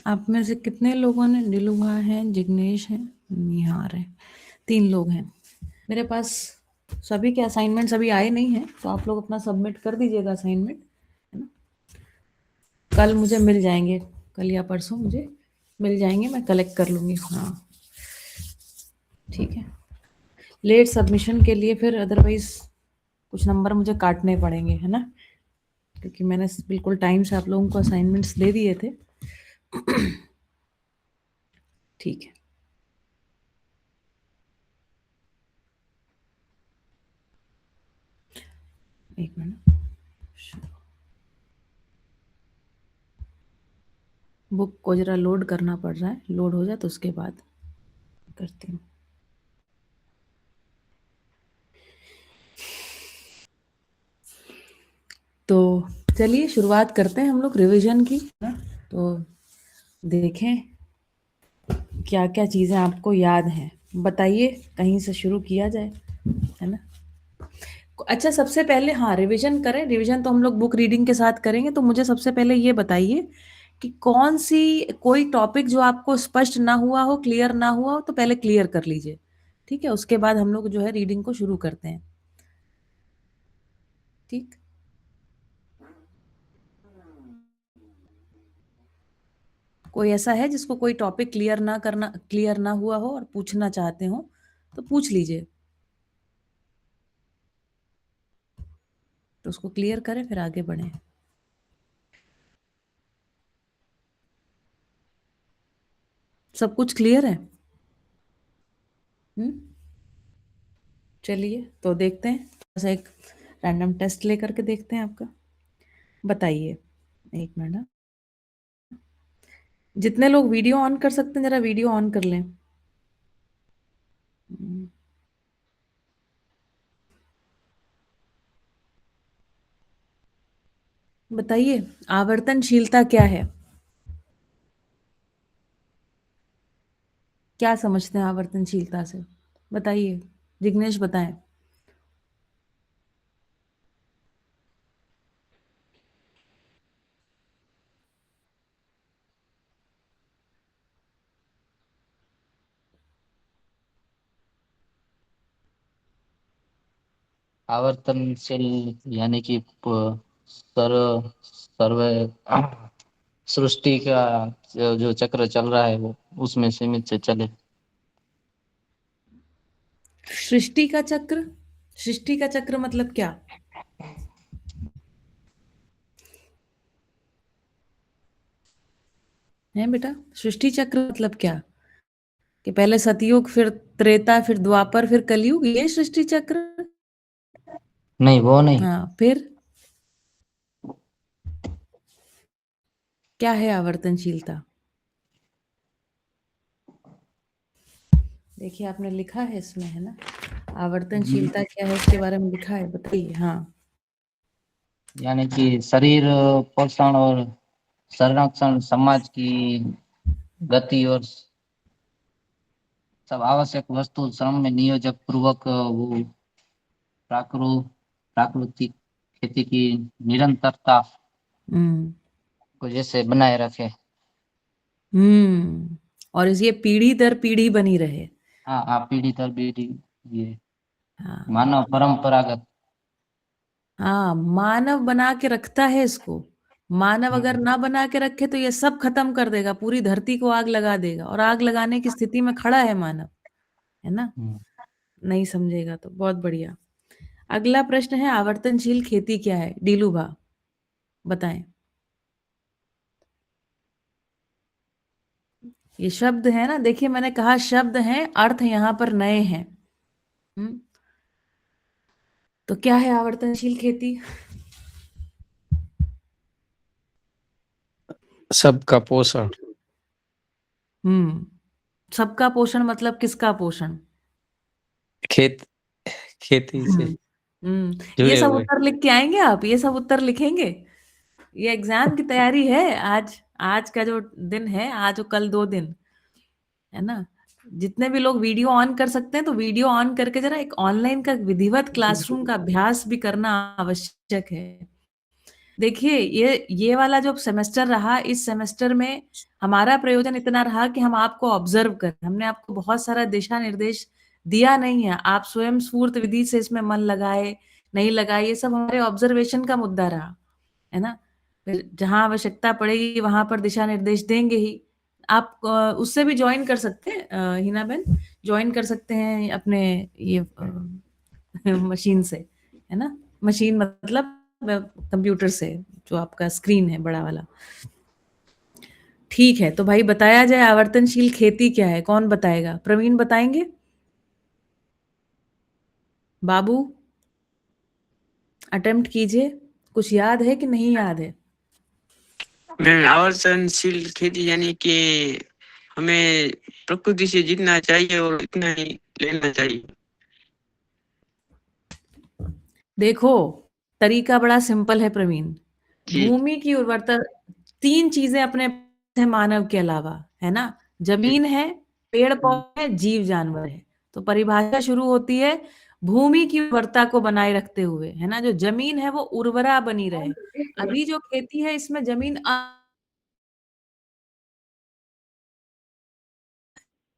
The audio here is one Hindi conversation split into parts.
आप में से कितने लोगों ने, नीलुभा है, जिग्नेश है, निहार है, 3 लोग हैं। मेरे पास सभी के असाइनमेंट्स अभी आए नहीं हैं, तो आप लोग अपना सबमिट कर दीजिएगा असाइनमेंट, है ना। कल मुझे मिल जाएंगे, कल या परसों मुझे मिल जाएंगे, मैं कलेक्ट कर लूँगी। हाँ ठीक है। लेट सबमिशन के लिए फिर अदरवाइज कुछ नंबर मुझे काटने पड़ेंगे, है ना, क्योंकि मैंने बिल्कुल टाइम से आप लोगों को असाइनमेंट्स दे दिए थे। ठीक है। एक मिनट, बुक को जरा लोड करना पड़ रहा है, लोड हो जाए तो उसके बाद करती हूँ। तो चलिए शुरुआत करते हैं हम लोग रिवीजन की, ना। तो देखें क्या क्या चीज़ें आपको याद हैं, बताइए, कहीं से शुरू किया जाए, है ना। अच्छा सबसे पहले हाँ रिवीजन करें, रिवीजन तो हम लोग बुक रीडिंग के साथ करेंगे। तो मुझे सबसे पहले ये बताइए कि कौन सी, कोई टॉपिक जो आपको स्पष्ट ना हुआ हो, क्लियर ना हुआ हो, तो पहले क्लियर कर लीजिए, ठीक है। उसके बाद हम लोग जो है रीडिंग को शुरू करते हैं, ठीक। कोई ऐसा है जिसको कोई टॉपिक क्लियर ना हुआ हो और पूछना चाहते हो तो पूछ लीजिए, तो उसको क्लियर करें फिर आगे बढ़ें। सब कुछ क्लियर है? चलिए तो देखते हैं, बस एक रैंडम टेस्ट लेकर के देखते हैं आपका। बताइए, एक मिनट ना। जितने लोग वीडियो ऑन कर सकते हैं जरा वीडियो ऑन कर लें। हम्म, बताइए आवर्तनशीलता क्या है, क्या समझते हैं आवर्तनशीलता से, बताइए। जिग्नेश बताएं। आवर्तनशील यानी कि सर्व सृष्टि का जो चक्र चल रहा है वो उसमें सीमित से चले। सृष्टि का चक्र, सृष्टि का चक्र मतलब क्या है बेटा? सृष्टि चक्र मतलब क्या, कि पहले सतयुग, फिर त्रेता, फिर द्वापर, फिर कलयुग, ये सृष्टि चक्र? नहीं, वो नहीं। हाँ फिर क्या है आवर्तनशीलता? देखिए आपने लिखा है इसमें, है ना, आवर्तनशीलता क्या है इसके बारे में लिखा है, बताइए। हाँ यानी कि शरीर पोषण और संरक्षण, समाज की गति और सब आवश्यक वस्तु श्रम में नियोजक पूर्वक वो प्राकृतिक खेती की निरंतरता हम्म को जैसे बनाए रखे। और ये पीढ़ी दर पीढ़ी बनी रहे। हाँ हाँ, पीढ़ी दर पीढ़ी, ये हाँ मानव परंपरागत। हाँ, मानव बना के रखता है इसको। मानव अगर हम्म। ना बना के रखे तो ये सब खत्म कर देगा, पूरी धरती को आग लगा देगा, और आग लगाने की स्थिति में खड़ा है मानव, है ना। हम्म। नहीं समझेगा तो बहुत बढ़िया। अगला प्रश्न है आवर्तनशील खेती क्या है, डीलू भा बताएं। ये शब्द है ना, देखिए मैंने कहा शब्द हैं, अर्थ यहाँ पर नए हैं। हम्म तो क्या है आवर्तनशील खेती? सबका पोषण। हम्म सबका पोषण मतलब किसका पोषण? खेत खेती से हम्म ये जुड़े सब हुए। उत्तर लिख के आएंगे आप, ये सब उत्तर लिखेंगे? ये एग्जाम की तैयारी है आज, आज का जो दिन है, आज और कल 2 दिन, है ना। जितने भी लोग वीडियो ऑन कर सकते हैं तो वीडियो ऑन करके जरा एक ऑनलाइन का विधिवत क्लासरूम का अभ्यास भी करना आवश्यक है। देखिए ये वाला जो सेमेस्टर रहा, इस सेमेस्टर में हमारा प्रयोजन इतना रहा कि हम आपको ऑब्जर्व करें। हमने आपको बहुत सारा दिशा निर्देश दिया नहीं है, आप स्वयं स्फूर्त विधि से इसमें मन लगाए नहीं लगाए, ये सब हमारे ऑब्जर्वेशन का मुद्दा रहा, है ना। फिर जहां आवश्यकता पड़ेगी वहां पर दिशा निर्देश देंगे ही। आप उससे भी ज्वाइन कर सकते हैं, हिना बहन, ज्वाइन कर सकते हैं अपने ये मशीन से, है ना। मशीन मतलब कंप्यूटर से, जो आपका स्क्रीन है बड़ा वाला। ठीक है, तो भाई बताया जाए आवर्तनशील खेती क्या है, कौन बताएगा? प्रवीण बताएंगे? बाबू अटेम्प्ट कीजिए, कुछ याद है कि नहीं याद है? आवर्तनशील खेती यानी कि हमें प्रकृति से जितना चाहिए और इतना ही लेना चाहिए। देखो, तरीका बड़ा सिंपल है प्रवीण। जी। भूमि की उर्वरता, 3 चीजें अपने पास है मानव के अलावा, है ना। जमीन है, पेड़ पौधे, जीव जानवर है। तो परिभाषा शुरू होती है भूमि की उर्वरता को बनाए रखते हुए, है ना। जो जमीन है वो उर्वरा बनी रहे। अभी जो खेती है इसमें जमीन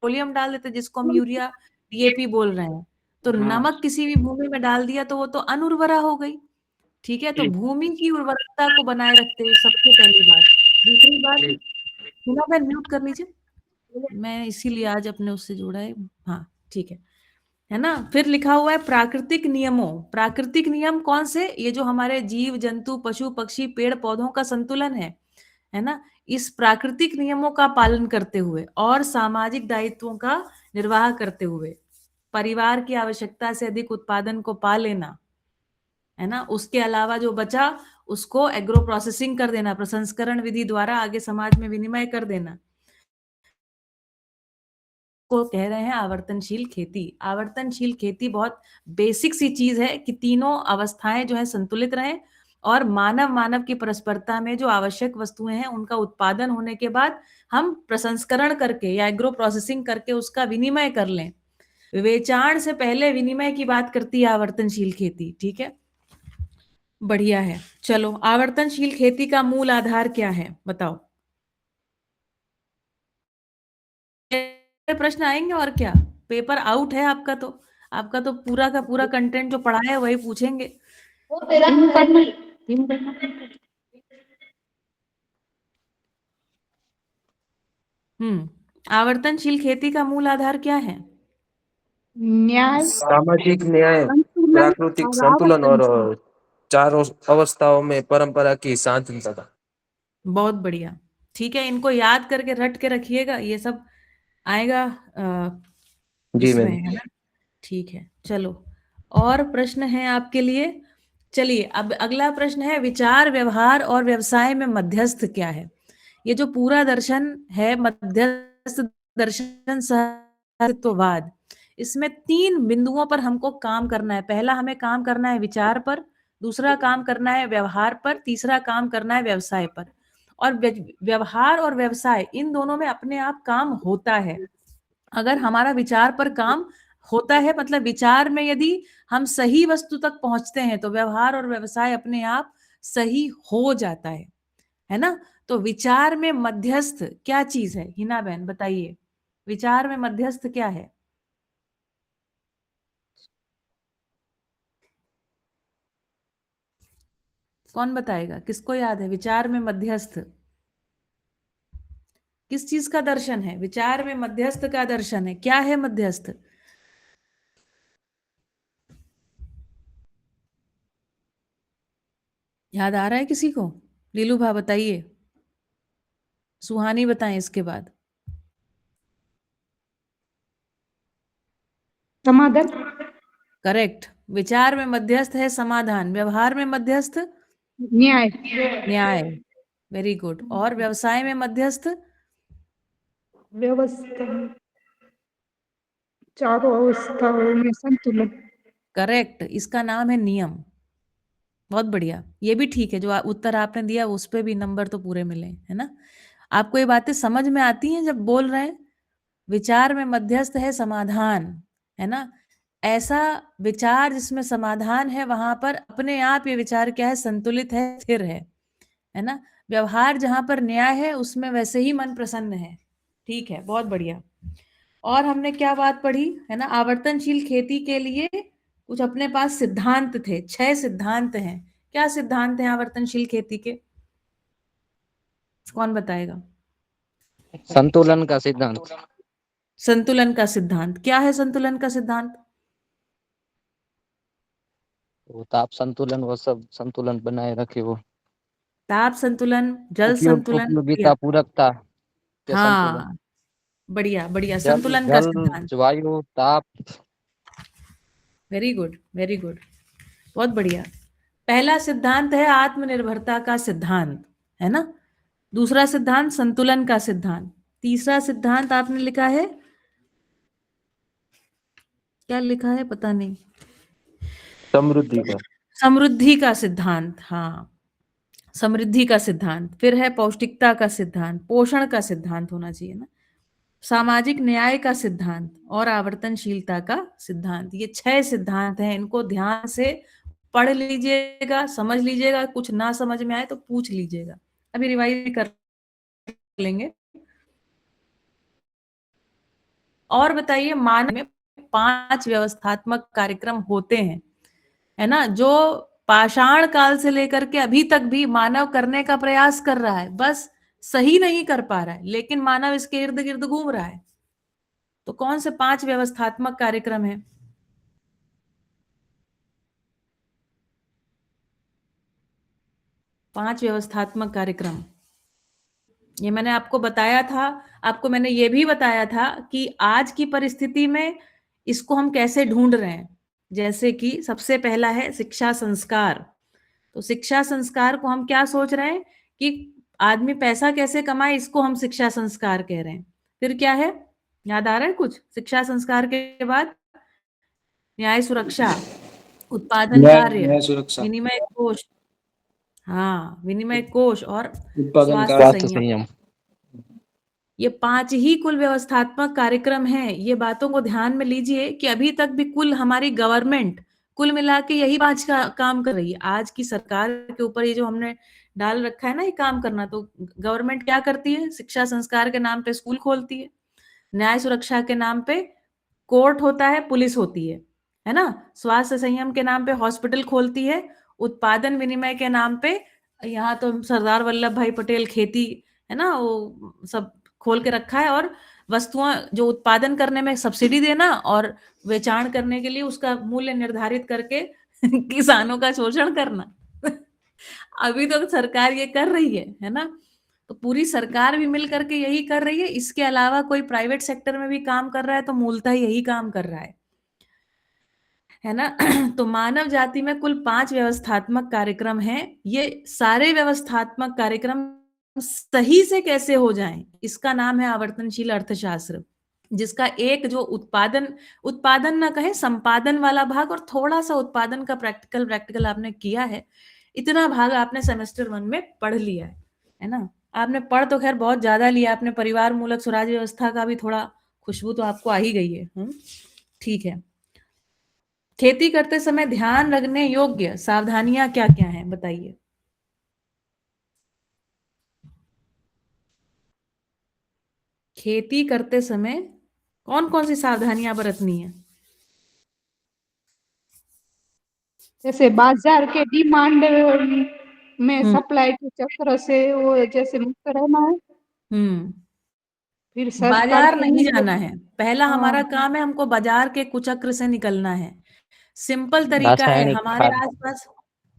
पेट्रोलियम डाल देते, जिसको हम यूरिया डीएपी बोल रहे हैं। तो नमक किसी भी भूमि में डाल दिया तो वो तो अनुर्वरा हो गई। ठीक है, तो भूमि की उर्वरता को बनाए रखते हुए सबसे पहली बात। दूसरी बात, हिना बहन म्यूट कर लीजिए, मैं इसीलिए आज अपने उससे जोड़ा है। हाँ ठीक है ना। फिर लिखा हुआ है प्राकृतिक नियमों। प्राकृतिक नियम कौन से? ये जो हमारे जीव जंतु पशु पक्षी पेड़ पौधों का संतुलन है ना। इस प्राकृतिक नियमों का पालन करते हुए और सामाजिक दायित्वों का निर्वाह करते हुए परिवार की आवश्यकता से अधिक उत्पादन को पा लेना, है ना। उसके अलावा जो बचा उसको एग्रो प्रोसेसिंग कर देना, प्रसंस्करण विधि द्वारा आगे समाज में विनिमय कर देना, को कह रहे हैं आवर्तनशील खेती। आवर्तनशील खेती बहुत बेसिक सी चीज है कि तीनों अवस्थाएं जो है संतुलित रहें और मानव मानव की परस्परता में जो आवश्यक वस्तुएं हैं उनका उत्पादन होने के बाद हम प्रसंस्करण करके या एग्रो प्रोसेसिंग करके उसका विनिमय कर लें। विवेचाण से पहले विनिमय की बात करती है आवर्तनशील खेती। ठीक है, बढ़िया है। चलो, आवर्तनशील खेती का मूल आधार क्या है बताओ? प्रश्न आएंगे और क्या, पेपर आउट है आपका तो। आपका तो पूरा का पूरा कंटेंट जो पढ़ा है वही पूछेंगे। आवर्तनशील खेती का मूल आधार क्या है? न्याय, सामाजिक न्याय, संतुलन प्राकृतिक और संतुलन और आवर्तनशील। चारों अवस्थाओं में परंपरा की शांतता। बहुत बढ़िया, ठीक है, इनको याद करके रट के रखिएगा, ये सब आएगा जी इसमें, मैम। है ना। ठीक है, चलो और प्रश्न है आपके लिए। चलिए, अब अगला प्रश्न है विचार व्यवहार और व्यवसाय में मध्यस्थ क्या है। ये जो पूरा दर्शन है मध्यस्थ दर्शन सहअस्तित्ववाद, इसमें 3 बिंदुओं पर हमको काम करना है। पहला हमें काम करना है विचार पर, दूसरा काम करना है व्यवहार पर, तीसरा काम करना है व्यवसाय पर। और व्यवहार और व्यवसाय इन दोनों में अपने आप काम होता है। अगर हमारा विचार पर काम होता है मतलब विचार में यदि हम सही वस्तु तक पहुंचते हैं तो व्यवहार और व्यवसाय अपने आप सही हो जाता है ना। तो विचार में मध्यस्थ क्या चीज है, हिना बहन बताइए, विचार में मध्यस्थ क्या है? कौन बताएगा, किसको याद है विचार में मध्यस्थ किस चीज का दर्शन है? विचार में मध्यस्थ का दर्शन है, क्या है मध्यस्थ? याद आ रहा है किसी को? लीलू भा बताइए, सुहानी बताएं इसके बाद। समाधान, करेक्ट, विचार में मध्यस्थ है समाधान, व्यवहार में मध्यस्थ न्याय, न्याय, वेरी गुड। और व्यवसाय में मध्यस्थ व्यवस्था, चारों अवस्थाओं में संतुलन। करेक्ट, इसका नाम है नियम। बहुत बढ़िया, ये भी ठीक है, जो उत्तर आपने दिया उस पे भी नंबर तो पूरे मिले, है ना। आपको ये बातें समझ में आती हैं जब बोल रहे हैं? विचार में मध्यस्थ है समाधान, है ना। ऐसा विचार जिसमें समाधान है, वहां पर अपने आप ये विचार क्या है, संतुलित है, स्थिर है ना। व्यवहार जहां पर न्याय है उसमें वैसे ही मन प्रसन्न है। ठीक है, बहुत बढ़िया। और हमने क्या बात पढ़ी है ना, आवर्तनशील खेती के लिए कुछ अपने पास सिद्धांत थे, 6 सिद्धांत हैं। क्या सिद्धांत हैं आवर्तनशील खेती के, कौन बताएगा? संतुलन का सिद्धांत। संतुलन का सिद्धांत क्या है? संतुलन का सिद्धांत वो ताप संतुलन, वो सब संतुलन बनाए रखे, वो ताप संतुलन, जल संतुलन, बढ़िया। उपयोगिता, पूरकता के संतुलन। हाँ, बढ़िया बढ़िया, जल संतुलन का जल सिद्धांत। वायु ताप। वेरी गुड, वेरी गुड, बहुत बढ़िया। पहला सिद्धांत है आत्मनिर्भरता का सिद्धांत, है ना। दूसरा सिद्धांत संतुलन का सिद्धांत। तीसरा सिद्धांत आपने लिखा है, क्या लिखा है पता नहीं, समृद्धि का। समृद्धि का सिद्धांत। हाँ, समृद्धि का सिद्धांत। फिर है पौष्टिकता का सिद्धांत, पोषण का सिद्धांत होना चाहिए ना, सामाजिक न्याय का सिद्धांत और आवर्तनशीलता का सिद्धांत। ये 6 सिद्धांत हैं, इनको ध्यान से पढ़ लीजिएगा, समझ लीजिएगा, कुछ ना समझ में आए तो पूछ लीजिएगा, अभी रिवाइज कर लेंगे। और बताइए, मानव में 5 व्यवस्थात्मक कार्यक्रम होते हैं, है ना, जो पाषाण काल से लेकर के अभी तक भी मानव करने का प्रयास कर रहा है, बस सही नहीं कर पा रहा है, लेकिन मानव इसके इर्द गिर्द घूम रहा है। तो कौन से 5 व्यवस्थात्मक कार्यक्रम हैं? पांच व्यवस्थात्मक कार्यक्रम, ये मैंने आपको बताया था। आपको मैंने ये भी बताया था कि आज की परिस्थिति में इसको हम कैसे ढूंढ रहे हैं। जैसे कि सबसे पहला है शिक्षा संस्कार। तो शिक्षा संस्कार को हम क्या सोच रहे हैं कि आदमी पैसा कैसे कमाए, इसको हम शिक्षा संस्कार कह रहे हैं। फिर क्या है, याद आ रहा है कुछ? शिक्षा संस्कार के बाद न्याय सुरक्षा, उत्पादन कार्य, सुरक्षा, विनिमय कोष। हाँ, विनिमय कोष और उत्पादन स्वास्थ्य स्वास्थ्य संयम। संयम। ये 5 ही कुल व्यवस्थात्मक कार्यक्रम हैं। ये बातों को ध्यान में लीजिए कि अभी तक भी कुल हमारी गवर्नमेंट कुल मिला के यही 5 का काम कर रही है। आज की सरकार के ऊपर ये जो हमने डाल रखा है ना, ये काम करना, तो गवर्नमेंट क्या करती है? शिक्षा संस्कार के नाम पे स्कूल खोलती है, न्याय सुरक्षा के नाम पे कोर्ट होता है, पुलिस होती है ना, स्वास्थ्य संयम के नाम पे हॉस्पिटल खोलती है, उत्पादन विनिमय के नाम पे यहाँ तो सरदार वल्लभ भाई पटेल खेती, है ना, वो सब खोल के रखा है, और वस्तुओं जो उत्पादन करने में सब्सिडी देना और वेचाण करने के लिए उसका मूल्य निर्धारित करके किसानों का शोषण करना। अभी तो सरकार ये कर रही है ना। तो पूरी सरकार भी मिल करके यही कर रही है। इसके अलावा कोई प्राइवेट सेक्टर में भी काम कर रहा है तो मूलतः यही काम कर रहा है ना। तो मानव जाति में कुल 5 व्यवस्थात्मक कार्यक्रम हैं। ये सारे व्यवस्थात्मक कार्यक्रम सही से कैसे हो जाएं, इसका नाम है आवर्तनशील अर्थशास्त्र, जिसका एक जो उत्पादन ना कहे, संपादन वाला भाग और थोड़ा सा उत्पादन का प्रैक्टिकल आपने किया है। इतना भाग आपने सेमेस्टर 1 में पढ़ लिया है ना। आपने पढ़ तो खैर बहुत ज्यादा लिया, आपने परिवार मूलक स्वराज व्यवस्था का भी थोड़ा खुशबू तो आपको आ ही गई है। ठीक है, खेती करते समय ध्यान रखने योग्य सावधानियां क्या क्या हैं, बताइए। खेती करते समय कौन कौन सी सावधानियां बरतनी है? जैसे बाजार के डिमांड में हम्म सप्लाई के चक्र से वो जैसे मुक्त रहना है। फिर सरकार बाजार के नहीं नीचे- जाना है। पहला हाँ, हमारा काम है, हमको बाजार के कुचक्र से निकलना है। सिंपल तरीका है रासायनिक हमारे खाद। आसपास।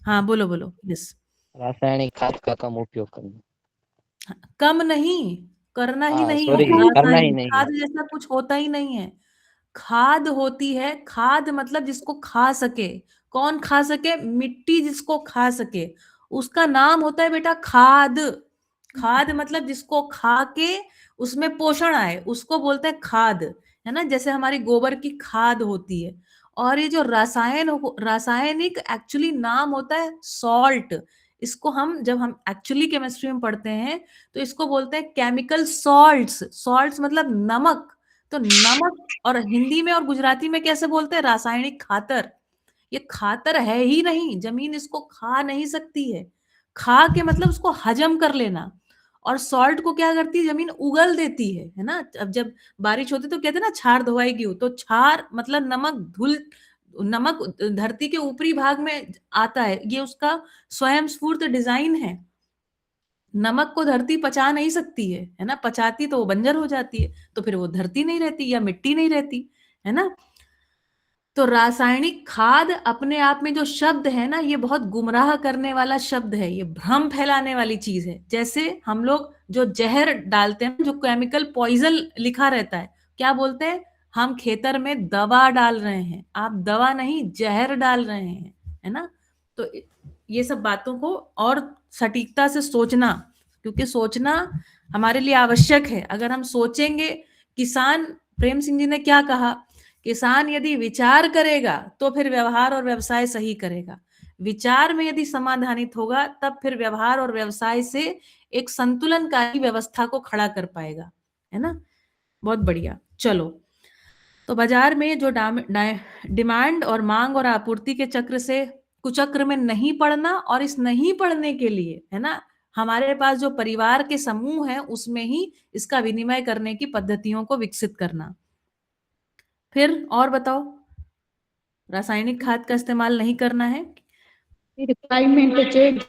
हाँ, बोलो बोलो। यस, रासायनिक खाद का कम उपयोग करना। कम नहीं, करना ही नहीं है। सॉरी, करना ही रासायनिक नहीं खाद है। जैसा कुछ होता ही नहीं है। खाद होती है, खाद मतलब जिसको खा सके। कौन खा सके? मिट्टी जिसको खा सके, उसका नाम होता है बेटा खाद। खाद मतलब जिसको खा के उसमें पोषण आए, उसको बोलते हैं खाद, है ना। जैसे हमारी गोबर की खाद होती है। और ये जो रासायनिक एक्चुअली नाम होता है सॉल्ट। इसको हम जब हम एक्चुअली केमिस्ट्री में पढ़ते हैं तो इसको बोलते हैं केमिकल सॉल्ट्स। सॉल्ट्स मतलब नमक। तो तो नमक, और हिंदी में और गुजराती में कैसे बोलते हैं? रासायनिक खातर। ये खातर है ही नहीं, जमीन इसको खा नहीं सकती है। खा के मतलब उसको हजम कर लेना। और सॉल्ट को क्या करती है? जमीन उगल देती है ना। अब जब बारिश होती है तो कहते हैं ना छार धोएगी, तो छार मतलब नमक, धूल, नमक धरती के ऊपरी भाग में आता है, ये उसका स्वयं स्फूर्त डिजाइन है। नमक को धरती पचा नहीं सकती है ना, पचाती तो वो बंजर हो जाती है, तो फिर वो धरती नहीं रहती या मिट्टी नहीं रहती, है ना। तो रासायनिक खाद अपने आप में जो शब्द है ना, ये बहुत गुमराह करने वाला शब्द है, ये भ्रम फैलाने वाली चीज है। जैसे हम लोग जो जहर डालते हैं, जो केमिकल पॉइजन लिखा रहता है, क्या बोलते हैं? हम खेतर में दवा डाल रहे हैं। आप दवा नहीं, जहर डाल रहे हैं, है ना। तो ये सब बातों को और सटीकता से सोचना, क्योंकि सोचना हमारे लिए आवश्यक है। अगर हम सोचेंगे, किसान, प्रेम सिंह जी ने क्या कहा, किसान यदि विचार करेगा तो फिर व्यवहार और व्यवसाय सही करेगा। विचार में यदि समाधानित होगा तब फिर व्यवहार और व्यवसाय से एक संतुलनकारी व्यवस्था को खड़ा कर पाएगा, है ना। बहुत बढ़िया। चलो, तो बाजार में जो डिमांड और मांग और आपूर्ति के चक्र से कुचक्र में नहीं पड़ना, और इस नहीं पड़ने के लिए, है ना, हमारे पास जो परिवार के समूह है उसमें ही इसका विनिमय करने की पद्धतियों को विकसित करना। फिर और बताओ, रासायनिक खाद का इस्तेमाल नहीं करना है। फिर क्लाइमेट चेंज।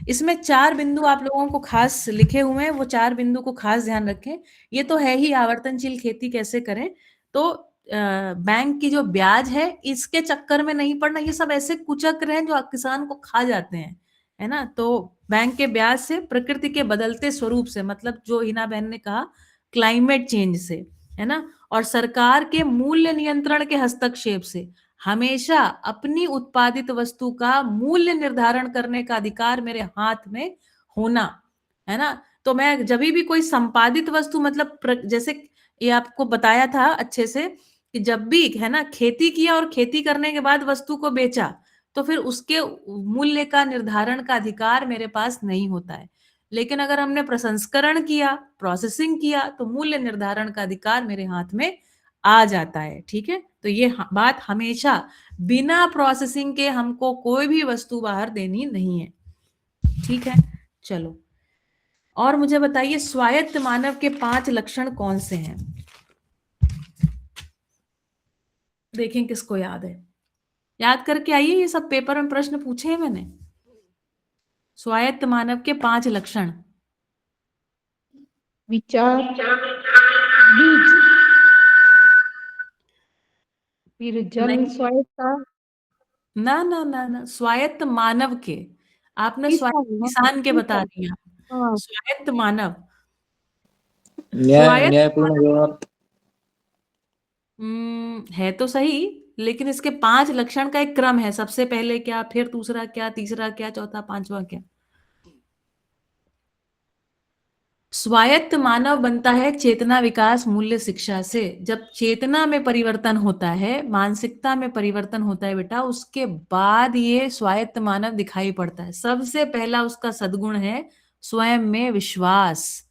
इसमें 4 बिंदु आप लोगों को खास लिखे हुए हैं, वो 4 बिंदु को खास ध्यान रखें। ये तो है ही, आवर्तनशील खेती कैसे करें, तो बैंक की जो ब्याज है इसके चक्कर में नहीं पड़ना। ये सब ऐसे कुचक्र हैं जो किसान को खा जाते हैं, है ना। तो बैंक के ब्याज से, प्रकृति के बदलते स्वरूप से, मतलब जो हिना बहन ने कहा क्लाइमेट चेंज से, है ना, और सरकार के मूल्य नियंत्रण के हस्तक्षेप से। हमेशा अपनी उत्पादित वस्तु का मूल्य निर्धारण करने का अधिकार मेरे हाथ में होना, है ना। तो मैं जब भी कोई संपादित वस्तु, मतलब जैसे ये आपको बताया था अच्छे से, कि जब भी, है ना, खेती किया और खेती करने के बाद वस्तु को बेचा, तो फिर उसके मूल्य का निर्धारण का अधिकार मेरे पास नहीं होता है। लेकिन अगर हमने प्रसंस्करण किया, प्रोसेसिंग किया, तो मूल्य निर्धारण का अधिकार मेरे हाथ में आ जाता है। ठीक है, तो ये बात हमेशा, बिना प्रोसेसिंग के हमको कोई भी वस्तु बाहर देनी नहीं है। ठीक है, चलो, और मुझे बताइए स्वायत्त मानव के 5 लक्षण कौन से हैं? देखें किसको याद है, याद करके आइए। ये सब पेपर में प्रश्न पूछे हैं मैंने। स्वायत्त मानव के 5 लक्षण। विचार, बीज, फिर जल नहीं, स्वायत्तता, ना ना ना ना, स्वायत्त मानव के। आपने स्वायत्त किसान, किसान के बता किसान, दिया, हाँ, स्वायत्त मानव। न्याय स्वायत्त न्यायपूर्ण व्यवहार। है तो सही, लेकिन इसके 5 लक्षण का एक क्रम है। सबसे पहले क्या, फिर दूसरा क्या, तीसरा क्या, चौथा, पांचवा क्या। स्वायत्त मानव बनता है चेतना विकास मूल्य शिक्षा से। जब चेतना में परिवर्तन होता है, मानसिकता में परिवर्तन होता है बेटा, उसके बाद ये स्वायत्त मानव दिखाई पड़ता है। सबसे पहला उसका सद्गुण है स्वयं में विश्वास।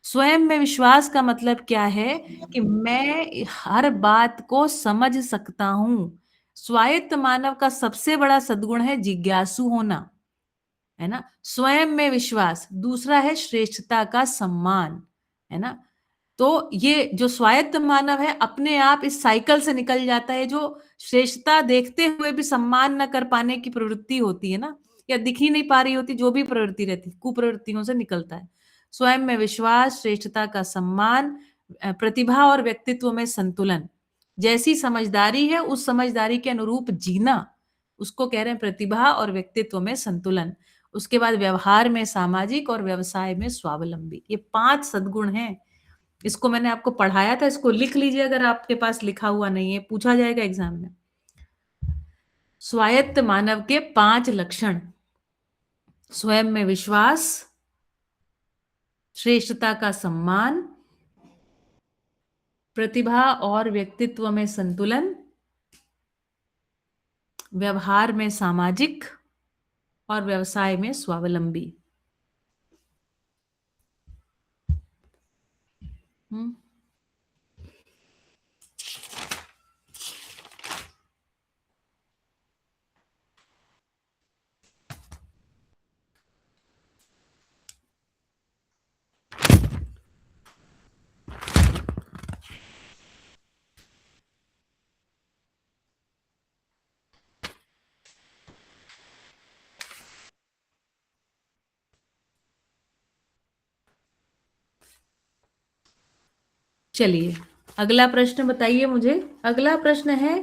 स्वयं में विश्वास का मतलब क्या है? कि मैं हर बात को समझ सकता हूं। स्वायत्त मानव का सबसे बड़ा सद्गुण है जिज्ञासु होना, है ना, स्वयं में विश्वास। दूसरा है श्रेष्ठता का सम्मान, है ना। तो ये जो स्वायत्त मानव है, अपने आप इस साइकिल से निकल जाता है, जो श्रेष्ठता देखते हुए भी सम्मान न कर पाने की प्रवृत्ति होती है ना, या दिख ही नहीं पा रही होती, जो भी प्रवृत्ति रहती, कुप्रवृत्तियों से निकलता है। स्वयं में विश्वास, श्रेष्ठता का सम्मान, प्रतिभा और व्यक्तित्व में संतुलन। जैसी समझदारी है उस समझदारी के अनुरूप जीना, उसको कह रहे हैं प्रतिभा और व्यक्तित्व में संतुलन। उसके बाद व्यवहार में सामाजिक और व्यवसाय में स्वावलंबी। ये 5 सद्गुण हैं। इसको मैंने आपको पढ़ाया था, इसको लिख लीजिए अगर आपके पास लिखा हुआ नहीं है, पूछा जाएगा एग्जाम में। स्वायत्त मानव के 5 लक्षण: स्वयं में विश्वास, श्रेष्ठता का सम्मान, प्रतिभा और व्यक्तित्व में संतुलन, व्यवहार में सामाजिक और व्यवसाय में स्वावलंबी। हम्म चलिए अगला प्रश्न बताइए मुझे। अगला प्रश्न है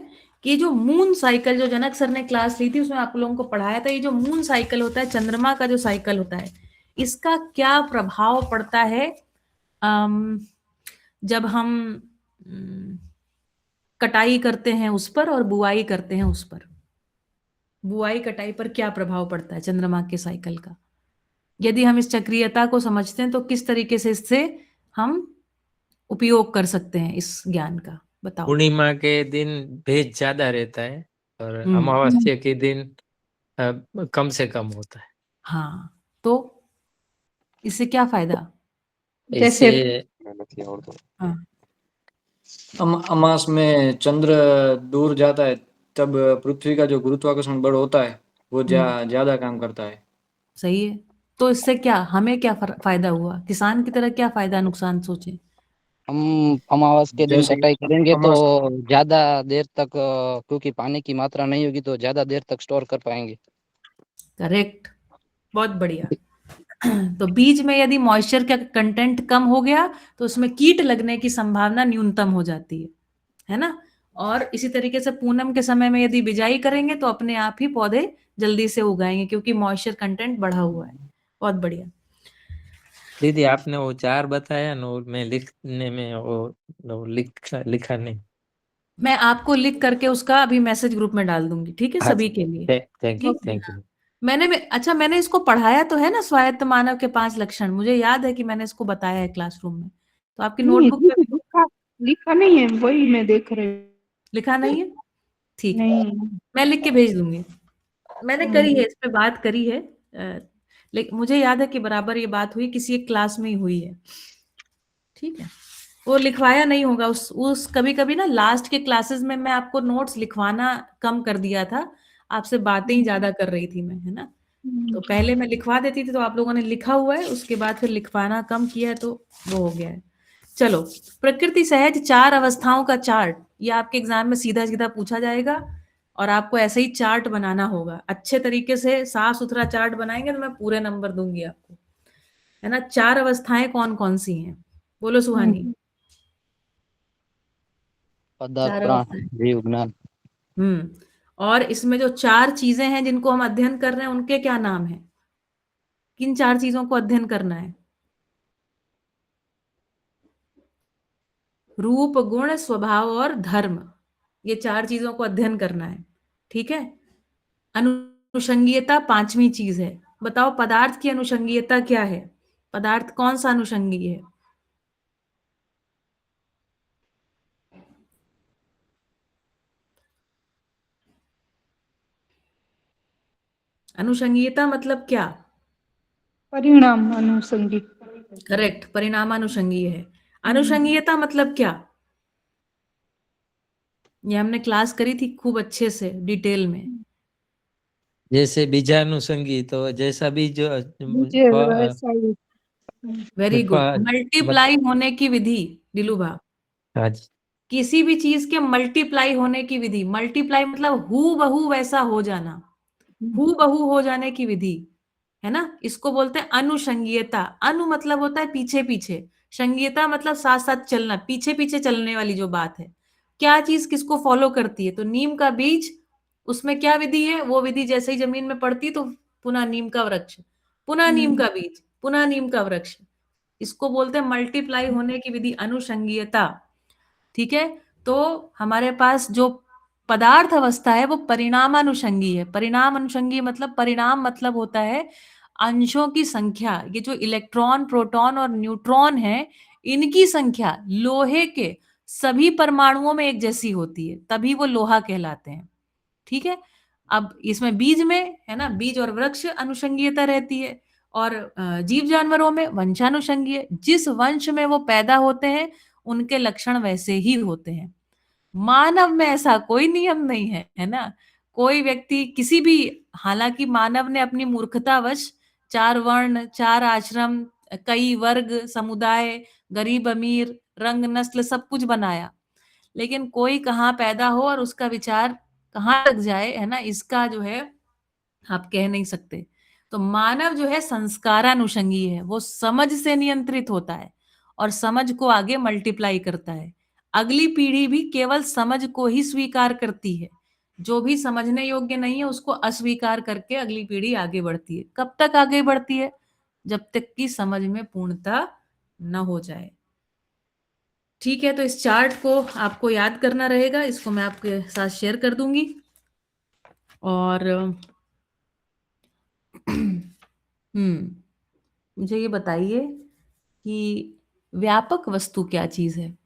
कि जो मून साइकिल, जो जनक सर ने क्लास ली थी उसमें आप लोगों को पढ़ाया था, ये जो मून साइकिल होता है, चंद्रमा का जो साइकिल होता है, इसका क्या प्रभाव पड़ता है जब हम कटाई करते हैं उस पर और बुआई करते हैं उस पर। बुआई कटाई पर क्या प्रभाव पड़ता है चंद्रमा के साइकिल का? यदि हम इस चक्रीयता को समझते हैं तो किस तरीके से इससे हम उपयोग कर सकते हैं इस ज्ञान का, बताओ। पूर्णिमा के दिन भेज ज्यादा रहता है और हम्म अमावस्या के दिन कम से कम होता है। हाँ, तो इससे क्या फायदा? जैसे इससे हाँ अमास में चंद्र दूर जाता है तब पृथ्वी का जो गुरुत्वाकर्षण बल होता है वो ज्यादा काम करता है। सही है। तो इससे क्या हमें क्या फायदा हुआ? किसान की तरह क्या फायदा नुकसान सोचे? हम अमावस के दिन जैसे कटाई करेंगे तो अमास ज्यादा देर तक क्योंकि पानी की मात्रा नहीं होगी तो ज्यादा देर तक स्टोर कर पाएंगे। करेक्ट, बहुत बढ़िया। तो बीज में यदि मॉइस्चर का कंटेंट कम हो गया तो उसमें कीट लगने की संभावना न्यूनतम हो जाती है ना। और इसी तरीके से पूनम के समय में यदि बिजाई करेंगे तो अपने आप ही पौधे जल्दी से उगाएंगे क्योंकि मॉइस्चर कंटेंट बढ़ा हुआ है। बहुत बढ़िया। दीदी आपने वो 4 बताया ना, वो मैं लिखने में वो लिखा नहीं। मैं आपको लिख करके उसका अभी मैसेज ग्रुप में डाल दूंगी, ठीक है, सभी के लिए। Thank you, thank you. अच्छा मैंने इसको पढ़ाया तो है ना, स्वायत्त मानव के 5 लक्षण, मुझे याद है कि मैंने इसको बताया है क्लासरूम में, तो आपकी नहीं, नोटबुक में भी लिखा नहीं है, वही मैं देख रही हूँ। लिखा नहीं है? ठीक है, नहीं। मैं लिख के भेज दूंगी। मैंने करी है, इस पे बात करी है, लेकिन मुझे याद है कि बराबर ये बात हुई, किसी एक क्लास में ही हुई है। ठीक है, वो लिखवाया नहीं होगा उस कभी कभी ना लास्ट के क्लासेस में मैं आपको नोट्स लिखवाना कम कर दिया था, आपसे बातें ही ज्यादा कर रही थी मैं, है ना। तो पहले मैं लिखवा देती थी तो आप लोगों ने लिखा हुआ है, उसके बाद फिर लिखवाना कम किया है तो वो हो गया है। चलो, प्रकृति सहज 4 अवस्थाओं का चार्ट, ये आपके एग्जाम में सीधा सीधा पूछा जाएगा और आपको ऐसे ही चार्ट बनाना होगा। अच्छे तरीके से साफ सुथरा चार्ट बनाएंगे तो मैं पूरे नंबर दूंगी आपको, है ना। 4 अवस्थाएं कौन कौन सी हैं? बोलो सुहानी। 4 पदार्थ, प्राण, अवस्थाएं। जीव, ज्ञान। और इसमें जो 4 चीजें हैं जिनको हम अध्ययन कर रहे हैं उनके क्या नाम है? किन 4 चीजों को अध्ययन करना है? रूप, गुण, स्वभाव और धर्म, ये 4 चीजों को अध्ययन करना है, ठीक है। अनुषंगीयता 5वीं चीज है। बताओ पदार्थ की अनुषंगीयता क्या है? पदार्थ कौन सा अनुषंगी है? अनुषंगीयता मतलब क्या? परिणाम अनुसंगी। करेक्ट, परिणामानुषंगी है। अनुषंगीयता मतलब क्या? ये हमने क्लास करी थी खूब अच्छे से डिटेल में। जैसे बीजानुसंगी, तो जैसा बीज मुझे वैसा ही। Very good. मल्टीप्लाई होने की विधि दिलू भा, आज किसी भी चीज के मल्टीप्लाई होने की विधि, मल्टीप्लाई मतलब हू बहू वैसा हो जाना, हू बहू हो जाने की विधि, है ना। इसको बोलते हैं अनुषंगीयता। अनु मतलब होता है पीछे पीछे, संगीयता मतलब साथ साथ चलना, पीछे पीछे चलने वाली जो बात है। क्या चीज किसको फॉलो करती है? तो नीम का बीज, उसमें क्या विधि है? वो विधि जैसे ही जमीन में पड़ती तो पुनः नीम का वृक्ष, पुनः नीम का बीज, पुनः नीम का वृक्ष। इसको बोलते हैं मल्टीप्लाई होने की विधि, अनुषंगीयता। ठीक है, तो हमारे पास जो पदार्थ अवस्था है वो परिणामानुषंगी है। परिणाम अनुषंगी मतलब, परिणाम मतलब होता है अंशों की संख्या। ये जो इलेक्ट्रॉन, प्रोटॉन और न्यूट्रॉन है, इनकी संख्या लोहे के सभी परमाणुओं में एक जैसी होती है, तभी वो लोहा कहलाते हैं। ठीक है, अब इसमें बीज में है ना, बीज और वृक्ष अनुषंगीयता रहती है, और जीव जानवरों में वंशानुषंगीय, जिस वंश में वो पैदा होते हैं उनके लक्षण वैसे ही होते हैं। मानव में ऐसा कोई नियम नहीं है, है ना। कोई व्यक्ति किसी भी, हालांकि मानव ने अपनी मूर्खतावश 4 वर्ण, 4 आश्रम, कई वर्ग, समुदाय, गरीब अमीर, रंग, नस्ल सब कुछ बनाया, लेकिन कोई कहाँ पैदा हो और उसका विचार कहाँ लग जाए, है ना, इसका जो है आप कह नहीं सकते। तो मानव जो है संस्कारानुषंगी है, वो समझ से नियंत्रित होता है और समझ को आगे मल्टीप्लाई करता है। अगली पीढ़ी भी केवल समझ को ही स्वीकार करती है, जो भी समझने योग्य नहीं है उसको अस्वीकार करके अगली पीढ़ी आगे बढ़ती है। कब तक आगे बढ़ती है? जब तक कि समझ में पूर्णता न हो जाए। ठीक है, तो इस चार्ट को आपको याद करना रहेगा, इसको मैं आपके साथ शेयर कर दूंगी। और मुझे ये बताइए कि व्यापक वस्तु क्या चीज है?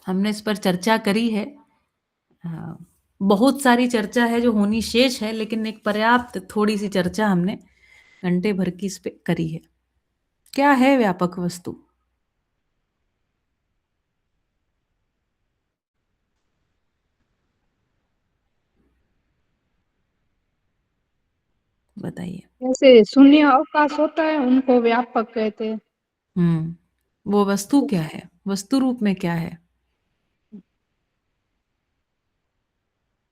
हमने इस पर चर्चा करी है, बहुत सारी चर्चा है जो होनी शेष है, लेकिन एक पर्याप्त थोड़ी सी चर्चा हमने घंटे भर की इस पे करी है। क्या है व्यापक वस्तु? बताइए। जैसे शून्य अवकाश होता है उनको व्यापक कहते हैं। वो वस्तु क्या है? वस्तु रूप में क्या है?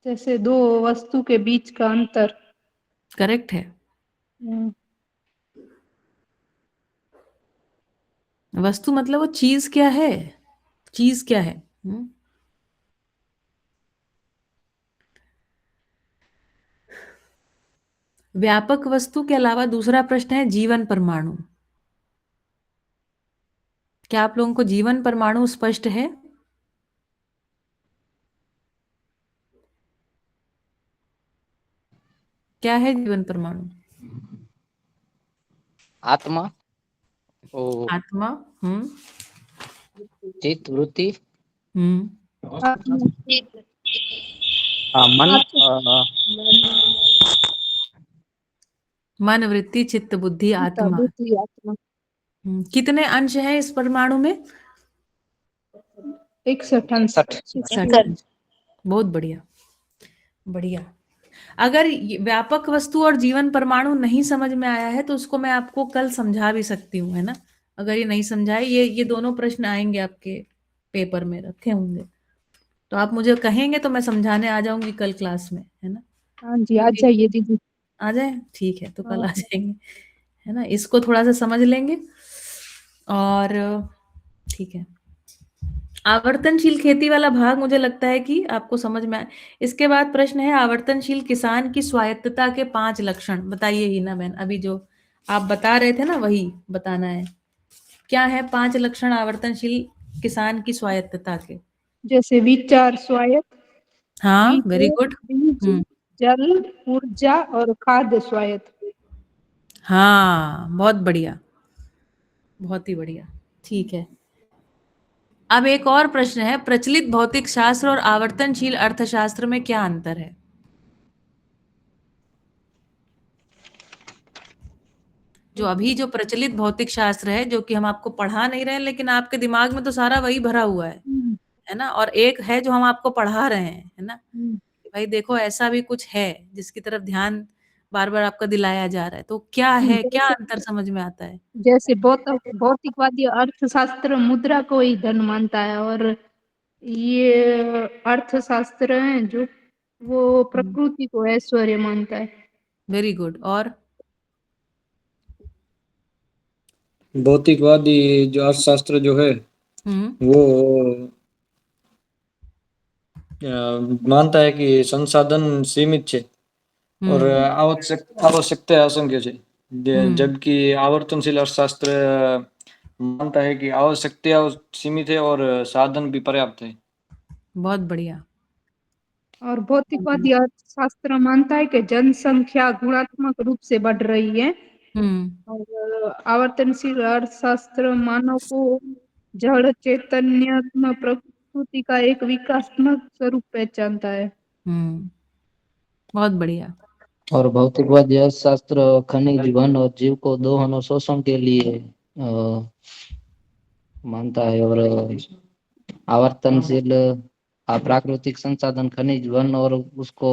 जैसे दो वस्तु के बीच का अंतर। करेक्ट है। हम्म, वस्तु मतलब वो चीज क्या है? चीज क्या है? व्यापक वस्तु के अलावा दूसरा प्रश्न है जीवन परमाणु। क्या आप लोगों को जीवन परमाणु स्पष्ट है? क्या है जीवन परमाणु? आत्मा और आत्मा। चित्त वृत्ति, आत्मा, मन, मन, वृत्ति, चित्त, बुद्धि, आत्मा। बुद्धि, आत्मा। कितने अंश हैं इस परमाणु में? 61 अंश। 60 अंश। बहुत बढ़िया, बढ़िया। अगर व्यापक वस्तु और जीवन परमाणु नहीं समझ में आया है तो उसको मैं आपको कल समझा भी सकती हूँ, है ना। अगर ये नहीं समझाए, ये दोनों प्रश्न आएंगे आपके पेपर में रखे होंगे, तो आप मुझे कहेंगे तो मैं समझाने आ जाऊंगी कल क्लास में, है ना। हाँ जी, आ जाइए दीदी। आ जाए, ठीक है, तो कल हाँ। आ जाएंगे, है ना। इसको थोड़ा सा समझ लेंगे और ठीक है। आवर्तनशील खेती वाला भाग मुझे लगता है कि आपको समझ में आए। इसके बाद प्रश्न है आवर्तनशील किसान की स्वायत्तता के 5 लक्षण। बताइए हिना बहन, अभी जो आप बता रहे थे ना वही बताना है। क्या है 5 लक्षण आवर्तनशील किसान की स्वायत्तता के? जैसे विचार स्वायत्त, हाँ, वेरी गुड। बीज, जल, ऊर्जा और खाद्य स्वायत्त। हाँ, बहुत बढ़िया, बहुत ही बढ़िया। ठीक है, अब एक और प्रश्न है, प्रचलित भौतिक शास्त्र और आवर्तनशील अर्थशास्त्र में क्या अंतर है? जो अभी जो प्रचलित भौतिक शास्त्र है, जो कि हम आपको पढ़ा नहीं रहे हैं, लेकिन आपके दिमाग में तो सारा वही भरा हुआ है ना। और एक है जो हम आपको पढ़ा रहे हैं, है ना। भाई देखो, ऐसा भी कुछ है जिसकी तरफ ध्यान बार बार आपका दिलाया जा रहा है। तो क्या है, क्या अंतर समझ में आता है? जैसे भौतिकवादी अर्थशास्त्र मुद्रा को ही धन मानता है, और ये अर्थशास्त्र है जो वो प्रकृति को ऐश्वर्य मानता है। Very good. और भौतिकवादी जो अर्थशास्त्र जो है वो मानता है कि संसाधन सीमित है और आवश्यकता असंख्य है, जबकि आवर्तनशील अर्थशास्त्र मानता है कि आवश्यकता सीमित है और साधन भी पर्याप्त है। बहुत बढ़िया। और भौतिकवादी अर्थशास्त्र मानता है कि जनसंख्या गुणात्मक रूप से बढ़ रही है, और आवर्तनशील अर्थशास्त्र मानव को जड़ चैतन्यात्मक प्रकृति का एक विकासात्मक स्वरूप पहचानता है। बहुत बढ़िया। और भौतिकवादी अर्थशास्त्र खनिज वन और जीव को दोहन और शोषण के लिए मानता है। और आवर्तनशील प्राकृतिक संसाधन खनिज वन और उसको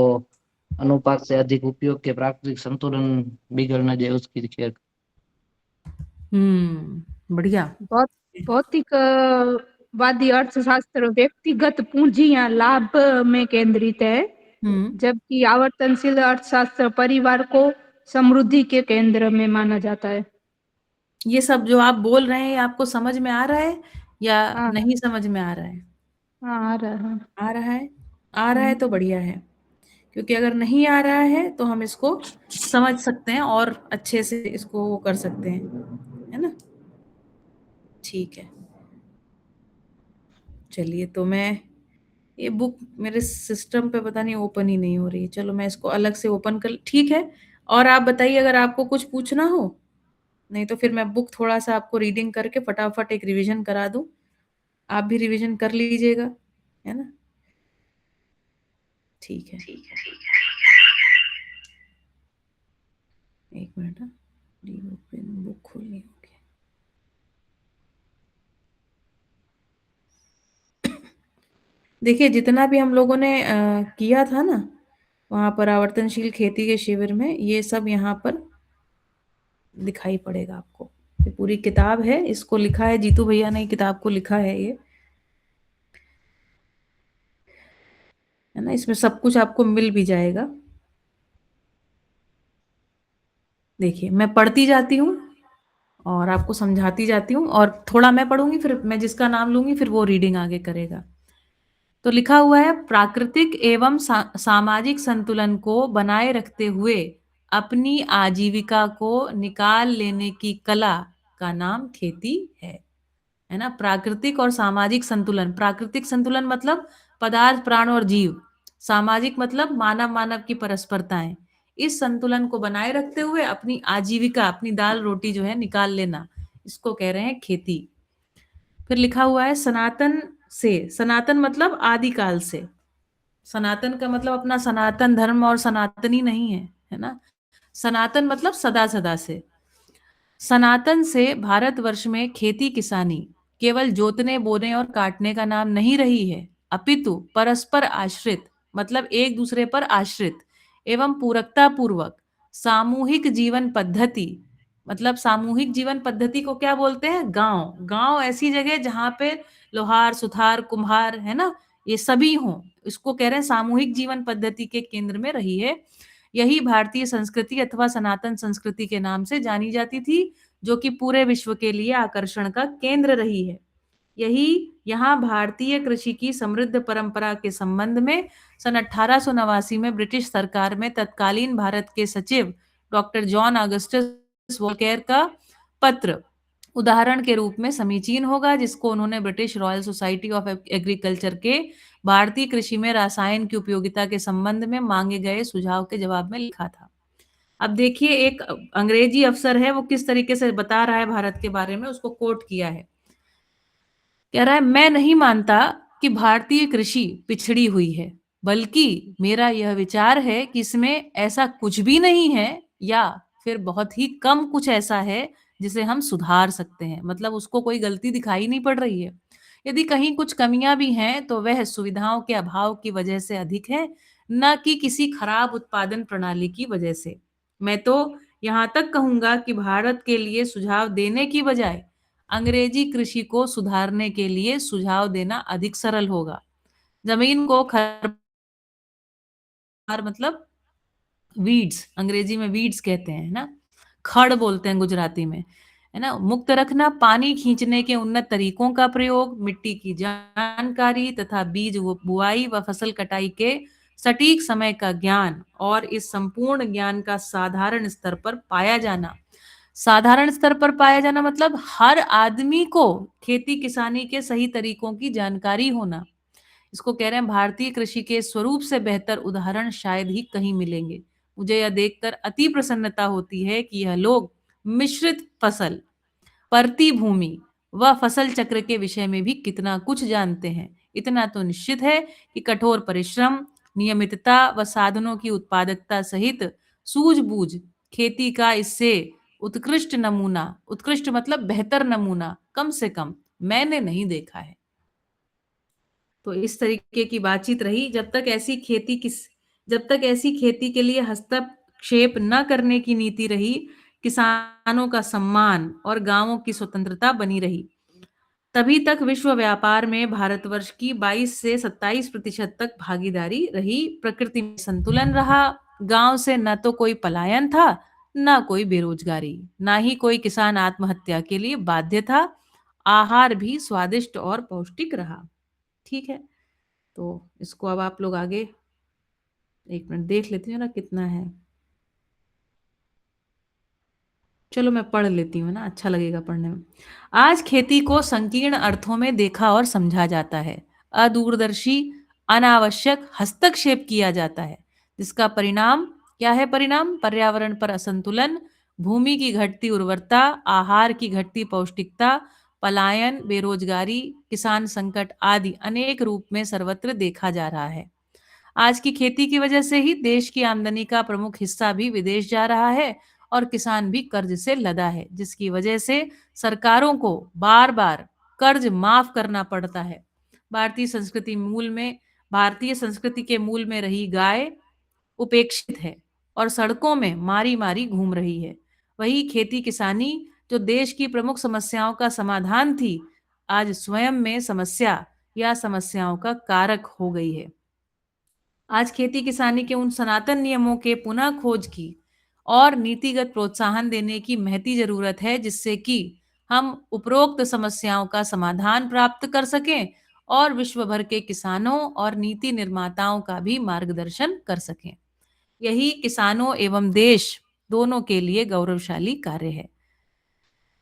अनुपात से अधिक उपयोग के प्राकृतिक संतुलन बिगड़ना जाए उसकी केयर। बढ़िया। भौतिकवादी अर्थशास्त्र व्यक्तिगत पूंजी या लाभ में केंद्रित है, जबकि आवर्तनशील अर्थशास्त्र परिवार को समृद्धि के केंद्र में माना जाता है। ये सब जो आप बोल रहे हैं आपको समझ में आ रहा है या नहीं समझ में आ रहा है? आ रहा है। आ रहा है? आ रहा है तो बढ़िया है, क्योंकि अगर नहीं आ रहा है तो हम इसको समझ सकते हैं और अच्छे से इसको वो कर सकते हैं, है ना? ठीक है, चलिए। तो मैं ये बुक मेरे सिस्टम पे पता नहीं ओपन ही नहीं हो रही है। चलो मैं इसको अलग से ओपन कर, ठीक है। और आप बताइए अगर आपको कुछ पूछना हो, नहीं तो फिर मैं बुक थोड़ा सा आपको रीडिंग करके फटाफट एक रिवीजन करा दूं। आप भी रिवीजन कर लीजिएगा, है ना? ठीक है। एक मिनट, बुक खोलनी होगी। देखिए जितना भी हम लोगों ने किया था ना वहां पर आवर्तनशील खेती के शिविर में, ये सब यहाँ पर दिखाई पड़ेगा आपको। ये पूरी किताब है, इसको लिखा है जीतू भैया ने, किताब को लिखा है ये, है ना? इसमें सब कुछ आपको मिल भी जाएगा। देखिए मैं पढ़ती जाती हूँ और आपको समझाती जाती हूँ, और थोड़ा मैं पढ़ूंगी, फिर मैं जिसका नाम लूंगी फिर वो रीडिंग आगे करेगा। तो लिखा हुआ है, प्राकृतिक एवं सामाजिक संतुलन को बनाए रखते हुए अपनी आजीविका को निकाल लेने की कला का नाम खेती है ना? प्राकृतिक और सामाजिक संतुलन। प्राकृतिक संतुलन मतलब पदार्थ, प्राण और जीव। सामाजिक मतलब मानव मानव की परस्परताएं। इस संतुलन को बनाए रखते हुए अपनी आजीविका, अपनी दाल रोटी जो है निकाल लेना, इसको कह रहे हैं खेती। फिर लिखा हुआ है, सनातन से। सनातन मतलब आदिकाल से। सनातन का मतलब अपना सनातन धर्म और सनातनी नहीं है ना? सनातन मतलब सदा सदा से। सनातन से भारतवर्ष में खेती किसानी केवल जोतने बोने और काटने का नाम नहीं रही है, अपितु परस्पर आश्रित मतलब एक दूसरे पर आश्रित एवं पूरकता पूर्वक सामूहिक जीवन पद्धति। मतलब सामूहिक जीवन पद्धति को क्या बोलते हैं? गांव। गांव ऐसी जगह जहां पे लोहार सुथार कुम्हार, है ना, ये सभी हों, इसको कह रहे हैं सामूहिक जीवन पद्धति के केंद्र में रही है। यही भारतीय संस्कृति अथवा सनातन संस्कृति के नाम से जानी जाती थी, जो कि पूरे विश्व के लिए आकर्षण का केंद्र रही है। यही यहाँ भारतीय कृषि की समृद्ध परंपरा के संबंध में सन 1889 में ब्रिटिश सरकार में तत्कालीन भारत के सचिव डॉक्टर जॉन अगस्टस वोल्केयर का पत्र उदाहरण के रूप में समीचीन होगा, जिसको उन्होंने British royal society of agriculture के भारतीय कृषि में रसायन की उपयोगिता के संबंध में मांगे गए सुझाव के जवाब में लिखा था। अब देखिए एक अंग्रेजी अफसर है, वो किस तरीके से बता रहा है भारत के बारे में, उसको कोट किया है। कह रहा है, मैं नहीं मानता कि भारतीय कृषि पिछड़ी हुई है, बल्कि मेरा यह विचार है कि इसमें ऐसा कुछ भी नहीं है, या फिर बहुत ही कम कुछ ऐसा है जिसे हम सुधार सकते हैं। मतलब उसको कोई गलती दिखाई नहीं पड़ रही है। यदि कहीं कुछ कमियां भी हैं तो वह सुविधाओं के अभाव की वजह से अधिक है, न कि किसी खराब उत्पादन प्रणाली की वजह से। मैं तो यहाँ तक कहूंगा कि भारत के लिए सुझाव देने की बजाय अंग्रेजी कृषि को सुधारने के लिए सुझाव देना अधिक सरल होगा। जमीन को मतलब वीड्स, अंग्रेजी में वीड्स कहते हैं ना, खड़ बोलते हैं गुजराती में, है ना, मुक्त रखना, पानी खींचने के उन्नत तरीकों का प्रयोग, मिट्टी की जानकारी तथा बीज बुआई व फसल कटाई के सटीक समय का ज्ञान, और इस संपूर्ण ज्ञान का साधारण स्तर पर पाया जाना। साधारण स्तर पर पाया जाना मतलब हर आदमी को खेती किसानी के सही तरीकों की जानकारी होना। इसको कह रहे हैं भारतीय कृषि के स्वरूप से बेहतर उदाहरण शायद ही कहीं मिलेंगे। मुझे यह देखकर अति प्रसन्नता होती है कि यह लोग मिश्रित फसल, परती भूमि व फसल चक्र के विषय में भी कितना कुछ जानते हैं। इतना तो निश्चित है कि कठोर परिश्रम, नियमितता व साधनों की उत्पादकता सहित सूझबूझ खेती का इससे उत्कृष्ट नमूना, उत्कृष्ट मतलब बेहतर नमूना, कम से कम मैंने नहीं देखा है। तो इस तरीके की बातचीत रही। जब तक ऐसी खेती के लिए हस्तक्षेप न करने की नीति रही, किसानों का सम्मान और गांवों की स्वतंत्रता बनी रही, तभी तक विश्व व्यापार में भारतवर्ष की 22 से 27% तक भागीदारी रही। प्रकृति में संतुलन रहा। गांव से न तो कोई पलायन था, न कोई बेरोजगारी, ना ही कोई किसान आत्महत्या के लिए बाध्य था। आहार भी स्वादिष्ट और पौष्टिक रहा। ठीक है, तो इसको अब आप लोग आगे 1 मिनट देख लेती हूँ ना कितना है। चलो मैं पढ़ लेती हूँ ना, अच्छा लगेगा पढ़ने में। आज खेती को संकीर्ण अर्थों में देखा और समझा जाता है। अदूरदर्शी, अनावश्यक हस्तक्षेप किया जाता है, जिसका परिणाम क्या है? परिणाम पर्यावरण पर असंतुलन, भूमि की घटती उर्वरता, आहार की घटती पौष्टिकता, पलायन, बेरोजगारी, किसान संकट आदि अनेक रूप में सर्वत्र देखा जा रहा है। आज की खेती की वजह से ही देश की आमदनी का प्रमुख हिस्सा भी विदेश जा रहा है और किसान भी कर्ज से लदा है, जिसकी वजह से सरकारों को बार बार कर्ज माफ करना पड़ता है। भारतीय संस्कृति के मूल में रही गाय उपेक्षित है और सड़कों में मारी मारी घूम रही है। वही खेती किसानी जो देश की प्रमुख समस्याओं का समाधान थी, आज स्वयं में समस्या या समस्याओं का कारक हो गई है। आज खेती किसानी के उन सनातन नियमों के पुनः खोज की और नीतिगत प्रोत्साहन देने की महती जरूरत है, जिससे कि हम उपरोक्त समस्याओं का समाधान प्राप्त कर सकें और विश्व भर के किसानों और नीति निर्माताओं का भी मार्गदर्शन कर सकें। यही किसानों एवं देश दोनों के लिए गौरवशाली कार्य है।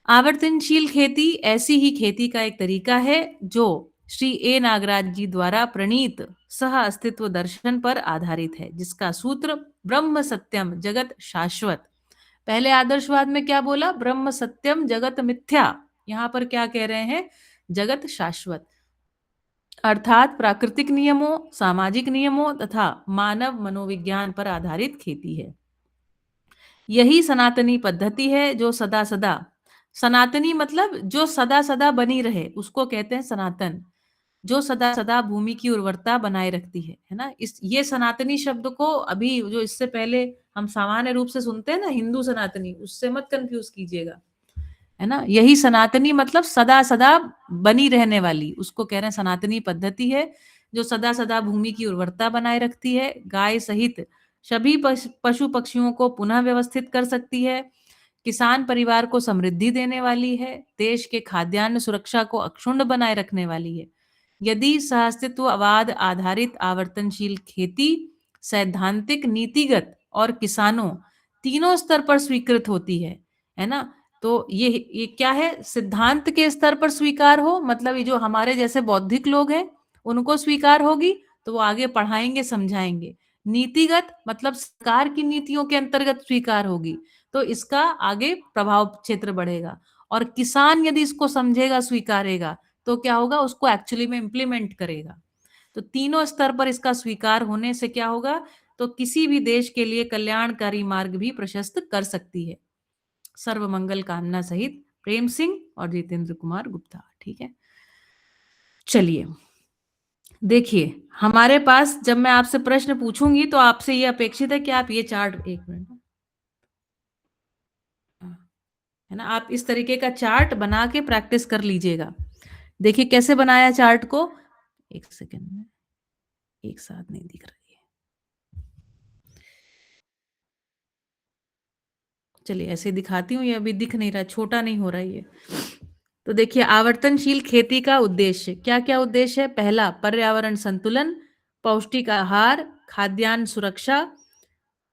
आवर्तनशील खेती ऐसी ही खेती का एक तरीका है जो श्री ए नागराज जी द्वारा प्रणीत सह अस्तित्व दर्शन पर आधारित है, जिसका सूत्र ब्रह्म सत्यम जगत शाश्वत। पहले आदर्शवाद में क्या बोला? ब्रह्म सत्यम जगत मिथ्या। यहाँ पर क्या कह रहे हैं? जगत शाश्वत, अर्थात प्राकृतिक नियमों, सामाजिक नियमों तथा मानव मनोविज्ञान पर आधारित खेती है। यही सनातनी पद्धति है जो सदा सदा, सनातनी मतलब जो सदा सदा बनी रहे, उसको कहते हैं सनातन, जो सदा सदा भूमि की उर्वरता बनाए रखती है ना। ये सनातनी शब्द को अभी जो इससे पहले हम सामान्य रूप से सुनते हैं ना, हिंदू सनातनी, उससे मत कंफ्यूज कीजिएगा, है ना। यही सनातनी मतलब सदा सदा बनी रहने वाली, उसको कह रहे हैं सनातनी पद्धति है जो सदा सदा भूमि की उर्वरता बनाए रखती है, गाय सहित सभी पशु पक्षियों को पुनः व्यवस्थित कर सकती है, किसान परिवार को समृद्धि देने वाली है, देश के खाद्यान्न सुरक्षा को अक्षुण्ण बनाए रखने वाली है। यदि सहअस्तित्ववाद आधारित आवर्तनशील खेती सैद्धांतिक, नीतिगत और किसानों तीनों स्तर पर स्वीकृत होती है ना, तो ये क्या है? सिद्धांत के स्तर पर स्वीकार हो, मतलब ये जो हमारे जैसे बौद्धिक लोग हैं उनको स्वीकार होगी तो वो आगे पढ़ाएंगे समझाएंगे। नीतिगत मतलब सरकार की नीतियों के अंतर्गत स्वीकार होगी तो इसका आगे प्रभाव क्षेत्र बढ़ेगा, और किसान यदि इसको समझेगा स्वीकारेगा तो क्या होगा? उसको एक्चुअली में इम्प्लीमेंट करेगा। तो तीनों स्तर पर इसका स्वीकार होने से क्या होगा? तो किसी भी देश के लिए कल्याणकारी मार्ग भी प्रशस्त कर सकती है। सर्व मंगल कामना सहित प्रेम सिंह और जितेंद्र कुमार गुप्ता। ठीक है, चलिए देखिए, हमारे पास जब मैं आपसे प्रश्न पूछूंगी तो आपसे ये अपेक्षित है कि आप ये चार्ट, 1 मिनट है ना, आप इस तरीके का चार्ट बना के प्रैक्टिस कर लीजिएगा। देखिए कैसे बनाया चार्ट को, 1 सेकेंड में, एक साथ नहीं दिख रही है, चलिए ऐसे दिखाती हूँ, ये अभी दिख नहीं रहा, छोटा नहीं हो रहा ये। तो देखिए, आवर्तनशील खेती का उद्देश्य क्या क्या उद्देश्य है? पहला, पर्यावरण संतुलन, पौष्टिक आहार, खाद्यान्न सुरक्षा,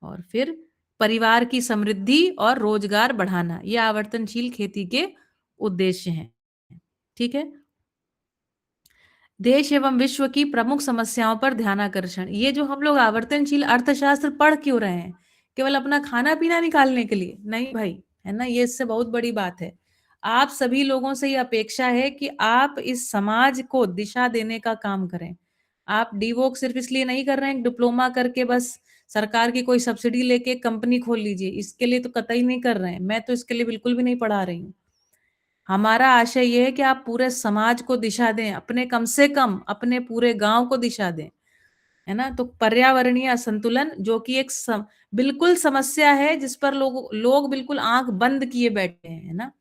और फिर परिवार की समृद्धि और रोजगार बढ़ाना। ये आवर्तनशील खेती के उद्देश्य हैं। ठीक है, देश एवं विश्व की प्रमुख समस्याओं पर ध्यानाकर्षण। ये जो हम लोग आवर्तनशील अर्थशास्त्र पढ़ क्यों रहे हैं? केवल अपना खाना पीना निकालने के लिए? नहीं भाई, है ना, ये इससे बहुत बड़ी बात है। आप सभी लोगों से ये अपेक्षा है कि आप इस समाज को दिशा देने का काम करें। आप डीवोक सिर्फ इसलिए नहीं कर रहे हैं डिप्लोमा करके बस सरकार की कोई सब्सिडी लेके कंपनी खोल लीजिए, इसके लिए तो कतई नहीं कर रहे हैं। मैं तो इसके लिए बिल्कुल भी नहीं पढ़ा रही हूँ। हमारा आशय ये है कि आप पूरे समाज को दिशा दें, अपने कम से कम अपने पूरे गांव को दिशा दें, है ना। तो पर्यावरणीय असंतुलन जो कि एक बिल्कुल समस्या है, जिस पर लोग बिल्कुल आंख बंद किए बैठे हैं, है ना।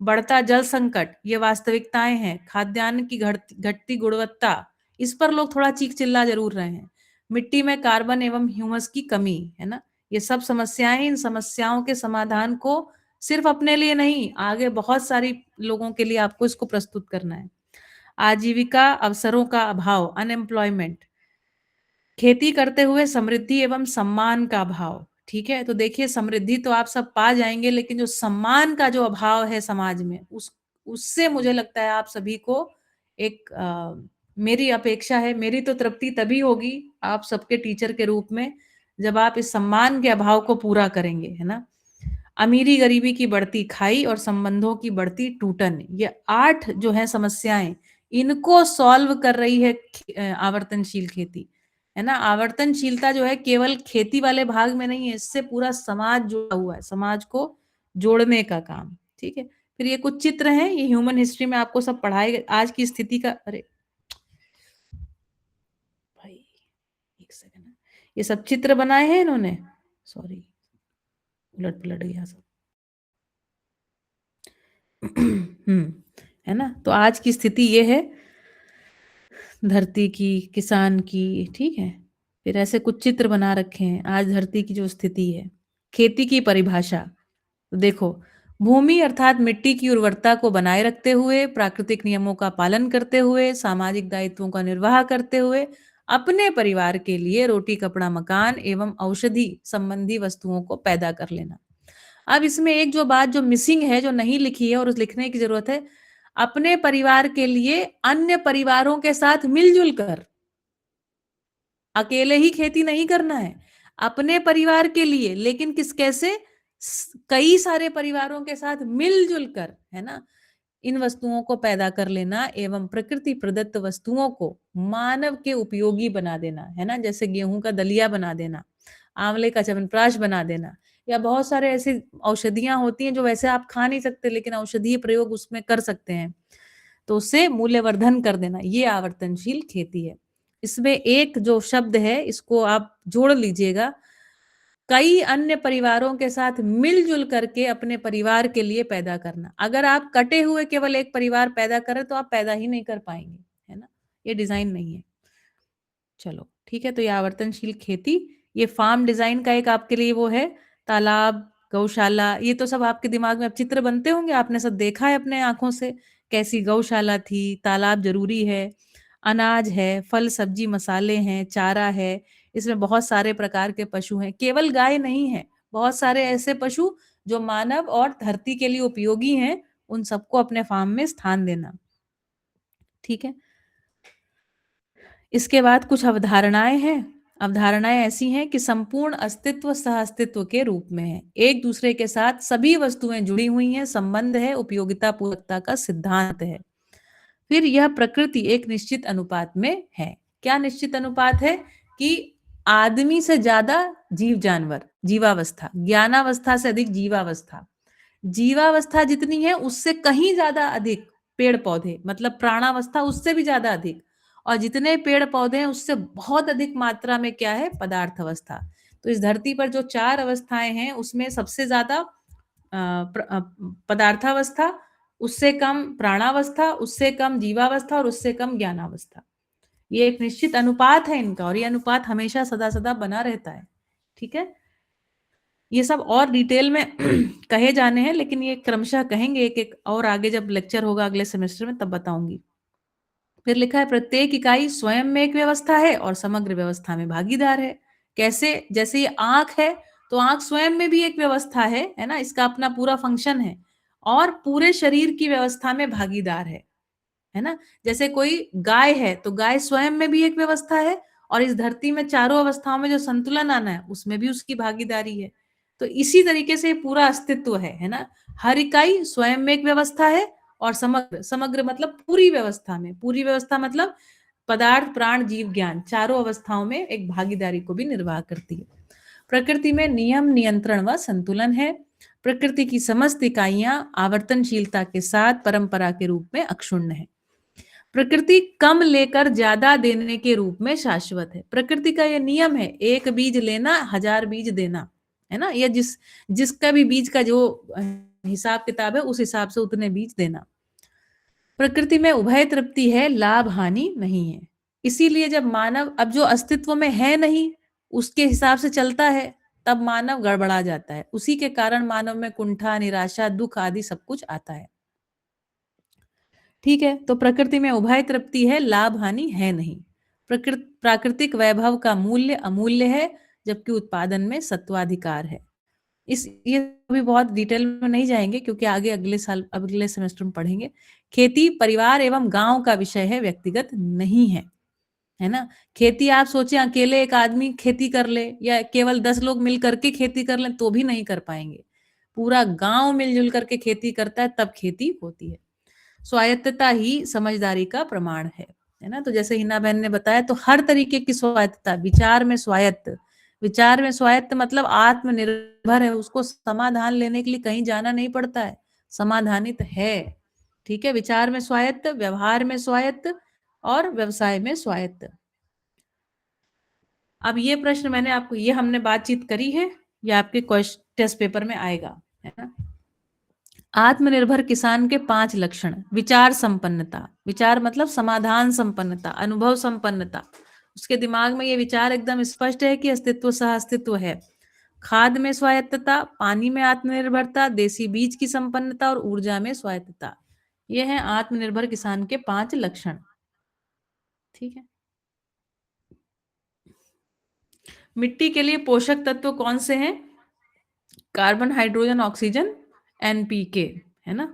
बढ़ता जल संकट, ये वास्तविकताएं हैं। खाद्यान्न की घटती गुणवत्ता, इस पर लोग थोड़ा चीख चिल्ला जरूर रहे हैं। मिट्टी में कार्बन एवं ह्यूमस की कमी, है ना। ये सब समस्याएं, इन समस्याओं के समाधान को सिर्फ अपने लिए नहीं, आगे बहुत सारी लोगों के लिए आपको इसको प्रस्तुत करना है। आजीविका अवसरों का अभाव, अनएम्प्लॉयमेंट, खेती करते हुए समृद्धि एवं सम्मान का अभाव। ठीक है, तो देखिए समृद्धि तो आप सब पा जाएंगे, लेकिन जो सम्मान का जो अभाव है समाज में, उससे मुझे लगता है आप सभी को एक मेरी अपेक्षा है, मेरी तो तृप्ति तभी होगी आप सबके टीचर के रूप में, जब आप इस सम्मान के अभाव को पूरा करेंगे, है ना। अमीरी गरीबी की बढ़ती खाई और संबंधों की बढ़ती टूटन, ये 8 जो है समस्याएं, इनको सॉल्व कर रही है आवर्तनशील खेती, है ना। आवर्तनशीलता जो है केवल खेती वाले भाग में नहीं है, इससे पूरा समाज जुड़ा हुआ है, समाज को जोड़ने का काम। ठीक है, फिर ये कुछ चित्र हैं, ये ह्यूमन हिस्ट्री में आपको सब पढ़ाए गए। आज की स्थिति का, अरे भाई एक सेकंड, ये सब चित्र बनाए हैं इन्होंने, सॉरी उलट पलट गया सब। है ना। तो आज की स्थिति ये है धरती की, किसान की, ठीक है। फिर ऐसे कुछ चित्र बना रखे हैं आज धरती की जो स्थिति है। खेती की परिभाषा, तो देखो, भूमि अर्थात मिट्टी की उर्वरता को बनाए रखते हुए, प्राकृतिक नियमों का पालन करते हुए, सामाजिक दायित्वों का निर्वाह करते हुए, अपने परिवार के लिए रोटी कपड़ा मकान एवं औषधि संबंधी वस्तुओं को पैदा कर लेना। अब इसमें एक जो बात जो मिसिंग है, जो नहीं लिखी है और उस लिखने की जरूरत है, अपने परिवार के लिए अन्य परिवारों के साथ मिलजुल कर, अकेले ही खेती नहीं करना है, अपने परिवार के लिए, लेकिन कैसे, कई सारे परिवारों के साथ मिलजुल कर, है ना, इन वस्तुओं को पैदा कर लेना एवं प्रकृति प्रदत्त वस्तुओं को मानव के उपयोगी बना देना, है ना। जैसे गेहूं का दलिया बना देना, आंवले का च्यवनप्राश बना देना, या बहुत सारे ऐसी औषधियां होती हैं जो वैसे आप खा नहीं सकते, लेकिन औषधीय प्रयोग उसमें कर सकते हैं, तो उससे मूल्यवर्धन कर देना, ये आवर्तनशील खेती है। इसमें एक जो शब्द है, इसको आप जोड़ लीजिएगा, कई अन्य परिवारों के साथ मिलजुल करके अपने परिवार के लिए पैदा करना। अगर आप कटे हुए केवल एक परिवार पैदा करें तो आप पैदा ही नहीं कर पाएंगे, है ना, ये डिजाइन नहीं है। चलो ठीक है, तो ये आवर्तनशील खेती, ये फार्म डिजाइन का एक आपके लिए वो है, तालाब, गौशाला, ये तो सब आपके दिमाग में अब चित्र बनते होंगे, आपने सब देखा है अपने आंखों से, कैसी गौशाला थी, तालाब जरूरी है, अनाज है, फल सब्जी मसाले हैं, चारा है, इसमें बहुत सारे प्रकार के पशु हैं, केवल गाय नहीं है, बहुत सारे ऐसे पशु जो मानव और धरती के लिए उपयोगी हैं, उन सबको अपने फार्म में स्थान देना। ठीक है, इसके बाद कुछ अवधारणाएं हैं। अवधारणाएं ऐसी हैं कि संपूर्ण अस्तित्व सह अस्तित्व के रूप में है, एक दूसरे के साथ सभी वस्तुएं जुड़ी हुई हैं, संबंध है, उपयोगिता पूरकता का सिद्धांत है। फिर यह प्रकृति एक निश्चित अनुपात में है। क्या निश्चित अनुपात है? कि आदमी से ज्यादा जीव जानवर, जीवावस्था, ज्ञानावस्था से अधिक जीवावस्था, जीवावस्था जितनी है उससे कहीं ज्यादा अधिक पेड़ पौधे, मतलब प्राणावस्था उससे भी ज्यादा अधिक, और जितने पेड़ पौधे हैं उससे बहुत अधिक मात्रा में क्या है, पदार्थ अवस्था। तो इस धरती पर जो 4 अवस्थाएं हैं उसमें सबसे ज्यादा पदार्थावस्था, उससे कम प्राणावस्था, उससे कम जीवावस्था और उससे कम ज्ञानावस्था। ये एक निश्चित अनुपात है इनका, और ये अनुपात हमेशा सदा सदा बना रहता है। ठीक है, ये सब और डिटेल में कहे जाने हैं, लेकिन ये क्रमशः कहेंगे एक एक, और आगे जब लेक्चर होगा अगले सेमेस्टर में तब बताऊंगी। फिर लिखा है प्रत्येक इकाई स्वयं में एक व्यवस्था है और समग्र व्यवस्था में भागीदार है। कैसे? जैसे ये आंख है तो आंख स्वयं में भी एक व्यवस्था है ना, इसका अपना पूरा फंक्शन है, और पूरे शरीर की व्यवस्था में भागीदार है ना। जैसे कोई गाय है तो गाय स्वयं में भी एक व्यवस्था है, और इस धरती में चारों अवस्थाओं में जो संतुलन आना है उसमें भी उसकी भागीदारी है। तो इसी तरीके से पूरा अस्तित्व है ना। हर इकाई स्वयं में एक व्यवस्था है, और समग्र, समग्र मतलब पूरी व्यवस्था में, पूरी व्यवस्था मतलब पदार्थ प्राण जीव ज्ञान चारों अवस्थाओं में एक भागीदारी को भी निर्वाह करती है। प्रकृति में नियम, नियंत्रण व संतुलन है। प्रकृति की समस्त इकाइयां आवर्तनशीलता के साथ परंपरा के रूप में अक्षुण्ण है। प्रकृति कम लेकर ज्यादा देने के रूप में शाश्वत है। प्रकृति का यह नियम है, एक बीज लेना 1000 बीज देना, है ना। यह जिसका भी बीज का जो हिसाब किताब है उस हिसाब से उतने बीज देना। प्रकृति में उभय तृप्ति है, लाभ हानि नहीं है। इसीलिए जब मानव अब जो अस्तित्व में है नहीं उसके हिसाब से चलता है तब मानव गड़बड़ा जाता है। उसी के कारण मानव में कुंठा, निराशा, दुख आदि सब कुछ आता है। ठीक है, तो प्रकृति में उभय तृप्ति है, लाभ हानि है नहीं। प्राकृतिक वैभव का मूल्य अमूल्य है, जबकि उत्पादन में सत्वाधिकार है। ये भी बहुत डिटेल में नहीं जाएंगे क्योंकि आगे अगले सेमेस्टर में पढ़ेंगे। खेती परिवार एवं गांव का विषय है, व्यक्तिगत नहीं है, है ना। खेती आप सोचे अकेले एक आदमी खेती कर ले या केवल 10 लोग मिल करके खेती कर लें तो भी नहीं कर पाएंगे। पूरा गांव मिलजुल करके खेती करता है तब खेती होती है। स्वायत्तता ही समझदारी का प्रमाण है ना। तो जैसे हिना बहन ने बताया, तो हर तरीके की स्वायत्तता, विचार में स्वायत्त मतलब आत्मनिर्भर है, उसको समाधान लेने के लिए कहीं जाना नहीं पड़ता है, समाधानित है। ठीक है, विचार में स्वायत्त, व्यवहार में स्वायत्त और व्यवसाय में स्वायत्त। अब ये प्रश्न मैंने आपको, ये हमने बातचीत करी है, ये आपके टेस्ट पेपर में आएगा, है ना। आत्मनिर्भर किसान के 5 लक्षण। विचार संपन्नता, विचार मतलब समाधान संपन्नता, अनुभव संपन्नता। उसके दिमाग में ये विचार एकदम स्पष्ट है कि अस्तित्व सह अस्तित्व है। खाद में स्वायत्तता, पानी में आत्मनिर्भरता, देसी बीज की संपन्नता और ऊर्जा में स्वायत्तता। ये है आत्मनिर्भर किसान के 5 लक्षण। ठीक है, मिट्टी के लिए पोषक तत्व कौन से हैं? कार्बन, हाइड्रोजन, ऑक्सीजन, NPK, है ना।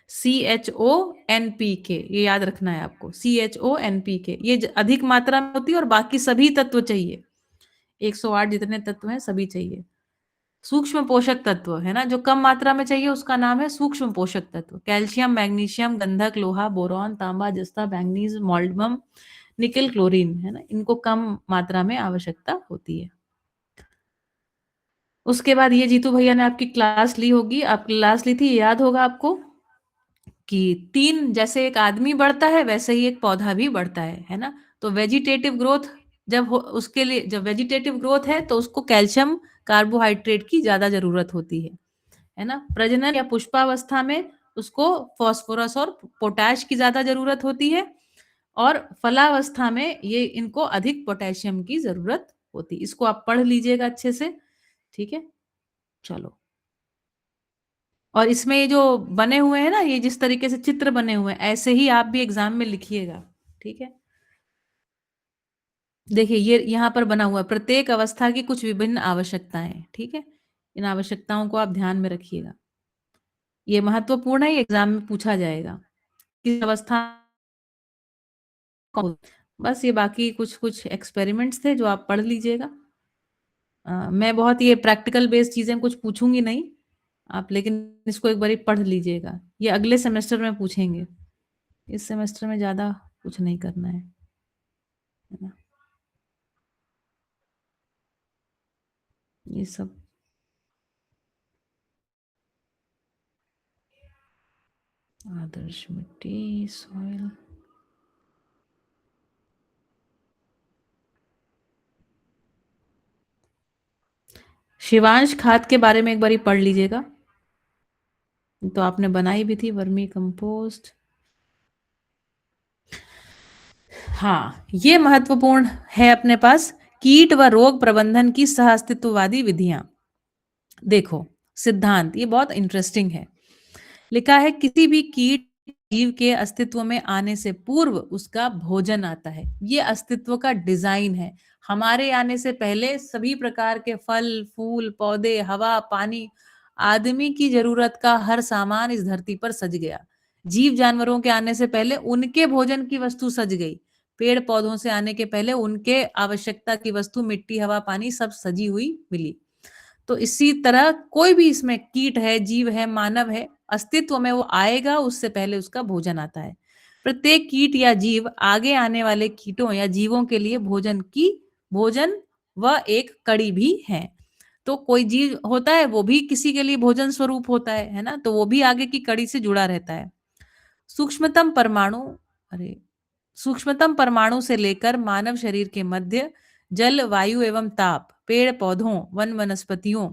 CHO NPK, ये याद रखना है आपको। CHO NPK ये अधिक मात्रा में होती है और बाकी सभी तत्व चाहिए। 108 जितने तत्व हैं सभी चाहिए। सूक्ष्म पोषक तत्व, है ना, जो कम मात्रा में चाहिए उसका नाम है सूक्ष्म पोषक तत्व। कैल्शियम, मैग्नीशियम, गंधक, लोहा, बोरॉन, तांबा, जस्ता, मैंगनीज, मोल्ड्बम, निकल, क्लोरीन, है ना, इनको कम मात्रा में आवश्यकता होती है। उसके बाद ये जीतू भैया ने आपकी क्लास ली होगी, आप क्लास ली थी, याद होगा आपको कि 3 जैसे एक आदमी बढ़ता है वैसे ही एक पौधा भी बढ़ता है ना। तो वेजिटेटिव ग्रोथ उसके लिए जब वेजिटेटिव ग्रोथ है तो उसको कैल्शियम, कार्बोहाइड्रेट की ज्यादा जरूरत होती है ना। प्रजनन या पुष्पावस्था में उसको फास्फोरस और पोटैश की ज्यादा जरूरत होती है और फलावस्था में ये इनको अधिक पोटेशियम की जरूरत होती है। इसको आप पढ़ लीजिएगा अच्छे से, ठीक है। चलो, और इसमें ये जो बने हुए हैं ना, ये जिस तरीके से चित्र बने हुए हैं ऐसे ही आप भी एग्जाम में लिखिएगा, ठीक है। देखिए ये यहाँ पर बना हुआ है, प्रत्येक अवस्था की कुछ विभिन्न आवश्यकताएं, ठीक है। इन आवश्यकताओं को आप ध्यान में रखिएगा, ये महत्वपूर्ण है, एग्जाम में पूछा जाएगा किस अवस्था। बस ये बाकी कुछ एक्सपेरिमेंट्स थे जो आप पढ़ लीजिएगा। मैं बहुत ये प्रैक्टिकल बेस्ड चीजें कुछ पूछूंगी नहीं आप, लेकिन इसको एक बार पढ़ लीजिएगा। ये अगले सेमेस्टर में पूछेंगे, इस सेमेस्टर में ज्यादा कुछ नहीं करना है ना। ये सब आदर्श मिट्टी, सॉइल, शिवांश खाद के बारे में एक बार पढ़ लीजिएगा, तो आपने बनाई भी थी, वर्मी कंपोस्ट। हाँ, ये महत्वपूर्ण है अपने पास, कीट व रोग प्रबंधन की सहअस्तित्ववादी विधियां। देखो सिद्धांत, ये बहुत इंटरेस्टिंग है। लिखा है किसी भी कीट जीव के अस्तित्व में आने से पूर्व उसका भोजन आता है। ये अस्तित्व का डिजाइन है। हमारे आने से पहले सभी प्रकार के फल, फूल, पौधे, हवा, पानी, आदमी की जरूरत का हर सामान इस धरती पर सज गया। जीव जानवरों के आने से पहले उनके भोजन की वस्तु सज गई। पेड़ पौधों से आने के पहले उनके आवश्यकता की वस्तु, मिट्टी, हवा, पानी सब सजी हुई मिली। तो इसी तरह कोई भी इसमें कीट है, जीव है, मानव है, अस्तित्व में वो आएगा उससे पहले उसका भोजन आता है। प्रत्येक कीट या जीव आगे आने वाले कीटों या जीवों के लिए भोजन वह एक कड़ी भी है। तो कोई जीव होता है वो भी किसी के लिए भोजन स्वरूप होता है ना, तो वो भी आगे की कड़ी से जुड़ा रहता है। सूक्ष्मतम परमाणु, अरे सूक्ष्मतम परमाणु से लेकर मानव शरीर के मध्य जल, वायु एवं ताप, पेड़ पौधों, वन वनस्पतियों,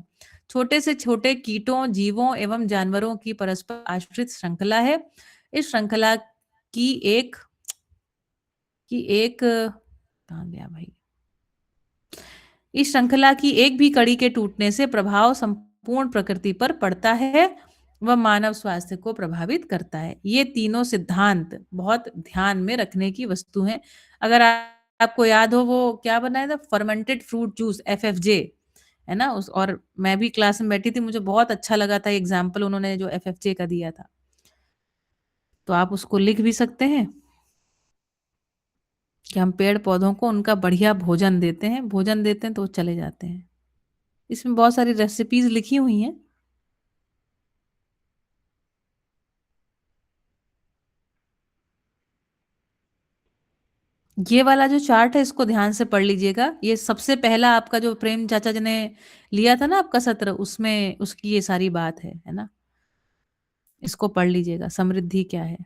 छोटे से छोटे कीटों, जीवों एवं जानवरों की परस्पर आश्रित श्रृंखला है। इस श्रृंखला की एक कहाँ गया भाई, इस श्रृंखला की एक भी कड़ी के टूटने से प्रभाव संपूर्ण प्रकृति पर पड़ता है व मानव स्वास्थ्य को प्रभावित करता है। ये तीनों सिद्धांत बहुत ध्यान में रखने की वस्तु हैं। अगर आपको याद हो, वो क्या बनाया था, फर्मेंटेड फ्रूट जूस, FFJ, है ना। उस और मैं भी क्लास में बैठी थी, मुझे बहुत अच्छा लगा था एग्जाम्पल उन्होंने जो FFJ का दिया था, तो आप उसको लिख भी सकते हैं कि हम पेड़ पौधों को उनका बढ़िया भोजन देते हैं तो वो चले जाते हैं। इसमें बहुत सारी रेसिपीज लिखी हुई हैं। ये वाला जो चार्ट है इसको ध्यान से पढ़ लीजिएगा। ये सबसे पहला आपका जो प्रेम चाचा जी ने लिया था ना आपका सत्र, उसमें उसकी ये सारी बात है ना। इसको पढ़ लीजिएगा, समृद्धि क्या है।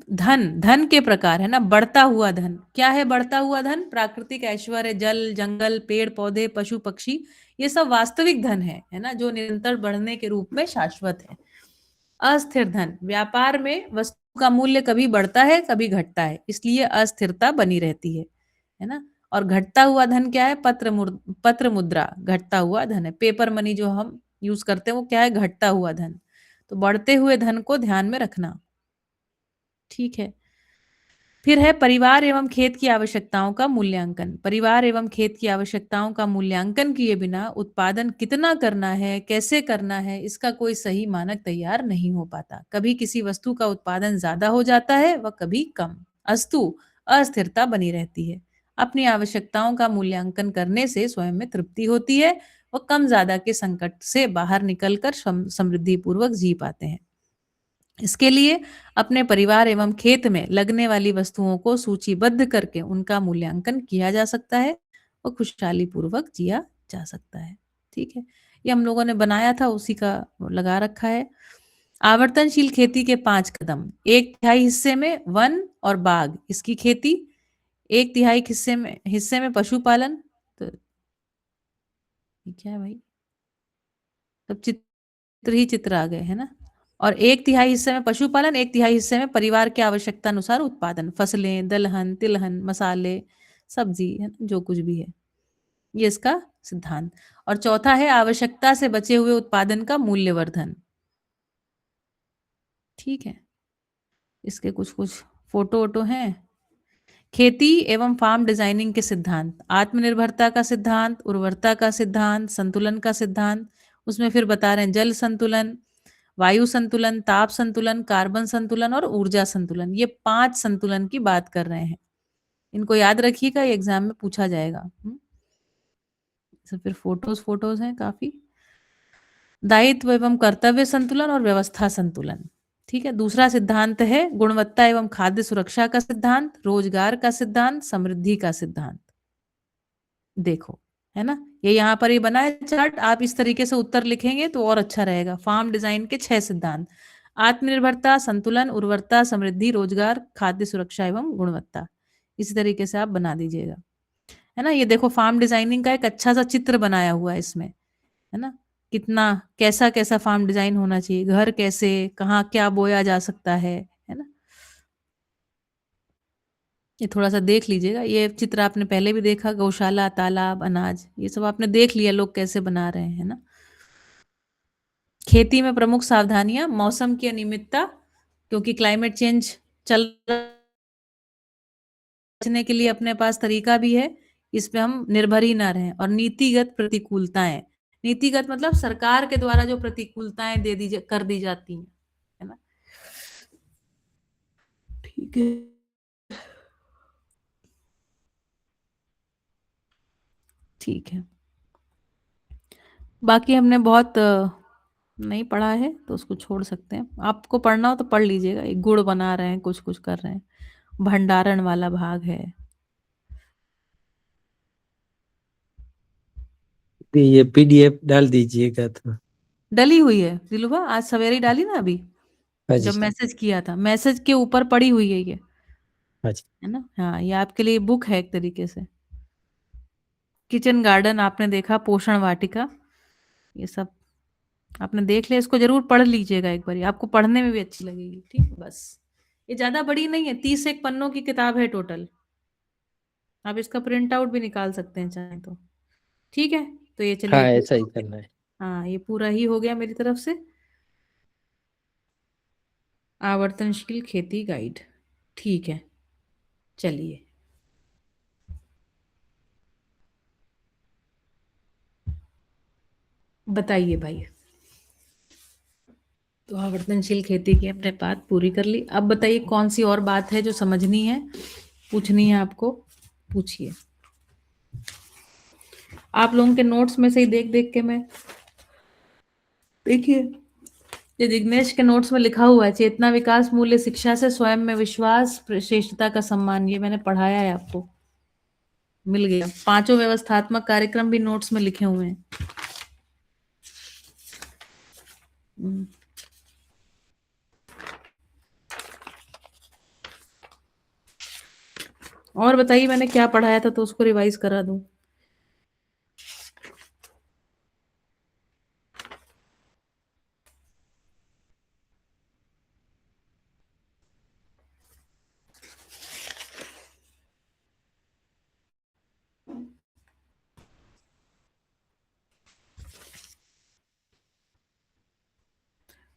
धन के प्रकार है ना। बढ़ता हुआ धन क्या है? बढ़ता हुआ धन प्राकृतिक ऐश्वर्य, जल जंगल, पेड़ पौधे, पशु पक्षी, ये सब वास्तविक धन है ना, जो निरंतर बढ़ने के रूप में शाश्वत है। अस्थिर धन, व्यापार में वस्तु का मूल्य कभी बढ़ता है कभी घटता है, इसलिए अस्थिरता बनी रहती है ना। और घटता हुआ धन क्या है? पत्र मुद्रा घटता हुआ धन है। पेपर मनी जो हम यूज करते हैं वो क्या है? घटता हुआ धन। तो बढ़ते हुए धन को ध्यान में रखना, ठीक है। फिर है परिवार एवं खेत की आवश्यकताओं का मूल्यांकन। परिवार एवं खेत की आवश्यकताओं का मूल्यांकन किए बिना उत्पादन कितना करना है, कैसे करना है, इसका कोई सही मानक तैयार नहीं हो पाता। कभी किसी वस्तु का उत्पादन ज्यादा हो जाता है व कभी कम, अस्तु अस्थिरता बनी रहती है। अपनी आवश्यकताओं का मूल्यांकन करने से स्वयं में तृप्ति होती है व कम ज्यादा के संकट से बाहर निकलकर समृद्धि पूर्वक जी पाते हैं। इसके लिए अपने परिवार एवं खेत में लगने वाली वस्तुओं को सूचीबद्ध करके उनका मूल्यांकन किया जा सकता है और खुशहाली पूर्वक जिया जा सकता है, ठीक है। ये हम लोगों ने बनाया था, उसी का लगा रखा है। आवर्तनशील खेती के 5 कदम। 1/3 हिस्से में वन और बाग, इसकी खेती। 1/3 हिस्से में पशुपालन। तो ये क्या है भाई, सब चित्र ही चित्र आ गए है ना। और 1/3 हिस्से में पशुपालन, 1/3 हिस्से में परिवार की आवश्यकता अनुसार उत्पादन, फसलें, दलहन, तिलहन, मसाले, सब्जी, है ना, जो कुछ भी है, ये इसका सिद्धांत। और चौथा है आवश्यकता से बचे हुए उत्पादन का मूल्यवर्धन, ठीक है। इसके कुछ फोटो वोटो हैं। खेती एवं फार्म डिजाइनिंग के सिद्धांत, आत्मनिर्भरता का सिद्धांत, उर्वरता का सिद्धांत, संतुलन का सिद्धांत। उसमें फिर बता रहे हैं जल संतुलन, वायु संतुलन, ताप संतुलन, कार्बन संतुलन और ऊर्जा संतुलन। ये 5 संतुलन की बात कर रहे हैं। इनको याद रखिएगा, ये एग्जाम में पूछा जाएगा। फिर फोटोज हैं काफी। दायित्व एवं कर्तव्य संतुलन और व्यवस्था संतुलन, ठीक है। दूसरा सिद्धांत है गुणवत्ता एवं खाद्य सुरक्षा का सिद्धांत, रोजगार का सिद्धांत, समृद्धि का सिद्धांत। देखो, है ना, ये यहाँ पर ही बना है चार्ट। आप इस तरीके से उत्तर लिखेंगे तो और अच्छा रहेगा। फार्म डिजाइन के 6 सिद्धांत, आत्मनिर्भरता, संतुलन, उर्वरता, समृद्धि, रोजगार, खाद्य सुरक्षा एवं गुणवत्ता। इसी तरीके से आप बना दीजिएगा, है ना। ये देखो फार्म डिजाइनिंग का एक अच्छा सा चित्र बनाया हुआ है इसमें, है ना। कितना कैसा कैसा फार्म डिजाइन होना चाहिए, घर कैसे, कहाँ क्या बोया जा सकता है ना। ये थोड़ा सा देख लीजिएगा। ये चित्र आपने पहले भी देखा, गौशाला, तालाब, अनाज, ये सब आपने देख लिया लोग कैसे बना रहे हैं ना। खेती में प्रमुख सावधानियां, मौसम की अनियमितता, क्योंकि क्लाइमेट चेंज चल बचने के लिए अपने पास तरीका भी है, इस पे हम निर्भर ही ना रहें। और नीतिगत प्रतिकूलताएं, नीतिगत मतलब सरकार के द्वारा जो प्रतिकूलताएं कर दी जाती हैं, है ना, ठीक है। ठीक है, बाकी हमने बहुत नहीं पढ़ा है तो उसको छोड़ सकते हैं। आपको पढ़ना हो तो पढ़ लीजिएगा। एक गुड़ बना रहे हैं, कुछ कुछ कर रहे हैं, भंडारण वाला भाग है। ये पीडीएफ डाल दीजिएगा तो। डली हुई है दिलुभा, आज सवेरे ही डाली ना अभी, हाँ जब जी, मैसेज किया था, मैसेज के ऊपर पड़ी हुई है ये, हाँ जी। है ना। हाँ, ये आपके लिए बुक है एक तरीके से। किचन गार्डन आपने देखा, पोषण वाटिका, ये सब आपने देख लिया। इसको जरूर पढ़ लीजिएगा एक बार, आपको पढ़ने में भी अच्छी लगेगी। ठीक है, बस ये ज्यादा बड़ी नहीं है, 31 पन्नों की किताब है टोटल। आप इसका प्रिंट आउट भी निकाल सकते हैं चाहे तो। ठीक है, तो ये हाँ, चलिए ऐसा ही पूरा, करना है। हाँ ये पूरा ही हो गया मेरी तरफ से, आवर्तनशील खेती गाइड। ठीक है, चलिए बताइए भाई। तो आवर्तनशील खेती की हमने बात पूरी कर ली। अब बताइए कौन सी और बात है जो समझनी है, पूछनी है आपको, पूछिए। आप लोगों के नोट्स में से ही देख देख के मैं, देखिए ये जिग्नेश के नोट्स में लिखा हुआ है, चेतना विकास मूल्य शिक्षा से स्वयं में विश्वास, श्रेष्ठता का सम्मान, ये मैंने पढ़ाया है आपको, मिल गया। पांचों व्यवस्थात्मक कार्यक्रम भी नोट्स में लिखे हुए हैं। और बताइए मैंने क्या पढ़ाया था, तो उसको रिवाइज करा दूं।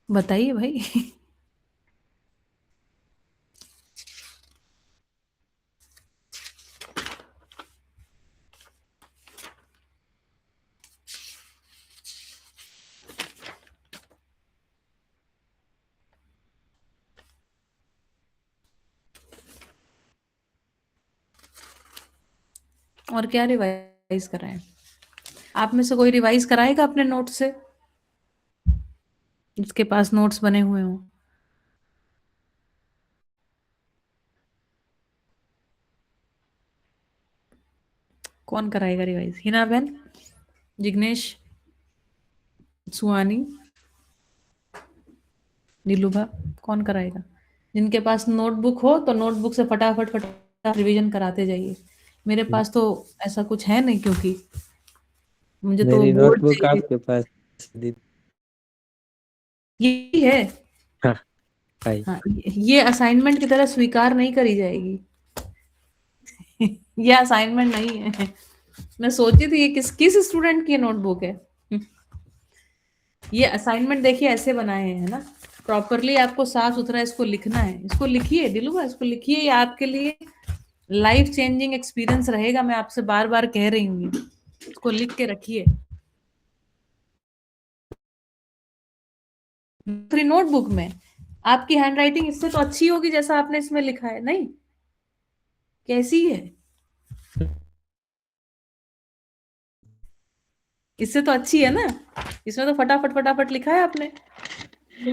बताइए भाई। और क्या रिवाइज कराएं? आप में से कोई रिवाइज कराएगा अपने नोट से, जिसके पास नोट्स बने हुए हों? कौन कराएगा रिवाइज? हिना बहन, जिग्नेश, सुहानी, नीलूभा, कौन कराएगा? जिनके पास नोटबुक हो तो नोटबुक से फटाफट फटाफट रिवीजन कराते जाइए। मेरे पास तो ऐसा कुछ है नहीं, क्योंकि मुझे तो मेरी बोर्ड नोटबुक चाहिए। आपके पास दी। यही है। हाँ, भाई। हाँ, ये असाइनमेंट की तरह स्वीकार नहीं करी जाएगी। ये असाइनमेंट नहीं है। मैं सोची थी ये किस किस स्टूडेंट की नोटबुक है। ये असाइनमेंट देखिए ऐसे बनाए हैं, है ना, प्रॉपरली आपको साफ सुथरा इसको लिखना है। इसको लिखिए दिलुआ, इसको लिखिए, ये आपके लिए लाइफ चेंजिंग एक्सपीरियंस रहेगा। मैं आपसे बार बार कह रही हूँ, इसको लिख के रखिए दूसरी नोटबुक में। आपकी हैंडराइटिंग इससे तो अच्छी होगी जैसा आपने इसमें लिखा है, नहीं? कैसी है? इससे तो अच्छी है ना, इसमें तो फटाफट फटाफट लिखा है आपने, है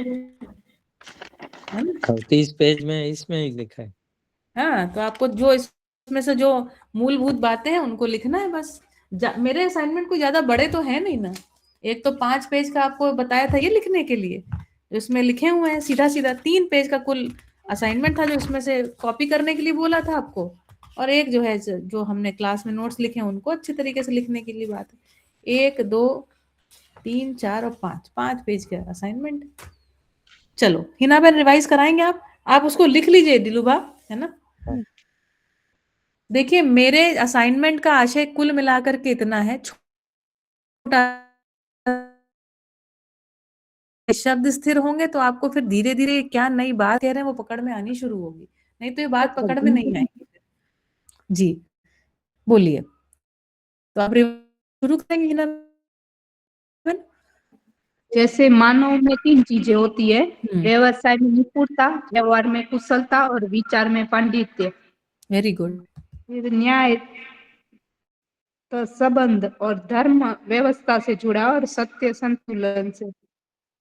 ना? 30 पेज में इसमें ही लिखा है। हाँ, तो आपको जो इसमें से जो मूलभूत बातें हैं उनको लिखना है बस। मेरे असाइनमेंट कोई ज्यादा बड़े तो है नहीं ना। एक तो 5 पेज का आपको बताया था ये लिखने के लिए, इसमें लिखे हुए हैं सीधा सीधा। 3 पेज का कुल असाइनमेंट था जो इसमें से कॉपी करने के लिए बोला था आपको, और एक जो है जो हमने क्लास में नोट्स लिखे हैं उनको अच्छे तरीके से लिखने के लिए बात है। 1 2 3 4 और 5 पेज का असाइनमेंट। चलो हिना बहन, रिवाइज कराएंगे आप उसको लिख लीजिए दिलुभा, है ना। देखिए मेरे असाइनमेंट का आशय कुल मिलाकर के इतना है, छोटा शब्द स्थिर होंगे तो आपको फिर धीरे धीरे क्या नई बात कह रहे हैं वो पकड़ में आनी शुरू होगी, नहीं तो ये बात पकड़ में नहीं आएगी। जी बोलिए, तो आप शुरू करेंगे हिना बहन? जैसे मानव में 3 चीजें होती है, व्यवसाय में निपुणता, व्यवहार में कुशलता और विचार में पांडित्य। Very good. फिर न्याय तो संबंध और धर्म व्यवस्था से जुड़ा और सत्य संतुलन से।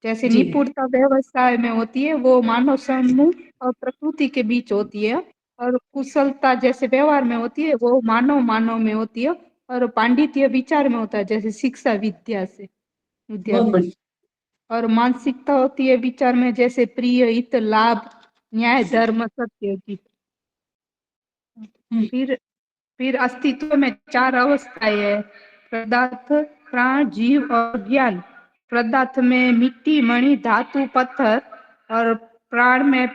जैसे जी। निपुणता व्यवसाय में होती है वो मानव समूह और प्रकृति के बीच होती है, और कुशलता जैसे व्यवहार में होती है वो मानव मानव में होती है, और पांडित्य विचार में होता है, जैसे शिक्षा विद्या से, विद्या बहुत में। बढ़िया। और मानसिकता होती है विचार में, जैसे प्रिय, हित, लाभ, न्याय, धर्म, सत्य की। फिर अस्तित्व में 4 अवस्थाएं है, पदार्थ, प्राण, जीव और ज्ञान। पदार्थ में मिट्टी, मणि, धातु, पत्थर, और प्राण में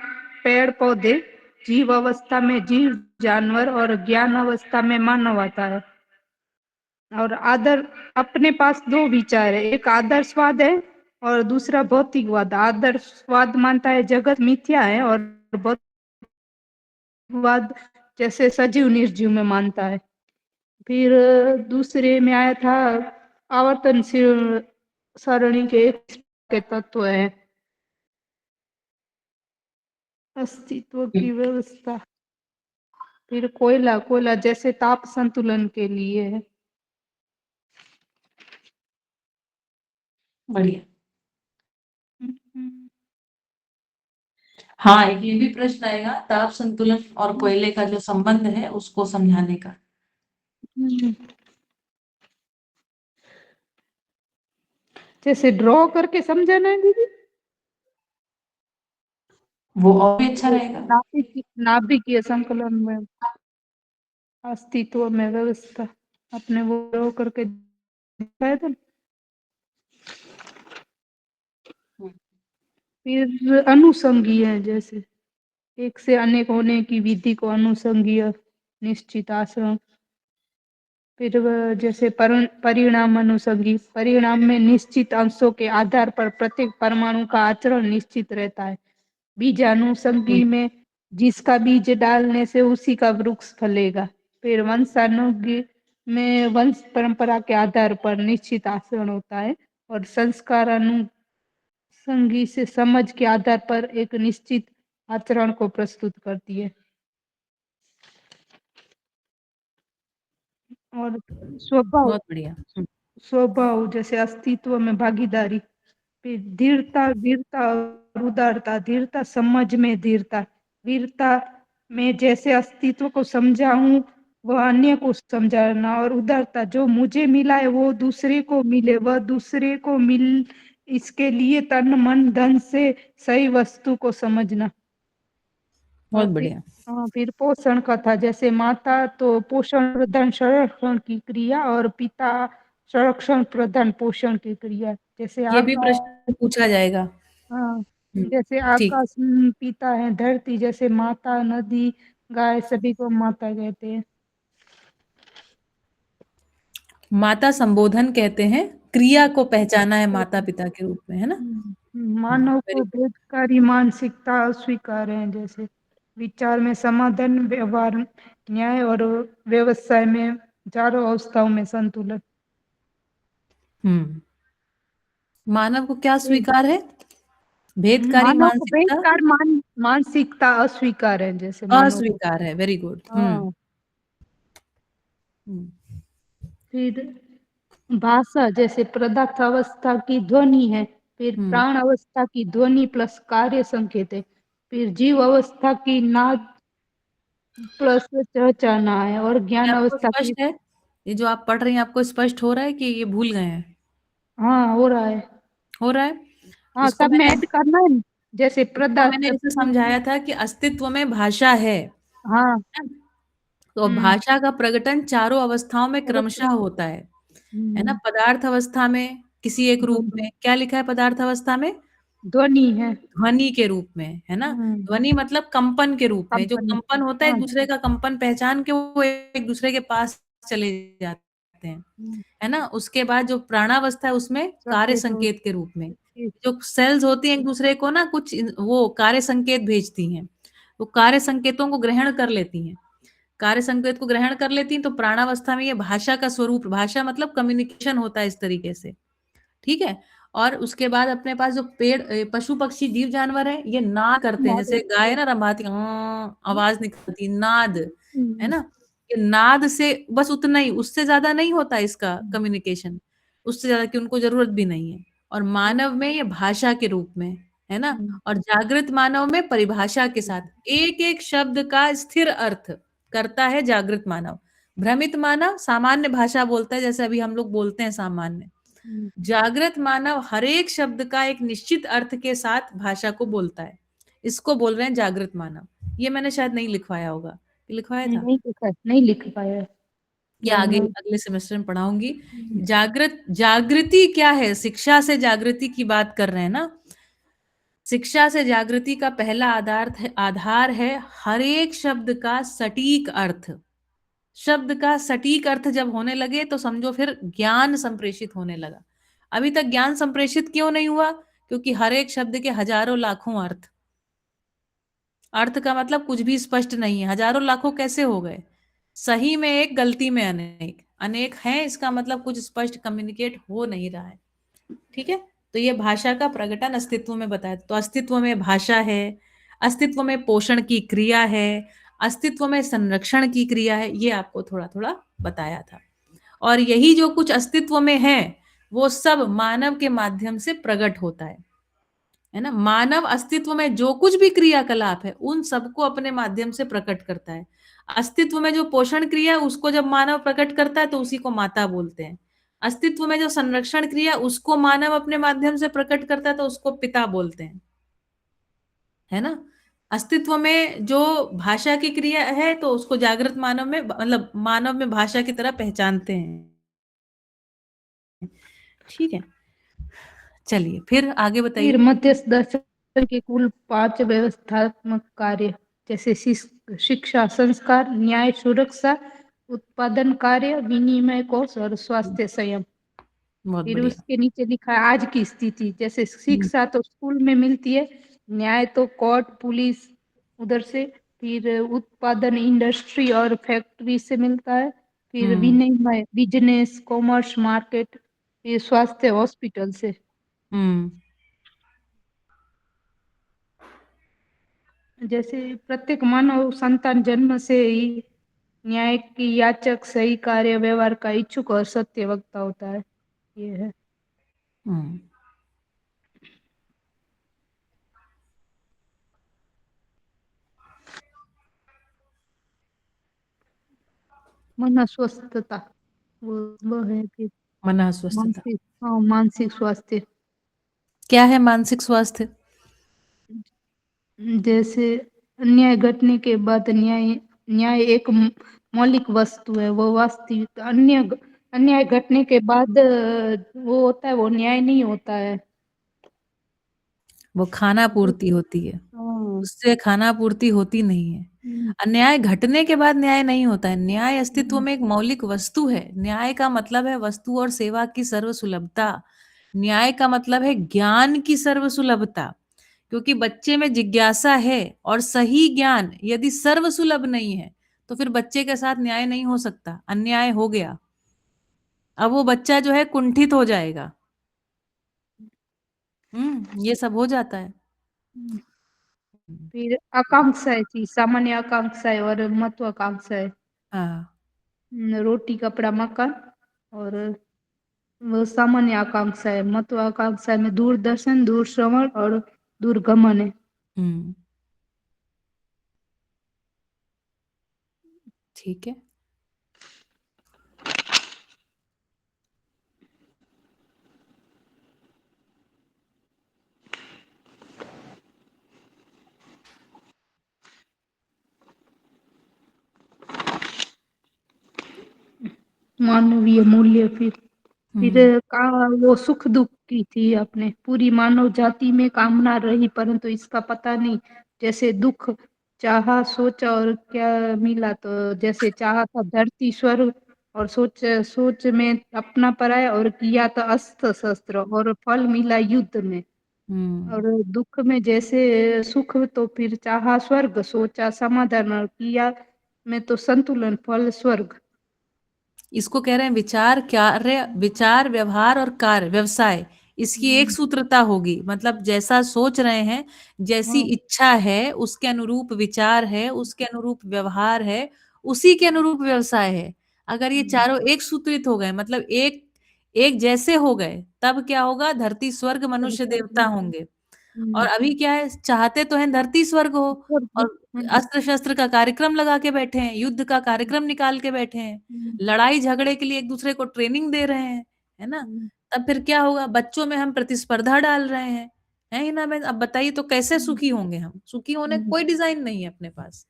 पेड़ पौधे, जीव अवस्था में जीव जानवर, और ज्ञान अवस्था में मानव आता है। और अपने पास 2 विचार है, एक आदर्शवाद है और दूसरा भौतिकवाद। आदर्शवाद मानता है जगत मिथ्या है, और भौतिकवाद जैसे सजीव निर्जीव में मानता है। फिर दूसरे में आया था आवर्तनशील सरणी के तत्व है, अस्तित्व की व्यवस्था। फिर कोयला जैसे ताप संतुलन के लिए है। बढ़िया। हाँ, एक ये भी प्रश्न आएगा, ताप संतुलन और कोयले का जो संबंध है उसको समझाने का। जैसे ड्रॉ करके समझाना है दीदी, वो और भी अच्छा रहेगा। नाभिकीय संकलन में अस्तित्व में व्यवस्था, अपने वो ड्रॉ करके दिखाया था। फिर अनुसंगीय है, जैसे एक से अनेक होने की विधि को अनुसंगीय निश्चित आश्रम। फिर जैसे परिणाम अनुसंगी, परिणाम में निश्चित अंशों के आधार पर प्रत्येक परमाणु का आचरण निश्चित रहता है। बीजानुसंगी में जिसका बीज डालने से उसी का वृक्ष फलेगा। फिर वंशानुगी में वंश परंपरा के आधार पर निश्चित आचरण होता है। और संस्कार अनुसंगी से समझ के आधार पर एक निश्चित आचरण को प्रस्तुत करती है। और बहुत बढ़िया। स्वभाव जैसे अस्तित्व में भागीदारी। फिर धीरता, वीरता और उदारता। धीरता समझ में धीरता, वीरता में जैसे अस्तित्व को समझा हूँ वह अन्य को समझाना। और उदारता, जो मुझे मिला है वो दूसरे को मिले, वह दूसरे को मिल, इसके लिए तन मन धन से सही वस्तु को समझना। बहुत बढ़िया। फिर पोषण कथा, जैसे माता तो पोषण प्रधान संरक्षण की क्रिया, और पिता संरक्षण प्रधान पोषण की क्रिया। जैसे ये भी आकाश, प्रश्न पूछा जाएगा। हाँ, जैसे ठीक। आकाश पिता है, धरती जैसे माता, नदी, गाय सभी को माता कहते हैं। माता संबोधन कहते हैं, क्रिया को पहचाना है माता पिता के रूप में, है ना। मानव very को भेदकारी मानसिकता अस्वीकार है, जैसे विचार में समाधान, व्यवहार, न्याय, और व्यवसाय में 4 अवस्थाओं में संतुलन। मानव को क्या स्वीकार है? भेदकारी मानव को मानसिकता भेदकार मानसिकता अस्वीकार है, जैसे मानव को। अस्वीकार है। Very good. हाँ। फिर भाषा, जैसे पदार्थ अवस्था की ध्वनि है। फिर प्राण अवस्था की ध्वनि प्लस कार्य संकेत है। फिर जीव अवस्था की नाद प्लस चहचहाना है। और ज्ञान आपको अवस्था की, स्पष्ट है? ये जो आप पढ़ रही हैं आपको स्पष्ट हो रहा है कि ये भूल गए हैं? हाँ, हो रहा है। हो रहा है। हाँ, इसको सब में मैंने ऐड करना है, जैसे मैंने पदार्थ। इसे समझाया था कि अस्तित्व में भाषा है। हाँ। तो भाषा का प्रकटन 4 अवस्थाओं में क्रमशः होता है ना। पदार्थ अवस्था में किसी एक रूप में क्या लिखा है? पदार्थ अवस्था में ध्वनि है, ध्वनि के रूप में, है ना। ध्वनि मतलब कंपन के रूप में, जो कंपन। कंपन होता है एक हाँ। दूसरे का कंपन पहचान के वो एक दूसरे के पास चले जाते हैं, है ना। उसके बाद जो प्राणावस्था है उसमें कार्य संकेत के रूप में, जो सेल्स होती हैं एक दूसरे को ना कुछ वो कार्य संकेत भेजती हैं, वो कार्य संकेतों को ग्रहण कर लेती हैं, कार्य संकेत को ग्रहण कर लेती हैं। तो प्राणावस्था में ये भाषा का स्वरूप, भाषा मतलब कम्युनिकेशन होता है इस तरीके से, ठीक है। और उसके बाद अपने पास जो पेड़, पशु पक्षी जीव जानवर है, ये नाद करते हैं, जैसे गाय ना रंभाती आवाज निकलती, नाद, है ना। ये नाद से बस उतना ही, उससे ज्यादा नहीं होता इसका कम्युनिकेशन, उससे ज्यादा की उनको जरूरत भी नहीं है। और मानव में ये भाषा के रूप में, है ना। और जागृत मानव में परिभाषा के साथ एक एक शब्द का स्थिर अर्थ करता है जागृत मानव। भ्रमित मानव सामान्य भाषा बोलता है, जैसे अभी हम लोग बोलते हैं सामान्य। जागृत मानव हर एक शब्द का एक निश्चित अर्थ के साथ भाषा को बोलता है, इसको बोल रहे हैं जागृत मानव। ये मैंने शायद नहीं लिखवाया होगा, लिखवाया था? नहीं लिख पाया। या आगे अगले सेमेस्टर में पढ़ाऊंगी। जागृति क्या है? शिक्षा से जागृति की बात कर रहे हैं ना। शिक्षा से जागृति का पहला आधार है हर एक शब्द का सटीक अर्थ। शब्द का सटीक अर्थ जब होने लगे तो समझो फिर ज्ञान संप्रेषित होने लगा। अभी तक ज्ञान संप्रेषित क्यों नहीं हुआ? क्योंकि हर एक शब्द के हजारों लाखों अर्थ, अर्थ का मतलब कुछ भी स्पष्ट नहीं है। हजारों लाखों कैसे हो गए? सही में एक, गलती में अनेक। अनेक हैं, इसका मतलब कुछ स्पष्ट कम्युनिकेट हो नहीं रहा है। ठीक है, तो ये भाषा का प्रकटन अस्तित्व में बताया। तो अस्तित्व में भाषा है, अस्तित्व में पोषण की क्रिया है, अस्तित्व में संरक्षण की क्रिया है, ये आपको थोड़ा थोड़ा बताया था। और यही जो कुछ अस्तित्व में है वो सब मानव के माध्यम से प्रकट होता है ना। मानव अस्तित्व में जो कुछ भी क्रियाकलाप है उन सबको अपने माध्यम से प्रकट करता है। अस्तित्व में जो पोषण क्रिया है उसको जब मानव प्रकट करता है तो उसी को माता बोलते हैं। अस्तित्व में जो संरक्षण क्रिया उसको मानव अपने माध्यम से प्रकट करता है तो उसको पिता बोलते हैं, है ना। अस्तित्व में जो भाषा की क्रिया है तो उसको जागृत मानव में, मतलब मानव में भाषा की तरह पहचानते हैं। ठीक है, चलिए फिर आगे बताइए। फिर मध्यस्थ दर्शन के कुल 5 व्यवस्थात्मक कार्य, जैसे शिक्षा, संस्कार, न्याय, सुरक्षा, उत्पादन कार्य, विनिमय कोष और स्वास्थ्य संयम। बहुत फिर बढ़िया। उसके नीचे लिखा है आज की स्थिति, जैसे शिक्षा तो स्कूल में मिलती है, न्याय तो कोर्ट पुलिस उधर से, फिर उत्पादन इंडस्ट्री और फैक्ट्री से मिलता है, फिर विनिमय बिजनेस कॉमर्स मार्केट, फिर स्वास्थ्य हॉस्पिटल से। जैसे प्रत्येक मानव संतान जन्म से ही न्याय की याचक, सही कार्य व्यवहार का इच्छुक और सत्य वक्ता होता है, ये है। मन स्वस्थता वो है फिर मन अस्वस्थता। मानसिक, हाँ, मानसिक स्वास्थ्य। क्या है मानसिक स्वास्थ्य? जैसे अन्याय घटने के बाद न्याय एक मौलिक वस्तु है, वो वास्तविक। अन्याय घटने के बाद वो होता है, वो न्याय नहीं होता है, वो खाना पूर्ति होती है, उससे खाना पूर्ति होती नहीं है। अन्याय घटने के बाद न्याय नहीं होता है। न्याय अस्तित्व में एक मौलिक वस्तु है। न्याय का मतलब है वस्तु और सेवा की सर्वसुलभता। न्याय का मतलब है ज्ञान की सर्वसुलभता। क्योंकि बच्चे में जिज्ञासा है और सही ज्ञान यदि सर्वसुलभ नहीं है तो फिर बच्चे के साथ न्याय नहीं हो सकता। अन्याय हो गया, अब वो बच्चा जो है कुंठित हो जाएगा। ये सब हो जाता है। फिर आकांक्षाएं थी, सामान्य आकांक्षाएं और महत्वाकांक्षाएं। हाँ, रोटी कपड़ा मकान, और वो सामान्य आकांक्षा है। महत्वाकांक्षा में दूरदर्शन, दूरश्रवण और दूरगमन है। ठीक है। मानवीय मूल्य, फिर वो सुख दुख की थी अपने पूरी मानव जाति में कामना रही, परंतु इसका पता नहीं। जैसे दुख, चाहा सोचा और क्या मिला, तो जैसे चाहा था धरती स्वर्ग, और सोच में अपना पराया, और किया था अस्त्र शस्त्र, और फल मिला युद्ध में। और दुख में जैसे सुख, तो फिर चाहा स्वर्ग, सोचा समाधान, और किया में तो संतुलन, फल स्वर्ग। इसको कह रहे हैं विचार, कार्य, विचार, व्यवहार और कार्य, व्यवसाय, इसकी एक सूत्रता होगी। मतलब जैसा सोच रहे हैं, जैसी इच्छा है, उसके अनुरूप विचार है, उसके अनुरूप व्यवहार है, उसी के अनुरूप व्यवसाय है। अगर ये चारों एक सूत्रित हो गए, मतलब एक एक जैसे हो गए, तब क्या होगा? धरती स्वर्ग, मनुष्य देवता होंगे। और अभी क्या है, चाहते तो हैं धरती स्वर्ग हो, और अस्त्र शस्त्र का कार्यक्रम लगा के बैठे हैं, युद्ध का कार्यक्रम निकाल के बैठे हैं, लड़ाई झगड़े के लिए एक दूसरे को ट्रेनिंग दे रहे हैं, है ना? तब फिर क्या होगा, बच्चों में हम प्रतिस्पर्धा डाल रहे हैं, है ही ना? मैं अब बताइए तो कैसे सुखी होंगे हम? सुखी होने का कोई डिजाइन नहीं है अपने पास।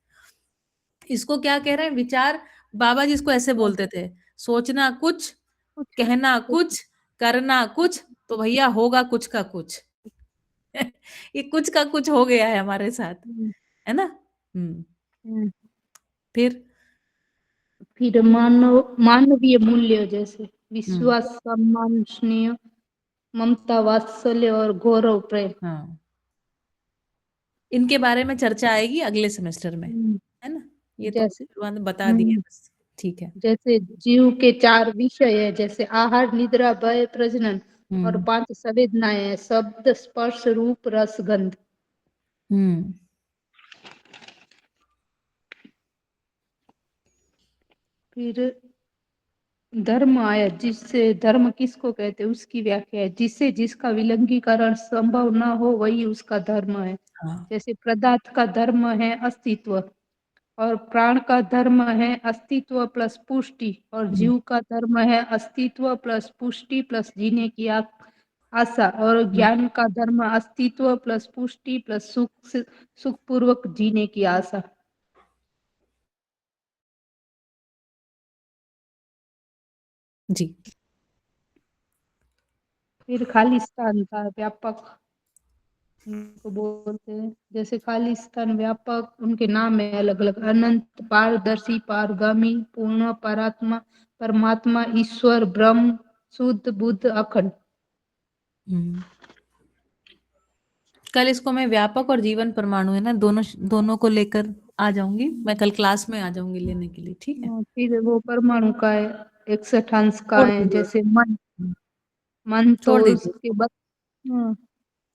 इसको क्या कह रहे हैं, विचार। बाबा जी इसको ऐसे बोलते थे, सोचना कुछ, कहना कुछ, करना कुछ, तो भैया होगा कुछ का कुछ। ये कुछ का कुछ हो गया है हमारे साथ, है ना? फिर मानवीय मूल्य जैसे विश्वास, सम्मान, स्नेह, ममता, वात्सल्य और गौरव, प्रेम। हाँ, इनके बारे में चर्चा आएगी अगले सेमेस्टर में, है ना? ये तो जैसे शुरुआत में बता दिए बस, ठीक है। जैसे जीव के 4 विषय है, जैसे आहार, निद्रा, भय, प्रजनन, और 5 संवेदनाएं हैं, शब्द, स्पर्श, रूप, रस, गंध। फिर धर्म आया, जिससे धर्म किसको कहते हैं उसकी व्याख्या है, जिससे जिसका विलंघीकरण संभव न हो वही उसका धर्म है। जैसे पदार्थ का धर्म है अस्तित्व, और प्राण का धर्म है अस्तित्व प्लस पुष्टि, और जीव का धर्म है अस्तित्व प्लस पुष्टि प्लस जीने की आशा, और ज्ञान का धर्म अस्तित्व प्लस पुष्टि प्लस सुखपूर्वक जीने की आशा। जी। फिर खालिस्तान था व्यापक, उनको बोलते हैं। जैसे खालिस्तान व्यापक, उनके नाम है अलग अलग, अनंत, पारदर्शी, पारगामी, पूर्ण, परात्मा, परमात्मा, ईश्वर, ब्रह्म, शुद्ध, बुद्ध, अखंड। कल इसको मैं व्यापक और जीवन परमाणु, है ना, दोनों को लेकर आ जाऊंगी, मैं कल क्लास में आ जाऊंगी लेने के लिए, ठीक है? फिर वो परमाणु का है 61 अंश का छोड़ है, दीजिए, जैसे मन तो छोड़ दीजिए, उसके बाद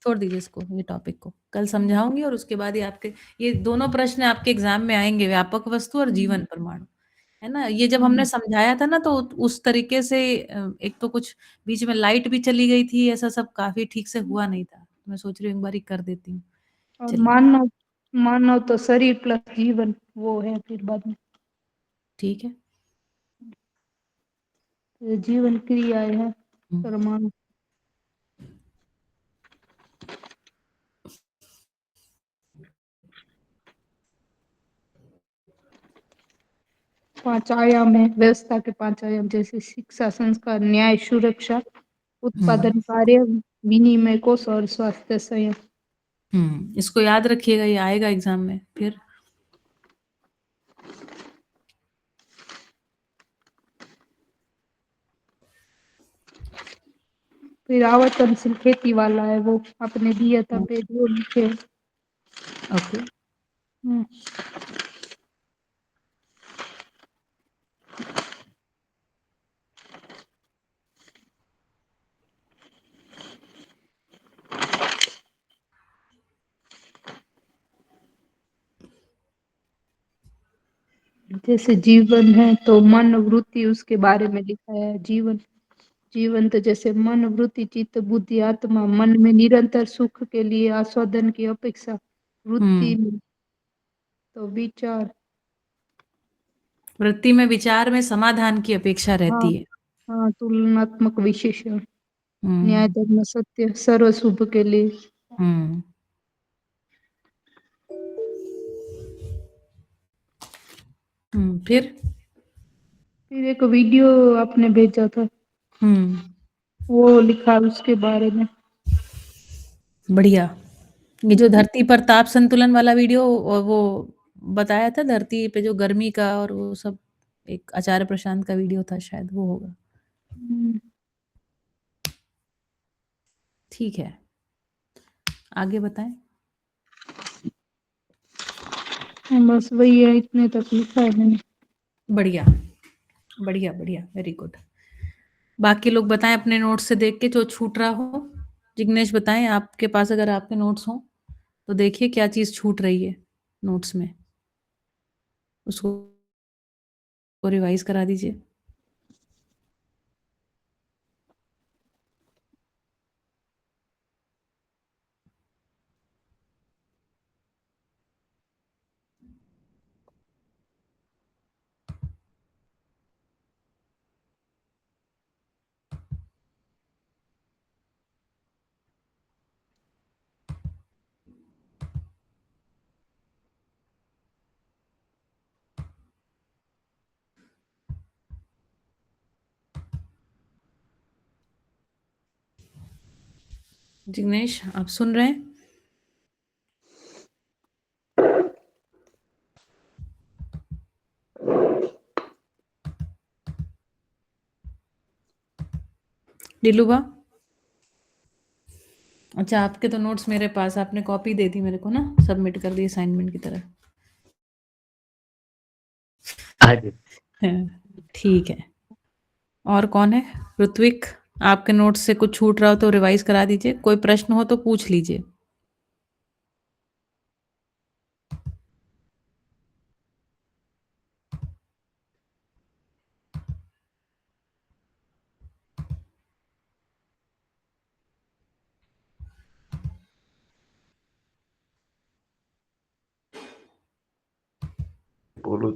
छोड़ दीजिए इसको, ये टॉपिक को कल समझाऊंगी, और उसके बाद ही आपके ये दोनों प्रश्न आपके एग्जाम में आएंगे, व्यापक वस्तु और जीवन परमाणु, है ना? ये जब हमने समझाया था ना, तो उस तरीके से एक तो कुछ बीच में लाइट भी चली गई थी, ऐसा सब काफी ठीक से हुआ नहीं था, तो मैं सोच रही हूँ एक बार ही कर देती हूँ। और चलिए, मानव तो शरीर प्लस जीवन, वो है फिर बाद में। ठीक है। जीवन क्रियाएं है परमाणु। 5 आयाम है, व्यवस्था के 5 आयाम, जैसे शिक्षा, संस्कार, न्याय, सुरक्षा, उत्पादन, कार्य, विनिमय कोश और स्वास्थ्य संयम। इसको याद रखिएगा, ये आएगा एग्जाम में। फिर आवर्तनशील खेती वाला है, वो आपने दिया था पेज, वो लिखे। ओके। जैसे जीवन है तो मन, वृत्ति, उसके बारे में लिखा है। जीवन तो जैसे मन, वृत्ति, चित्त, बुद्धि, आत्मा, मन में निरंतर सुख के लिए आस्वादन की अपेक्षा, वृत्ति में तो विचार, वृत्ति में, विचार में समाधान की अपेक्षा रहती है। हाँ, तुलनात्मक विशेषण, न्याय, धर्म, सत्य, सर्व शुभ के लिए। फिर एक वीडियो आपने भेजा था, वो लिखा उसके बारे में। बढ़िया। ये जो धरती पर ताप संतुलन वाला वीडियो, और वो बताया था धरती पे जो गर्मी का और वो सब, एक आचार्य प्रशांत का वीडियो था शायद, वो होगा। ठीक है, आगे बताएं। बस वही है, इतने तक लिखा है मैंने। बढ़िया बढ़िया बढ़िया, वेरी गुड। बाकी लोग बताएं अपने नोट्स से देख के जो छूट रहा हो। जिग्नेश बताएं, आपके पास अगर आपके नोट्स हो तो देखिए क्या चीज छूट रही है नोट्स में, उसको रिवाइज करा दीजिए। जिग्नेश आप सुन रहे हैं? दिलुबा, अच्छा आपके तो नोट्स मेरे पास, आपने कॉपी दे दी मेरे को ना, सबमिट कर दी असाइनमेंट की तरह। हाँ जी। हाँ, ठीक है। और कौन है? ऋत्विक, आपके नोट्स से कुछ छूट रहा हो तो रिवाइज करा दीजिए, कोई प्रश्न हो तो पूछ लीजिए। बोलो।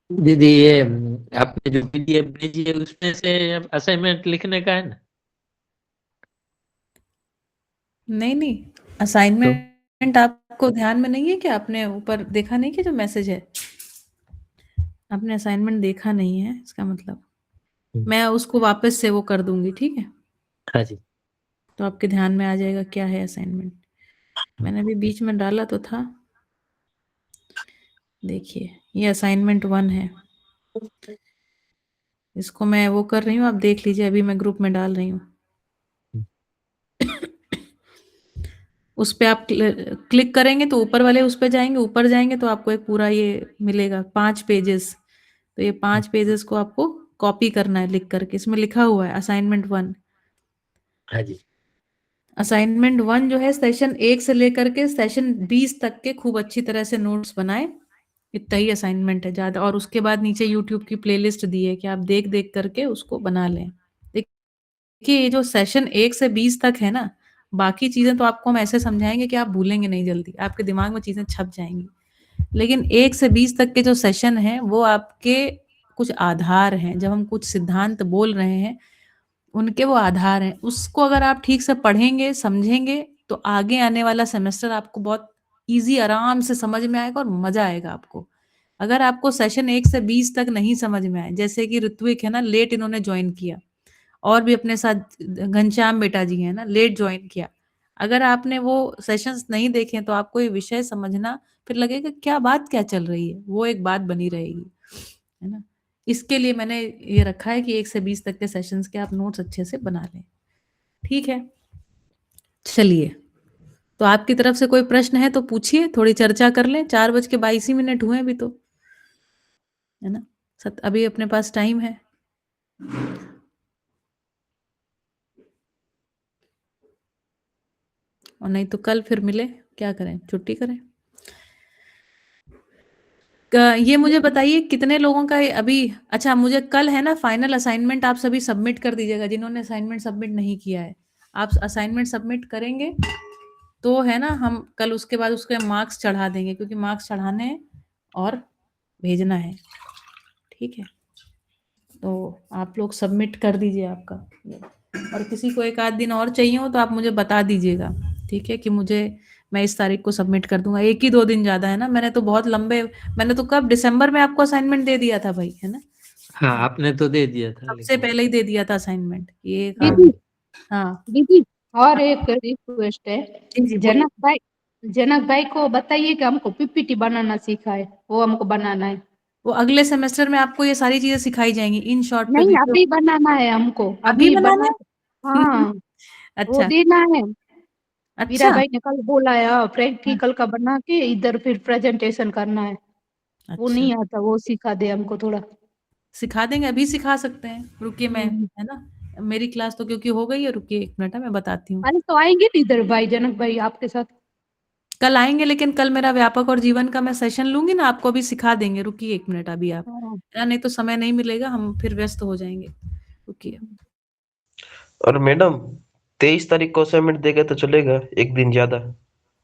दीदी ये आपने जो पीडीएफ भेजी है उसमें से असाइनमेंट लिखने का है ना? नहीं नहीं, तो असाइनमेंट आपको ध्यान में नहीं है क्या? आपने ऊपर देखा नहीं क्या जो मैसेज है? आपने असाइनमेंट देखा नहीं है इसका मतलब मैं उसको वापस से वो कर दूंगी, ठीक है? हाँ जी। तो आपके ध्यान में आ जाएगा क्या है असाइनमेंट। मैंने अभी बीच में डाला तो था, देखिए ये असाइनमेंट 1 है, इसको मैं वो कर रही हूँ, आप देख लीजिए, अभी मैं ग्रुप में डाल रही हूँ। उस पे आप क्लिक करेंगे तो ऊपर वाले उस पे जाएंगे, ऊपर जाएंगे तो आपको एक पूरा ये मिलेगा 5 पेजेस। तो ये 5 पेजेस को आपको कॉपी करना है लिख करके, इसमें लिखा हुआ है असाइनमेंट 1। हाँ जी। असाइनमेंट 1 जो है सेशन 1 से लेकर के सेशन 20 तक के खूब अच्छी तरह से नोट्स बनाए, इतना ही असाइनमेंट है ज्यादा। और उसके बाद नीचे यूट्यूब की प्लेलिस्ट दी है कि आप देख देख करके उसको बना लें। देखिए ये जो सेशन 1 से 20 तक है ना, बाकी चीजें तो आपको हम ऐसे समझाएंगे कि आप भूलेंगे नहीं जल्दी, आपके दिमाग में चीजें छप जाएंगी। लेकिन 1 से 20 तक के जो सेशन है वो आपके कुछ आधार हैं, जब हम कुछ सिद्धांत बोल रहे हैं उनके वो आधार हैं। उसको अगर आप ठीक से पढ़ेंगे, समझेंगे तो आगे आने वाला सेमेस्टर आपको बहुत ईज़ी आराम से समझ में आएगा और मज़ा आएगा आपको। अगर आपको सेशन 1 से 20 तक नहीं समझ में आए, जैसे कि ऋत्विक है ना, लेट इन्होंने जॉइन किया, और भी अपने साथ घनश्याम बेटा जी हैं ना, लेट जॉइन किया। अगर आपने वो सेशंस नहीं देखे तो आपको ये विषय समझना फिर लगेगा क्या बात क्या चल रही है, वो एक बात बनी रहेगी, है ना? इसके लिए मैंने ये रखा है कि 1 से 20 तक के सेशंस के आप नोट्स अच्छे से बना लें। ठीक है? चलिए, तो आपकी तरफ से कोई प्रश्न है तो पूछिए, थोड़ी चर्चा कर लें। 4:22 हुए अभी तो, है ना? अभी अपने पास टाइम है। और नहीं तो कल फिर मिले, क्या करें, छुट्टी करें? ये मुझे बताइए कितने लोगों का अभी, अच्छा मुझे कल है ना फाइनल असाइनमेंट आप सभी सबमिट कर दीजिएगा, जिन्होंने असाइनमेंट सबमिट नहीं किया है। आप असाइनमेंट सबमिट करेंगे तो है ना, हम कल उसके बाद उसके मार्क्स चढ़ा देंगे, क्योंकि मार्क्स चढ़ाने हैं और भेजना है। ठीक है, तो आप लोग सबमिट कर दीजिए आपका। और किसी को एक आध दिन और चाहिए हो तो आप मुझे बता दीजिएगा, ठीक है, कि मुझे, मैं इस तारीख को सबमिट कर दूंगा। 1 ही 2 दिन ज्यादा है ना, मैंने तो बहुत लंबे, मैंने तो कब दिसंबर में आपको असाइनमेंट दे दिया था भाई, है ना? हाँ आपने तो दे दिया था सबसे लेकिन। पहले ही दे दिया था असाइनमेंट ये एक हाँ। दीदी हाँ दीदी और हाँ, एक रिक्वेस्ट है। जी जी बोलिए। जनक भाई को बताइए कि हमको पीपीटी बनाना सिखाए, वो हमको बनाना है। वो अगले सेमेस्टर में आपको ये सारी चीजें सिखाई जाएंगी, इन शॉर्ट पे नहीं, वीडियो। अभी बनाना है हमको, अभी अभी बनाना बना। है? हाँ, वो अच्छा देना है। वीरा अच्छा भाई ने कल बोला है, प्रैक्टिकल का बना के इधर फिर प्रेजेंटेशन करना है। वो अच्छा, नहीं आता, वो सिखा दे हमको थोड़ा। सिखा देंगे, अभी सिखा सकते हैं, रुकिए मैं, हम्म। है ना, मेरी क्लास तो क्योंकि हो गई है, रुकिए 1 मिनट है, मैं बताती हूँ। अरे तो आएंगे नहीं इधर भाई, जनक भाई आपके साथ? कल आएंगे, लेकिन कल मेरा व्यापक और जीवन का मैं सेशन लूंगी ना, आपको अभी सिखा देंगे, रुकिए 1 मिनट अभी आप, हाँ। है ना, नहीं तो समय नहीं मिलेगा, हम फिर व्यस्त हो जाएंगे, रुकिए। और मैडम 23 तारीख को असाइनमेंट देगा तो चलेगा, एक दिन ज्यादा।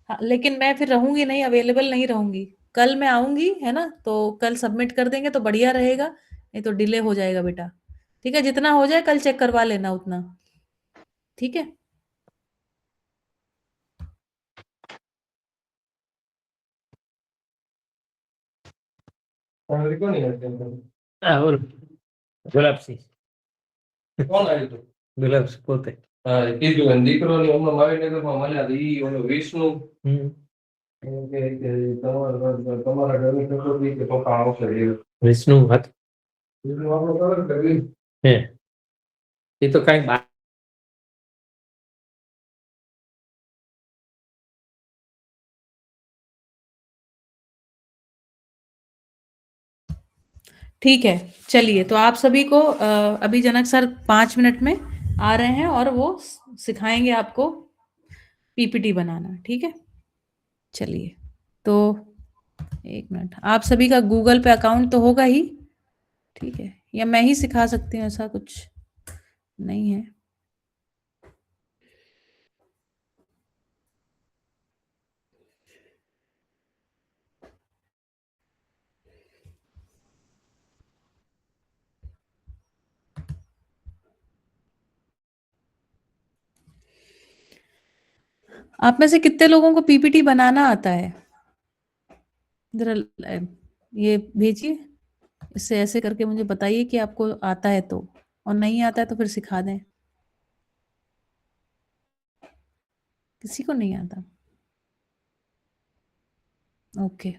हाँ, लेकिन मैं फिर रहूंगी नहीं, अवेलेबल नहीं रहूंगी। कल मैं आऊंगी, है ना, तो कल सबमिट कर देंगे तो बढ़िया रहेगा, नहीं तो डिले हो जाएगा बेटा। ठीक है, जितना हो जाए कल चेक करवा लेना उतना, ठीक है। और गुलाब सिंह गुलाब सिंह पोते विष्णु हत હે એ તો કઈ ठीक है, चलिए। तो आप सभी को अभी जनक सर 5 मिनट में आ रहे हैं और वो सिखाएंगे आपको पीपीटी बनाना। ठीक है, चलिए। तो 1 मिनट, आप सभी का गूगल पे अकाउंट तो होगा ही, ठीक है, या मैं ही सिखा सकती हूँ, ऐसा कुछ नहीं है। आप में से कितने लोगों को पीपीटी बनाना आता है? जरा ये भेजिए, इससे ऐसे करके मुझे बताइए कि आपको आता है तो, और नहीं आता है तो फिर सिखा दें। किसी को नहीं आता? ओके,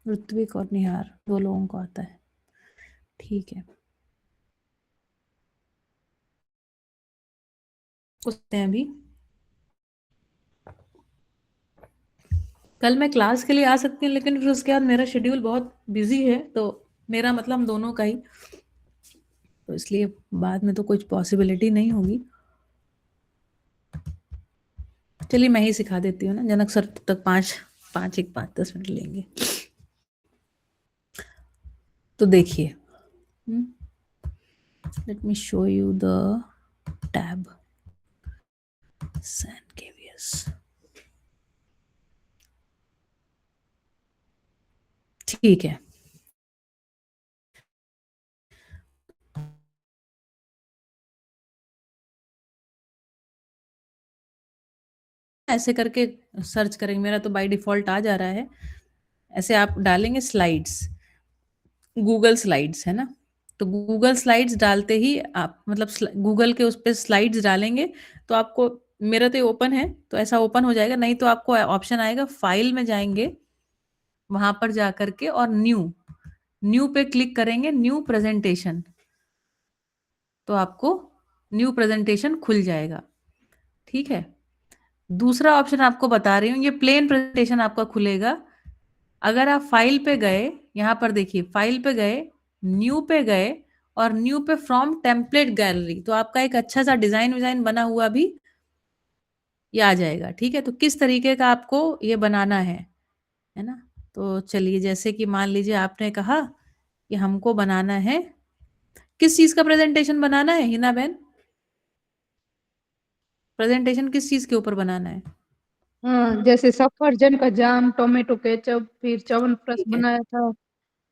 ऋत्विक और निहार 2 लोगों को आता है, ठीक है। पूछते हैं अभी। कल मैं क्लास के लिए आ सकती हूँ, लेकिन फिर उसके बाद मेरा शेड्यूल बहुत बिजी है, तो मेरा मतलब हम दोनों का ही, तो इसलिए बाद में तो कुछ पॉसिबिलिटी नहीं होगी। चलिए मैं ही सिखा देती हूँ ना, जनक सर तक 5-10 मिनट लेंगे। तो देखिए, let me show you the tab सैन केवियस। ठीक है, ऐसे करके सर्च करेंगे, मेरा तो बाय डिफॉल्ट आ जा रहा है। ऐसे आप डालेंगे स्लाइड्स, गूगल स्लाइड्स है ना, तो गूगल स्लाइड्स डालते ही आप मतलब गूगल के उस पे स्लाइड्स डालेंगे तो आपको, मेरा तो ये ओपन है तो ऐसा ओपन हो जाएगा, नहीं तो आपको ऑप्शन आएगा, फाइल में जाएंगे, वहां पर जाकर के और न्यू पे क्लिक करेंगे, न्यू प्रेजेंटेशन, तो आपको न्यू प्रेजेंटेशन खुल जाएगा। ठीक है, दूसरा ऑप्शन आपको बता रही हूँ, ये प्लेन प्रेजेंटेशन आपका खुलेगा। अगर आप फाइल पे गए, यहाँ पर देखिए, फाइल पे गए, न्यू पे गए, और न्यू पे फ्रॉम टेम्पलेट गैलरी, तो आपका एक अच्छा सा डिजाइन बना हुआ भी ये आ जाएगा। ठीक है, तो किस तरीके का आपको ये बनाना है ना। तो चलिए, जैसे कि मान लीजिए आपने कहा कि हमको बनाना है, किस चीज का प्रेजेंटेशन बनाना है हिना बहन? प्रेजेंटेशन किस चीज के ऊपर बनाना है? हाँ, जैसे सफरजन का जाम, टोमेटो केचप, फिर च्यवनप्राश बनाया था।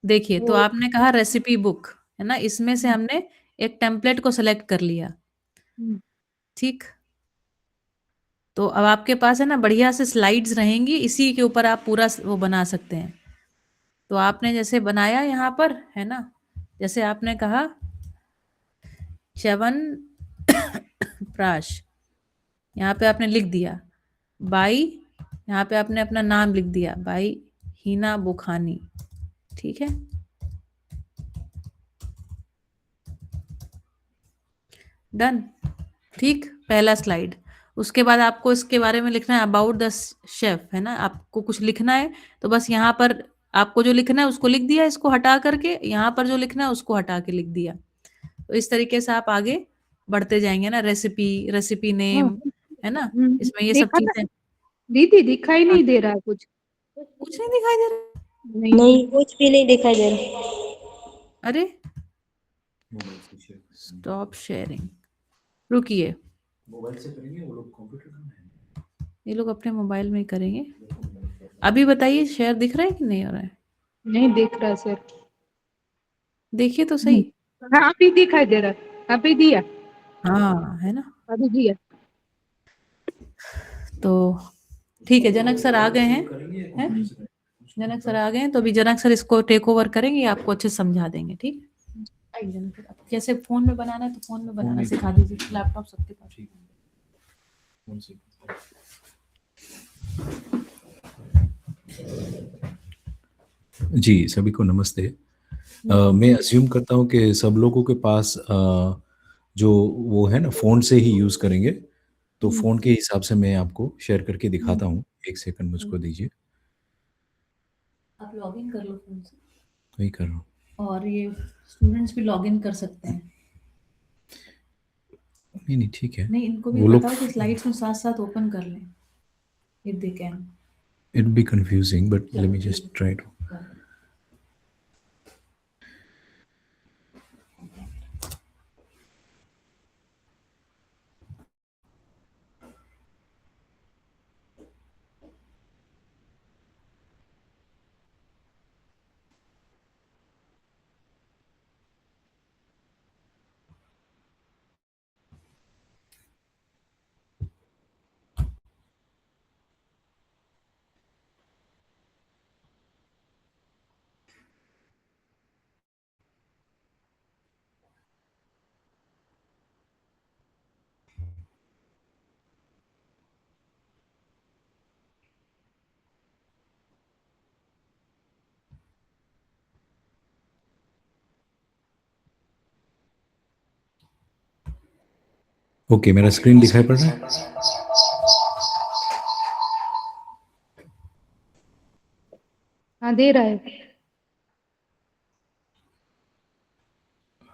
देखिए, तो वो आपने कहा रेसिपी बुक है ना, इसमें से हमने एक टेम्पलेट को सेलेक्ट कर लिया। ठीक, तो अब आपके पास है ना बढ़िया से स्लाइड्स रहेंगी, इसी के ऊपर आप पूरा वो बना सकते हैं। तो आपने जैसे बनाया यहाँ पर है ना, जैसे आपने कहा च्यवन प्राश, यहाँ पे आपने लिख दिया बाई, यहाँ पे आपने अपना नाम लिख दिया, बाई हिना बुखानी। ठीक है, डन। ठीक, पहला स्लाइड। उसके बाद आपको इसके बारे में लिखना है, अबाउट द शेफ है ना, आपको कुछ लिखना है, तो बस यहाँ पर आपको जो लिखना है उसको लिख दिया, इसको हटा करके, यहाँ पर जो लिखना है उसको हटा के लिख दिया। तो इस तरीके से आप आगे बढ़ते जाएंगे ना, रेसिपी नेम है ना, इसमें ये सब देखा था चीजें। दीदी, दिखाई नहीं दे रहा कुछ? कुछ नहीं दिखाई दे रहा? नहीं, कुछ भी नहीं दिखाई दे रहा। अरे स्टॉप शेयरिंग, रुकिए, मोबाइल से करेंगे वो लोग, कंप्यूटर में ये लोग अपने मोबाइल में ही करेंगे। अभी बताइए, शेयर दिख रहा है कि नहीं हो रहा है? नहीं दिख रहा सर। देखिए तो सही। हाँ, अभी दिखाई दे रहा, अभी दिया। हाँ, है ना, अभी दिया। तो ठीक है, जनक सर आ गए हैं, हैं? जनक सर आ गए हैं, तो अभी जनक सर इसको टेक ओवर करेंगे, आपको अच्छे से समझा देंगे। ठीक है, आइए जनक सर, आप कैसे फोन में बनाना है तो फोन में बनाना सिखा दीजिए, लैपटॉप सबके पास। जी, सभी को नमस्ते। मैं अज्यूम करता हूँ कि सब लोगों के पास जो वो है ना फ़ोन से ही यूज़ करेंगे, तो फ़ोन के हिसाब से मैं आपको शेयर करके दिखाता हूँ। 1 सेकंड मुझको दीजिए, आप लॉगिन कर लो फोन से, वही कर रहा हूँ। और ये स्टूडेंट्स भी लॉगिन कर सकते हैं। नहीं, नहीं ठीक है। नहीं, इनको भी वो लोग बताओ कि स्लाइड्स में साथ-साथ ओपन कर लें, if they can. It be confusing but let me just try to. Okay, मेरा स्क्रीन दिखाई पड़ रहा है? हाँ, दे रहा है।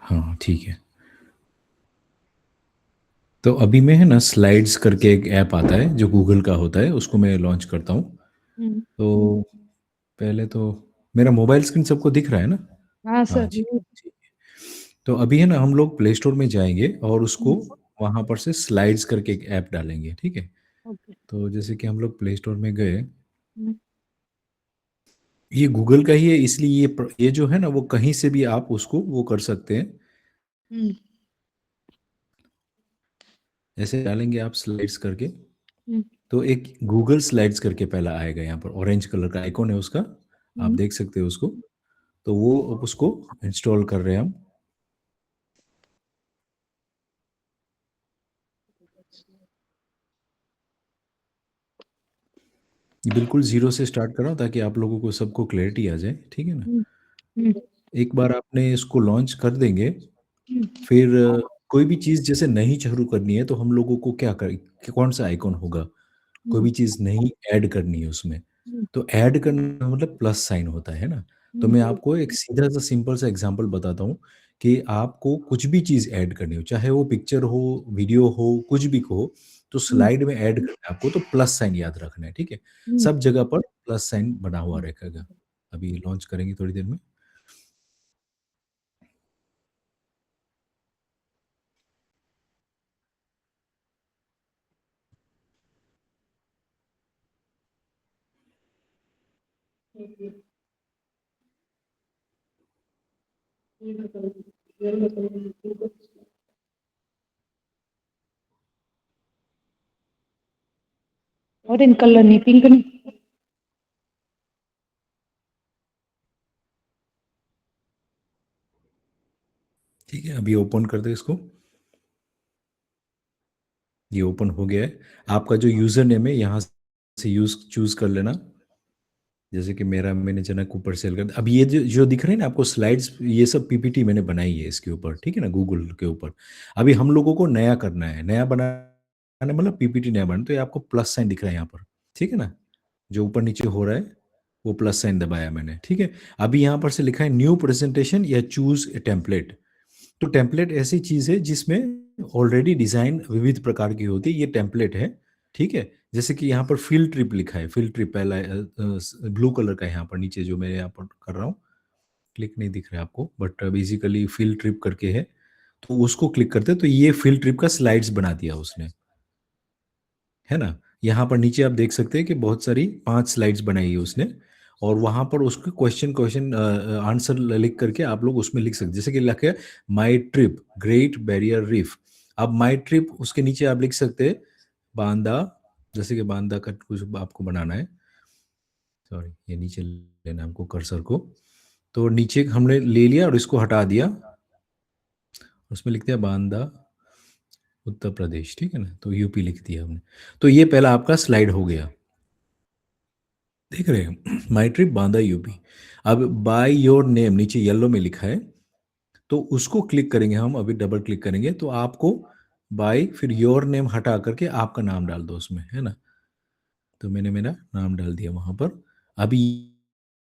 हाँ, ठीक है। तो अभी मैं है ना स्लाइड्स करके एक ऐप आता है जो गूगल का होता है, उसको मैं लॉन्च करता हूँ। तो पहले तो मेरा मोबाइल स्क्रीन सबको दिख रहा है ना? हाँ हाँ सर। जी, ठीक है। तो अभी है ना हम लोग प्ले स्टोर में जाएँगे और उसको वहाँ पर से स्लाइड्स करके एक ऐप डालेंगे, ठीक है? ओके। तो जैसे कि हम लोग प्ले स्टोर में गए, ये गूगल का ही है इसलिए ये जो है ना वो कहीं से भी आप उसको वो कर सकते हैं। ऐसे डालेंगे आप स्लाइड्स करके, तो एक गूगल स्लाइड्स करके पहला आएगा यहाँ पर, ऑरेंज कलर का आइकॉन है उसका, आप देख सकते हो उसको। तो वो अब उसको इंस्टॉल कर रहे हैं हम। बिल्कुल ज़ीरो से स्टार्ट कर रहा हूँ ताकि आप लोगों को सबको क्लैरिटी आ जाए, ठीक है ना? एक बार आपने इसको लॉन्च कर देंगे, फिर कोई भी चीज़ जैसे नहीं शुरू करनी है तो हम लोगों को क्या कर कौन-सा आइकॉन होगा? कोई भी चीज़ नहीं ऐड करनी है उसमें, तो ऐड करने का मतलब प्लस साइन होता है ना? तो मैं आपको एक सीधा-सा सिंपल सा एग्ज़ाम्पल बताता हूँ कि आपको कुछ भी चीज़ ऐड करनी हो, चाहे वो पिक्चर हो, वीडियो हो, कुछ भी हो, तो स्लाइड में ऐड करना है आपको तो प्लस साइन याद रखना है, ठीक है? सब जगह पर प्लस साइन बना हुआ रहेगा। अभी लॉन्च करेंगे थोड़ी देर में। ऑरेंज कलर नहीं, पिंक नहीं। ठीक है, अभी ओपन कर दो इसको। ये ओपन हो गया है। आपका जो यूज़र नेम है यहाँ से चूज़ कर लेना। जैसे कि मेरा मैंने जनक ऊपर सेल कर अब ये जो जो दिख रहे हैं ना आपको स्लाइड्स, ये सब पीपीटी मैंने बनाई है इसके ऊपर, ठीक है ना? गूगल के ऊपर। अभी हम लोगों को नया करना है, नया बनाना मतलब पीपीटी नया बनाना, तो ये आपको प्लस साइन दिख रहा है यहाँ पर, ठीक है ना? जो ऊपर-नीचे हो रहा है, वो प्लस साइन दबाया मैंने, ठीक है? अभी यहाँ पर से लिखा है न्यू प्रेजेंटेशन या चूज़ अ टेम्पलेट। तो टेम्पलेट ऐसी चीज़ है जिसमें ऑलरेडी डिज़ाइन विविध प्रकार की होती है, ये टेम्पलेट है, ठीक है? जैसे कि यहाँ पर फ़ील्ड ट्रिप लिखा है, फ़ील्ड ट्रिप पहला ब्लू कलर का है यहाँ पर नीचे जो मैं यहाँ पर कर रहा हूँ, क्लिक नहीं दिख रहा है आपको बट बेसिकली फ़ील्ड ट्रिप करके है, तो उसको क्लिक करते हैं तो ये फ़ील्ड ट्रिप का स्लाइड्स बना दिया उसने, है ना? यहाँ पर नीचे आप देख सकते हैं कि बहुत सारी 5 स्लाइड्स बनाई है उसने और वहाँ पर उसके क्वेश्चन क्वेश्चन आंसर लिख करके आप लोग उसमें लिख सकते, जैसे कि लिखा है my trip great barrier reef. अब माय ट्रिप उसके नीचे आप लिख सकते हैं बांदा, जैसे कि बांदा का कुछ आपको बनाना है, सॉरी, ये नीचे लेना हमको कर्सर को। तो नीचे हमने ले लिया और इसको हटा दिया, उसमें लिख दिया बांदा उत्तर प्रदेश, ठीक है ना, तो यूपी लिख दिया हमने। तो ये पहला आपका स्लाइड हो गया, देख रहे हैं, माई ट्रिप बांदा यूपी। अब बाय योर नेम नीचे येलो में लिखा है, तो उसको क्लिक करेंगे हम, अभी डबल क्लिक करेंगे तो आपको बाय फिर योर नेम हटा करके आपका नाम डाल दो उसमें, है ना। तो मैंने मेरा नाम डाल दिया वहां पर। अभी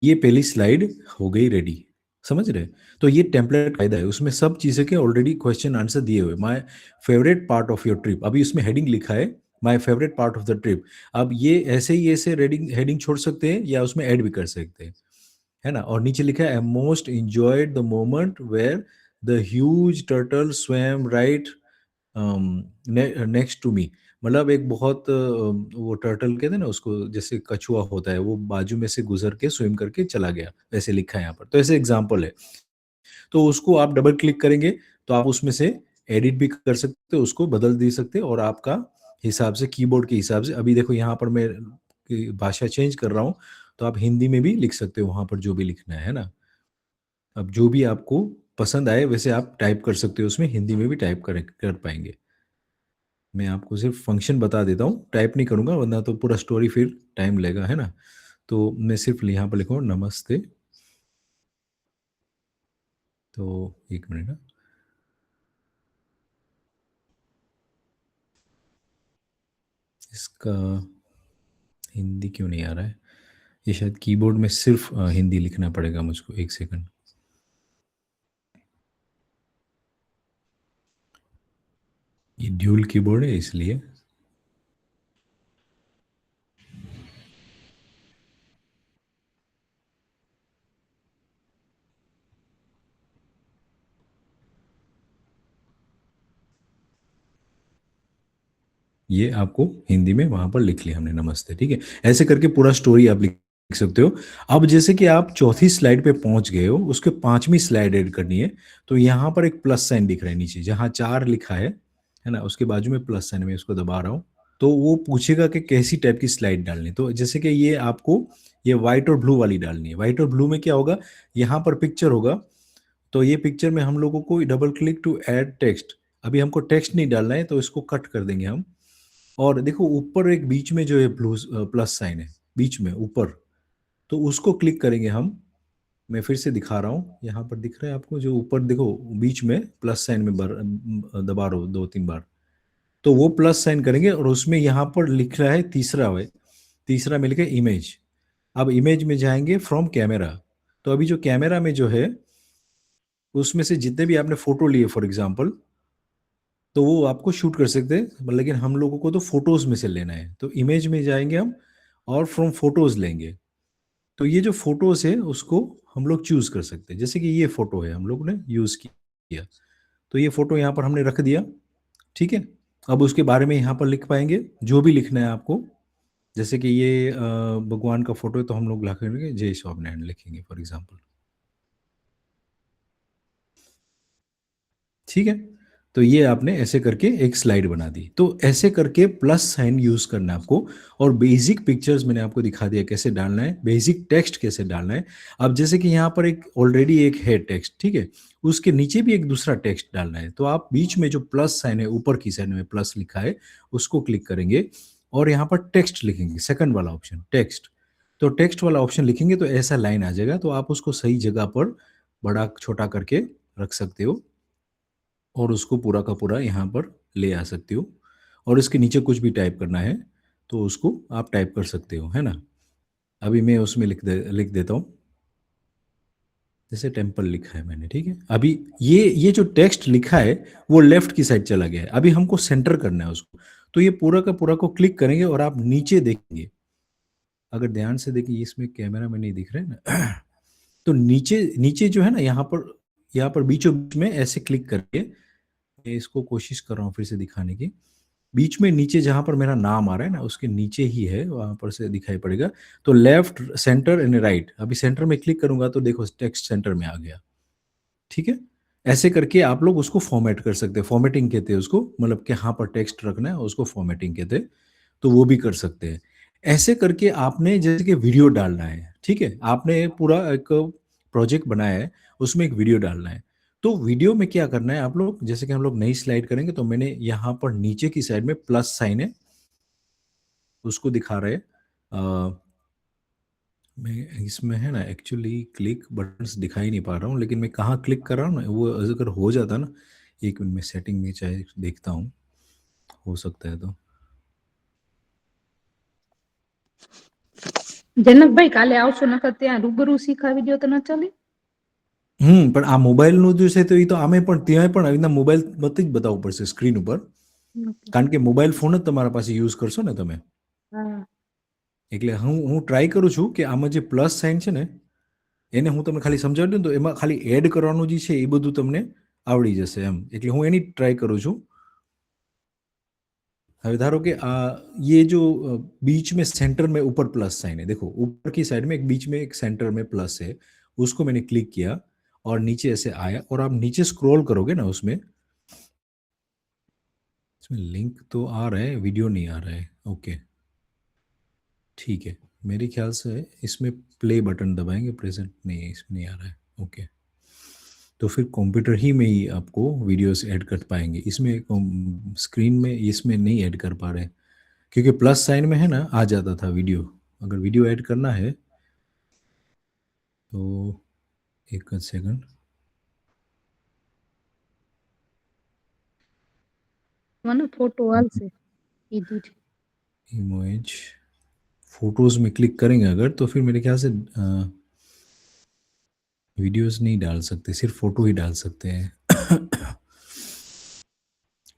ये पहली स्लाइड हो गई रेडी, समझ रहे। तो ये टेम्पलेट फायदा है, उसमें सब चीज़ें के ऑलरेडी क्वेश्चन आंसर दिए हुए। My favourite part of your trip, अभी उसमें हेडिंग लिखा है my favourite part of the trip. अब ये ऐसे ही ऐसे हेडिंग छोड़ सकते हैं या उसमें ऐड भी कर सकते हैं, है ना। और नीचे लिखा है I most enjoyed the moment where the huge turtle swam right next to me. मतलब एक बहुत वो टर्टल कहते हैं ना उसको, जैसे कछुआ होता है, वो बाजू में से गुजर के स्विम करके चला गया, वैसे लिखा है यहाँ पर। तो ऐसे एग्जाम्पल है, तो उसको आप डबल क्लिक करेंगे तो आप उसमें से एडिट भी कर सकते हो, उसको बदल दे सकते हो, और आपका हिसाब से कीबोर्ड के हिसाब से। अभी देखो यहाँ पर मैं भाषा चेंज कर रहा हूँ, तो आप हिंदी में भी लिख सकते हो वहां पर जो भी लिखना है ना। अब जो भी आपको पसंद आए वैसे आप टाइप कर सकते हो, उसमें हिंदी में भी टाइप कर पाएंगे। मैं आपको सिर्फ फंक्शन बता देता हूँ, टाइप नहीं करूँगा वरना तो पूरा स्टोरी फिर टाइम लेगा, है ना। तो मैं सिर्फ यहाँ पर लिखूँ नमस्ते। तो एक मिनट ना, इसका हिंदी क्यों नहीं आ रहा है, ये शायद कीबोर्ड में सिर्फ हिंदी लिखना पड़ेगा मुझको। एक सेकंड, ये ड्यूल कीबोर्ड है इसलिए। ये आपको हिंदी में वहां पर लिख लिया हमने नमस्ते, ठीक है। ऐसे करके पूरा स्टोरी आप लिख सकते हो। अब जैसे कि आप चौथी स्लाइड पे पहुंच गए हो, उसके 5वीं स्लाइड ऐड करनी है, तो यहाँ पर एक प्लस साइन दिख रहा है नीचे, जहाँ 4 लिखा है ना, उसके बाजू में प्लस साइन, में इसको दबा रहा हूँ। तो वो पूछेगा कि कैसी टाइप की स्लाइड डालनी। तो जैसे कि ये आपको ये व्हाइट और ब्लू वाली डालनी है। व्हाइट और ब्लू में क्या होगा, यहाँ पर पिक्चर होगा, तो ये पिक्चर में हम लोगों को double click to add text. अभी हमको टेक्स्ट नहीं डालना है, तो इसको कट कर देंगे हम। और देखो ऊपर एक बीच में जो है प्लस साइन है बीच में ऊपर, तो उसको क्लिक करेंगे हम। मैं फिर से दिखा रहा हूँ, यहाँ पर दिख रहा है आपको, जो ऊपर देखो बीच में प्लस साइन में दबा रहा हूँ 2-3 बार, तो वो प्लस साइन करेंगे और उसमें यहाँ पर लिख रहा है तीसरा में लिखा है इमेज। अब इमेज में जाएंगे फ्रॉम कैमरा, तो अभी जो कैमरा में जो है उसमें से जितने भी आपने फोटो लिए फॉर एग्जाम्पल, तो वो आपको शूट कर सकते हैं, लेकिन हम लोगों को तो फोटोज में से लेना है। तो इमेज में जाएंगे हम और फ्रॉम फोटोज लेंगे। तो ये जो फोटोज है उसको हम लोग चूज कर सकते हैं। जैसे कि ये फोटो है हम लोग ने यूज किया, तो ये फोटो यहाँ पर हमने रख दिया, ठीक है। अब उसके बारे में यहाँ पर लिख पाएंगे जो भी लिखना है आपको। जैसे कि ये भगवान का फोटो है, तो हम लोग लिखेंगे जय स्वामिनारायण लिखेंगे फॉर एग्जाम्पल, ठीक है। तो ये आपने ऐसे करके एक स्लाइड बना दी। तो ऐसे करके प्लस साइन यूज करना है आपको। और बेसिक पिक्चर्स मैंने आपको दिखा दिया कैसे डालना है, बेसिक टेक्स्ट कैसे डालना है। अब जैसे कि यहाँ पर एक ऑलरेडी एक है टेक्स्ट, ठीक है, उसके नीचे भी एक दूसरा टेक्स्ट डालना है। तो आप बीच में जो प्लस साइन है ऊपर की साइड में प्लस लिखा है उसको क्लिक करेंगे और यहाँ पर टेक्स्ट लिखेंगे, सेकंड वाला ऑप्शन टेक्स्ट। तो टेक्स्ट वाला ऑप्शन लिखेंगे तो ऐसा लाइन आ जाएगा। तो आप उसको सही जगह पर बड़ा छोटा करके रख सकते हो और उसको पूरा का पूरा यहाँ पर ले आ सकते हो। और इसके नीचे कुछ भी टाइप करना है तो उसको आप टाइप कर सकते हो, है ना। अभी मैं उसमें लिख देता हूँ, जैसे टेम्पल लिखा है मैंने, ठीक है। अभी ये जो टेक्स्ट लिखा है वो लेफ्ट की साइड चला गया है, अभी हमको सेंटर करना है उसको। तो ये पूरा का पूरा को क्लिक करेंगे और आप नीचे देखेंगे, अगर ध्यान से देखिए इसमें कैमरा में नहीं दिख रहा है ना तो नीचे नीचे जो है ना यहाँ पर बीचों बीच में ऐसे क्लिक करके, मैं इसको कोशिश कर रहा हूँ फिर से दिखाने की। बीच में नीचे जहां पर मेरा नाम आ रहा है ना उसके नीचे ही है, वहां पर से दिखाई पड़ेगा। तो लेफ्ट सेंटर एंड राइट, अभी सेंटर में क्लिक करूंगा तो देखो टेक्स्ट सेंटर में आ गया, ठीक है। ऐसे करके आप लोग उसको फॉर्मेट कर सकते हैं, फॉर्मेटिंग कहते हैं उसको, मतलब कि यहाँ पर टेक्स्ट रखना है उसको फॉर्मेटिंग कहते हैं, तो वो भी कर सकते हैं। ऐसे करके आपने जैसे कि वीडियो डालना है, ठीक है? आपने पूरा एक प्रोजेक्ट बनाया है, उसमें एक वीडियो डालना है। तो वीडियो में क्या करना है आप लोग, जैसे कि हम लोग नई स्लाइड करेंगे तो मैंने यहाँ पर नीचे की साइड में प्लस साइन है, उसको दिखा रहे हैं। मैं इसमें है ना एक्चुअली क्लिक बटन्स दिखाई नहीं पा रहा हूँ, लेकिन मैं कहाँ क्लिक कर रहा हूँ ना, वो अगर हो जाता ना, 1 मिनट में सेटिंग में चाहे देखता हूँ, हो सकता है तो। જનકભાઈ કાલે આવશો નકર ત્યાં રૂબરૂ શીખાવી દો તો ન ચાલે? પણ આ મોબાઈલનું જે છે તો એ તો આમે પણ ત્યાં પણ આવી રીતના મોબાઈલ બધી જ બતાવવું પડશે સ્ક્રીન ઉપર, કારણ કે મોબાઈલ ફોન જ તમારા પાસે યુઝ કરશો ને તમે, હા. એટલે હું ટ્રાય કરું છું કે આમાં જે પ્લસ સાઇન છે ને એને હું તમને ખાલી સમજાવી દઉં તો એમાં ખાલી એડ કરવાનું જે છે એ બધું તમને આવડી જશે એમ, એટલે હું એની ટ્રાય કરું છું। હવે धारो कि ये जो बीच में सेंटर में ऊपर प्लस साइन है, देखो ऊपर की साइड में एक बीच में एक सेंटर में प्लस है, उसको मैंने क्लिक किया और नीचे ऐसे आया, और आप नीचे स्क्रॉल करोगे ना उसमें लिंक तो आ रहा है, वीडियो नहीं आ रहा है। ओके ठीक है, मेरे ख्याल से इसमें प्ले बटन दबाएंगे, प्रेजेंट नहीं है, इसमें नहीं आ रहा है। ओके तो फिर कंप्यूटर ही में ही आपको वीडियोस ऐड कर पाएंगे, इसमें स्क्रीन में इसमें नहीं ऐड कर पा रहे, क्योंकि प्लस साइन में है ना आ जाता था वीडियो। अगर वीडियो ऐड करना है तो एक सेकंड, મને ફોટો હાલશે કીધું છે। इमेज फोटोज में क्लिक करेंगे अगर तो फिर मेरे ख्याल से वीडियोस नहीं डाल सकते, सिर्फ फोटो ही डाल सकते हैं।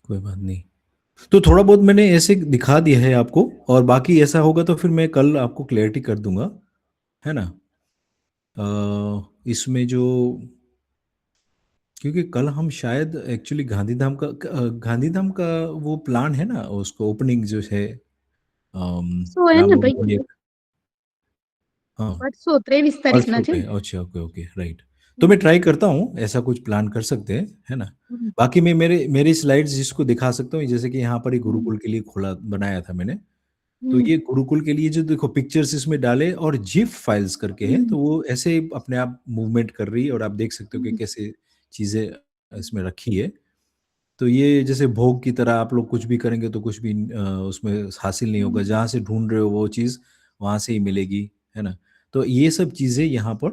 कोई बात नहीं, तो थोड़ा बहुत मैंने ऐसे दिखा दिया है आपको, और बाकी ऐसा होगा तो फिर मैं कल आपको क्लैरिटी कर दूंगा, है ना। इसमें जो, क्योंकि कल हम शायद एक्चुअली गांधीधाम का वो प्लान है ना, उसको ओपनिंग जो है શું હે ને ભાઈ, रामनवमी, हाँ 23 તારીખના છે ओके ને? अच्छा ओके ओके राइट, तो मैं ट्राई करता हूँ, ऐसा कुछ प्लान कर सकते हैं, है ना। बाकी मैं मेरी स्लाइड्स जिसको दिखा सकता हूँ, जैसे कि यहाँ पर ही गुरुकुल के लिए खोला बनाया था मैंने, तो ये गुरुकुल के लिए जो देखो पिक्चर्स इसमें डाले और जिप फाइल्स करके है, तो वो ऐसे अपने आप मूवमेंट कर रही है, और आप देख सकते हो कि कैसे चीजें इसमें रखी है। तो ये जैसे भोग की तरह आप लोग कुछ भी करेंगे तो कुछ भी उसमें हासिल नहीं होगा, जहाँ से ढूंढ रहे हो वो चीज वहां से ही मिलेगी, है ना। तो ये सब चीजें यहाँ पर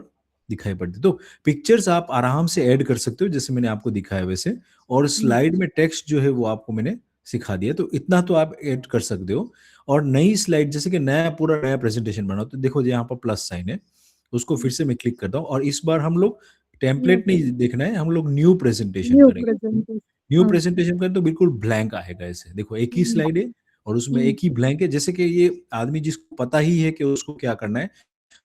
दिखाई पड़ती, तो पिक्चर्स आप आराम से ऐड कर सकते हो जैसे मैंने आपको दिखाया वैसे, और स्लाइड में टेक्स्ट जो है वो आपको मैंने सिखा दिया, तो इतना तो आप ऐड कर सकते हो। और नई स्लाइड जैसे कि पूरा नया प्रेजेंटेशन बनाओ, तो देखो यहाँ पर प्लस साइन है, उसको फिर से मैं क्लिक करता हूँ, और इस बार हम लोग टेम्पलेट नहीं देखना है, हम लोग न्यू प्रेजेंटेशन करेंगे। न्यू प्रेजेंटेशन करें तो बिल्कुल ब्लैंक आएगा, ऐसे देखो एक ही स्लाइड है और उसमें एक ही ब्लैंक है, जैसे कि ये आदमी जिसको पता ही है कि उसको क्या करना है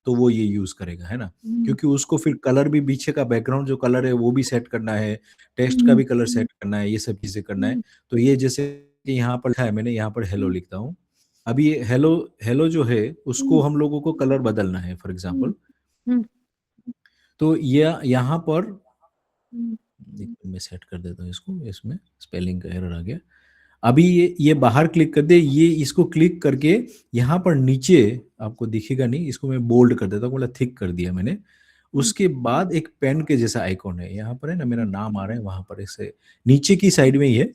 तो वो ये यूज करेगा, है ना। क्योंकि उसको फिर कलर भी, पीछे का बैकग्राउंड जो कलर है वो भी सेट करना है, टेक्स्ट का भी कलर सेट करना है, ये सब चीजें करना है। तो ये जैसे कि यहाँ पर लिखा है मैंने, यहाँ पर हेलो लिखता हूँ, अभी ये हेलो हेलो जो है उसको हम लोगों को कलर बदलना है फॉर एग्जाम्पल, तो ये यहाँ पर मैं सेट कर देता हूँ इसको, इसमें स्पेलिंग का एरर आ गया। अभी ये बाहर क्लिक कर दे, ये इसको क्लिक करके यहाँ पर नीचे आपको दिखेगा नहीं, इसको मैं बोल्ड कर देता हूँ, मतलब थिक कर दिया मैंने। उसके बाद एक पेन के जैसा आइकॉन है, यहाँ पर है ना मेरा नाम आ रहा है, वहां पर ऐसे नीचे की साइड में ही है,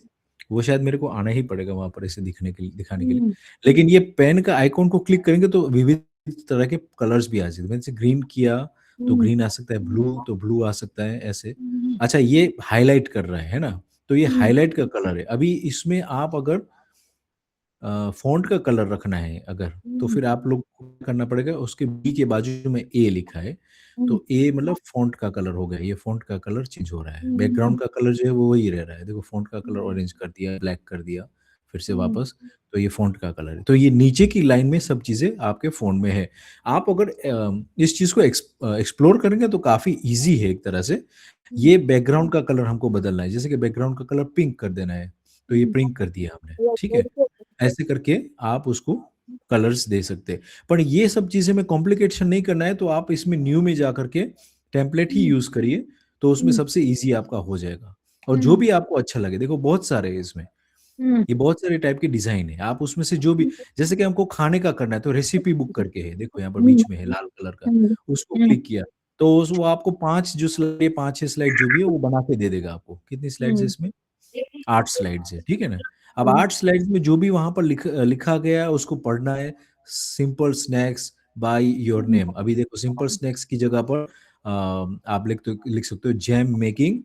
वो शायद मेरे को आना ही पड़ेगा वहां पर ऐसे दिखाने के लिए। लेकिन ये पेन का आइकॉन को क्लिक करेंगे तो विविध तरह के कलर्स भी आ जाते हैं, मैंने ग्रीन किया तो ग्रीन आ सकता है, ब्लू तो ब्लू आ सकता है ऐसे। अच्छा ये हाईलाइट कर रहा है ना, तो ये हाईलाइट का कलर है। अभी इसमें आप अगर फॉन्ट का कलर रखना है अगर, तो फिर आप लोग को करना पड़ेगा, उसके बी के बाजू में ए लिखा है, तो ए मतलब फॉन्ट का कलर हो गया, ये फॉन्ट का कलर चेंज हो रहा है, बैकग्राउंड का कलर जो है वो वही रह रहा है, देखो फॉन्ट का कलर ऑरेंज कर दिया, ब्लैक कर दिया, फिर से वापस, तो ये फॉन्ट का कलर है। तो ये नीचे की लाइन में सब चीजें आपके फोन में है। आप अगर इस चीज को एक्सप्लोर करेंगे तो काफी इजी है एक तरह से। ये बैकग्राउंड का कलर हमको बदलना है, जैसे कि बैकग्राउंड का कलर पिंक कर देना है, तो ये पिंक कर दिया हमने, ठीक है। ऐसे करके आप उसको कलर्स दे सकते हैं। पर ये सब चीजें में कॉम्प्लिकेशन नहीं करना है, तो आप इसमें न्यू में जा करके टेम्पलेट ही यूज करिए, तो उसमें सबसे इजी आपका हो जाएगा। और जो भी आपको अच्छा लगे, देखो बहुत सारे हैं इसमें, ये बहुत सारे टाइप के डिजाइन है, आप उसमें से जो भी, जैसे कि हमको खाने का करना है तो रेसिपी बुक करके है, देखो यहाँ पर बीच में है लाल कलर का, उसको क्लिक किया तो वो आपको 5 जो स्लाइड, 5-6 स्लाइड जो भी है वो बना के दे देगा आपको। कितनी स्लाइड्स है इसमें? 8 स्लाइड्स है, ठीक है ना। अब 8 स्लाइड्स में जो भी वहां पर लिखा गया है उसको पढ़ना है। Simple snacks by your name, अभी देखो सिंपल स्नैक्स की जगह पर आप लिख सकते हो जैम मेकिंग,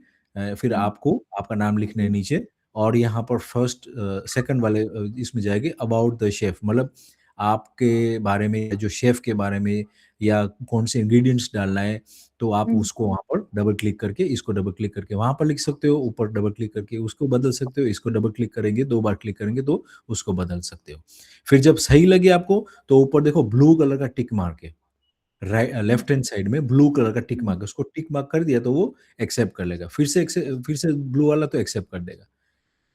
फिर आपको आपका नाम लिखना है नीचे, और यहाँ पर फर्स्ट सेकंड वाले इसमें जाएंगे अबाउट द शेफ, मतलब आपके बारे में, जो शेफ के बारे में, या कौन से इंग्रेडिएंट्स डालना है, तो आप उसको वहां पर डबल क्लिक करके, इसको डबल क्लिक करके वहां पर लिख सकते हो, ऊपर डबल क्लिक करके उसको बदल सकते हो, इसको डबल क्लिक करेंगे, 2 बार क्लिक करेंगे तो उसको बदल सकते हो। फिर जब सही लगे आपको तो ऊपर देखो ब्लू कलर का टिक मार्क है, राइट लेफ्ट हैंड साइड में ब्लू कलर का टिक मार्क है, उसको टिक मार्क कर दिया तो वो एक्सेप्ट कर लेगा, फिर से ब्लू वाला तो एक्सेप्ट कर देगा।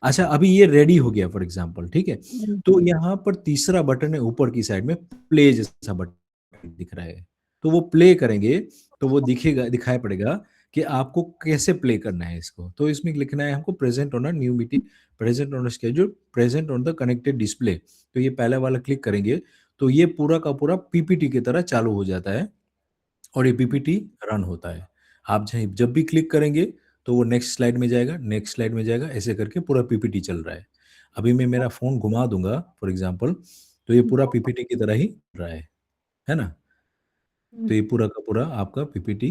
अच्छा, अभी ये रेडी हो गया फॉर एग्जांपल, ठीक है। तो यहाँ पर तीसरा बटन है ऊपर की साइड में, प्ले जैसा बटन दिख रहा है, तो वो प्ले करेंगे तो वो दिखाई पड़ेगा कि आपको कैसे प्ले करना है इसको। तो इसमें लिखना है हमको present on a new meeting, present on schedule, present on the connected display. तो ये पहला वाला क्लिक करेंगे तो ये पूरा का पूरा पीपीटी की तरह चालू हो जाता है और ये पीपीटी रन होता है। आप जब भी क्लिक करेंगे तो वो नेक्स्ट स्लाइड में जाएगा, नेक्स्ट स्लाइड में जाएगा, ऐसे करके पूरा पीपीटी चल रहा है। अभी मैं मेरा फोन घुमा दूंगा फॉर एग्जांपल, तो ये पूरा पीपीटी की तरह ही चल रहा है ना। तो ये पूरा का पूरा आपका पीपीटी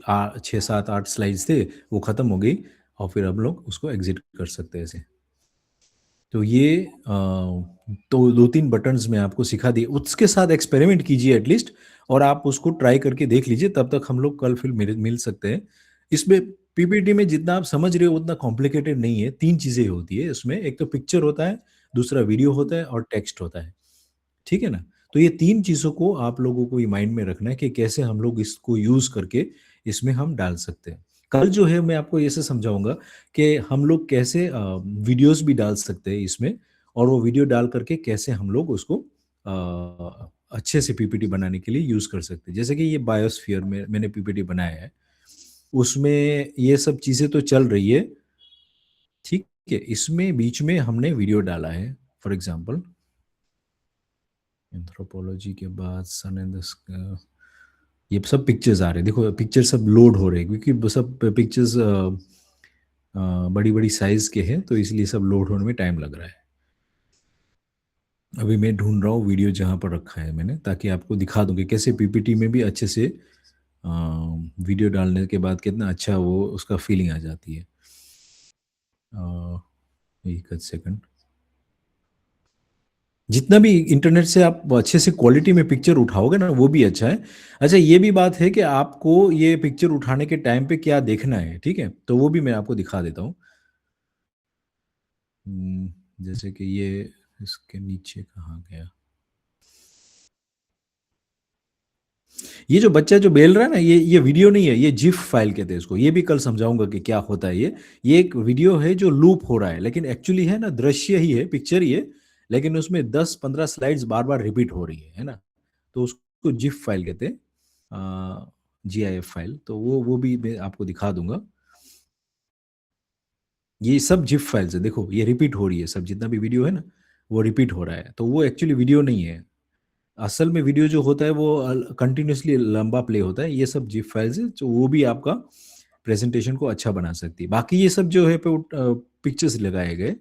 6-7-8 स्लाइड्स थे, वो खत्म हो गई और फिर हम लोग उसको एग्जिट कर सकते हैं ऐसे। तो ये तो 2-3 बटन्स मैं आपको सिखा दिए, उसके साथ एक्सपेरिमेंट कीजिए एटलीस्ट, और आप उसको ट्राई करके देख लीजिए, तब तक हम लोग कल फिर मिल सकते हैं। इसमें पीपीटी में जितना आप समझ रहे हो उतना कॉम्प्लिकेटेड नहीं है, 3 चीजें होती है इसमें, एक तो पिक्चर होता है, दूसरा वीडियो होता है और टेक्स्ट होता है, ठीक है ना। तो ये 3 चीजों को आप लोगों को ये माइंड में रखना है कि कैसे हम लोग इसको यूज करके इसमें हम डाल सकते हैं। कल जो है मैं आपको ऐसे समझाऊंगा कि हम लोग कैसे वीडियोस भी डाल सकते हैं इसमें, और वो वीडियो डाल करके कैसे हम लोग उसको अच्छे से पीपीटी बनाने के लिए यूज कर सकते हैं। जैसे कि ये बायोस्फीयर में मैंने पीपीटी बनाया है, उसमें ये सब चीजें तो चल रही है, ठीक है। इसमें बीच में हमने वीडियो डाला है, फॉर एग्जाम्पल एंथ्रोपोलॉजी के बाद सन एंड द, ये सब पिक्चर्स आ रहे हैं, देखो पिक्चर सब लोड हो रहे हैं क्योंकि वो सब पिक्चर्स बड़ी बड़ी साइज के हैं, तो इसलिए सब लोड होने में टाइम लग रहा है। अभी मैं ढूंढ रहा हूँ वीडियो जहाँ पर रखा है मैंने, ताकि आपको दिखा दूँ कि कैसे पीपीटी में भी अच्छे से वीडियो डालने के बाद कितना अच्छा वो उसका फीलिंग आ जाती है। एक सेकंड, जितना भी इंटरनेट से आप अच्छे से क्वालिटी में पिक्चर उठाओगे ना वो भी अच्छा है। अच्छा, ये भी बात है कि आपको ये पिक्चर उठाने के टाइम पे क्या देखना है, ठीक है, तो वो भी मैं आपको दिखा देता हूँ। जैसे कि ये इसके नीचे कहाँ गया, ये जो बच्चा जो बेल रहा है ना, ये वीडियो नहीं है, ये जिफ फाइल कहते हैं इसको, ये भी कल समझाऊंगा कि क्या होता है। ये एक वीडियो है जो लूप हो रहा है, लेकिन एक्चुअली है ना दृश्य ही है, पिक्चर ही है, लेकिन उसमें 10-15 स्लाइड्स बार बार रिपीट हो रही है ना, तो उसको जिफ फाइल कहते हैं, GIF फाइल। तो वो भी मैं आपको दिखा दूंगा। ये सब जिफ फाइल्स है, देखो ये रिपीट हो रही है, सब जितना भी वीडियो है ना वो रिपीट हो रहा है, तो वो एक्चुअली वीडियो नहीं है। असल में वीडियो जो होता है वो कंटिन्यूसली लंबा प्ले होता है, ये सब जिप फाइल्स है, तो वो भी आपका प्रेजेंटेशन को अच्छा बना सकती है। बाकी ये सब जो है पिक्चर्स लगाए गए,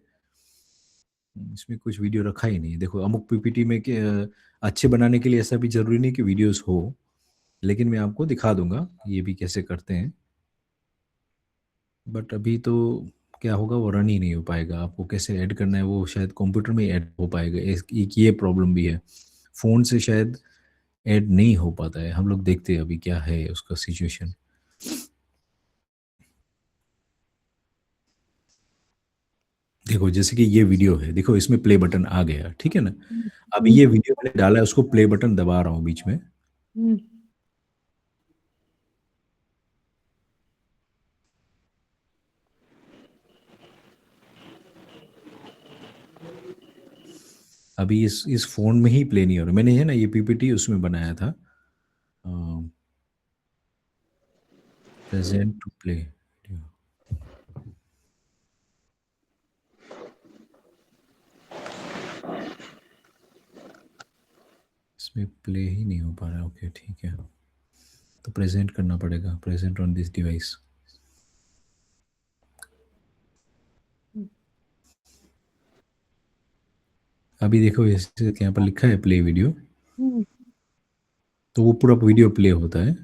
इसमें कुछ वीडियो रखा ही नहीं है। देखो अमुक पीपीटी में कि अच्छे बनाने के लिए ऐसा भी जरूरी नहीं कि वीडियोस हो, लेकिन मैं आपको दिखा दूंगा ये भी कैसे करते हैं। बट अभी तो क्या होगा, वो रन ही नहीं हो पाएगा, आपको कैसे ऐड करना है वो शायद कंप्यूटर में ऐड हो पाएगा, एक ये प्रॉब्लम भी है, फोन से शायद ऐड नहीं हो पाता है। हम लोग देखते हैं अभी क्या है उसका सिचुएशन। देखो जैसे कि ये वीडियो है, देखो इसमें प्ले बटन आ गया, ठीक है ना। अभी ये वीडियो मैंने डाला है, उसको प्ले बटन दबा रहा हूँ बीच में, अभी इस फोन में ही प्ले नहीं हो रहा। मैंने है ना ये पीपीटी उसमें बनाया था, प्रेजेंट टू प्ले। इसमें प्ले ही नहीं हो पा रहा। ओके ठीक है, तो प्रेजेंट करना पड़ेगा, प्रेजेंट ऑन दिस डिवाइस। अभी देखो जैसे यहाँ पर लिखा है प्ले वीडियो, तो वो पूरा वीडियो प्ले होता है।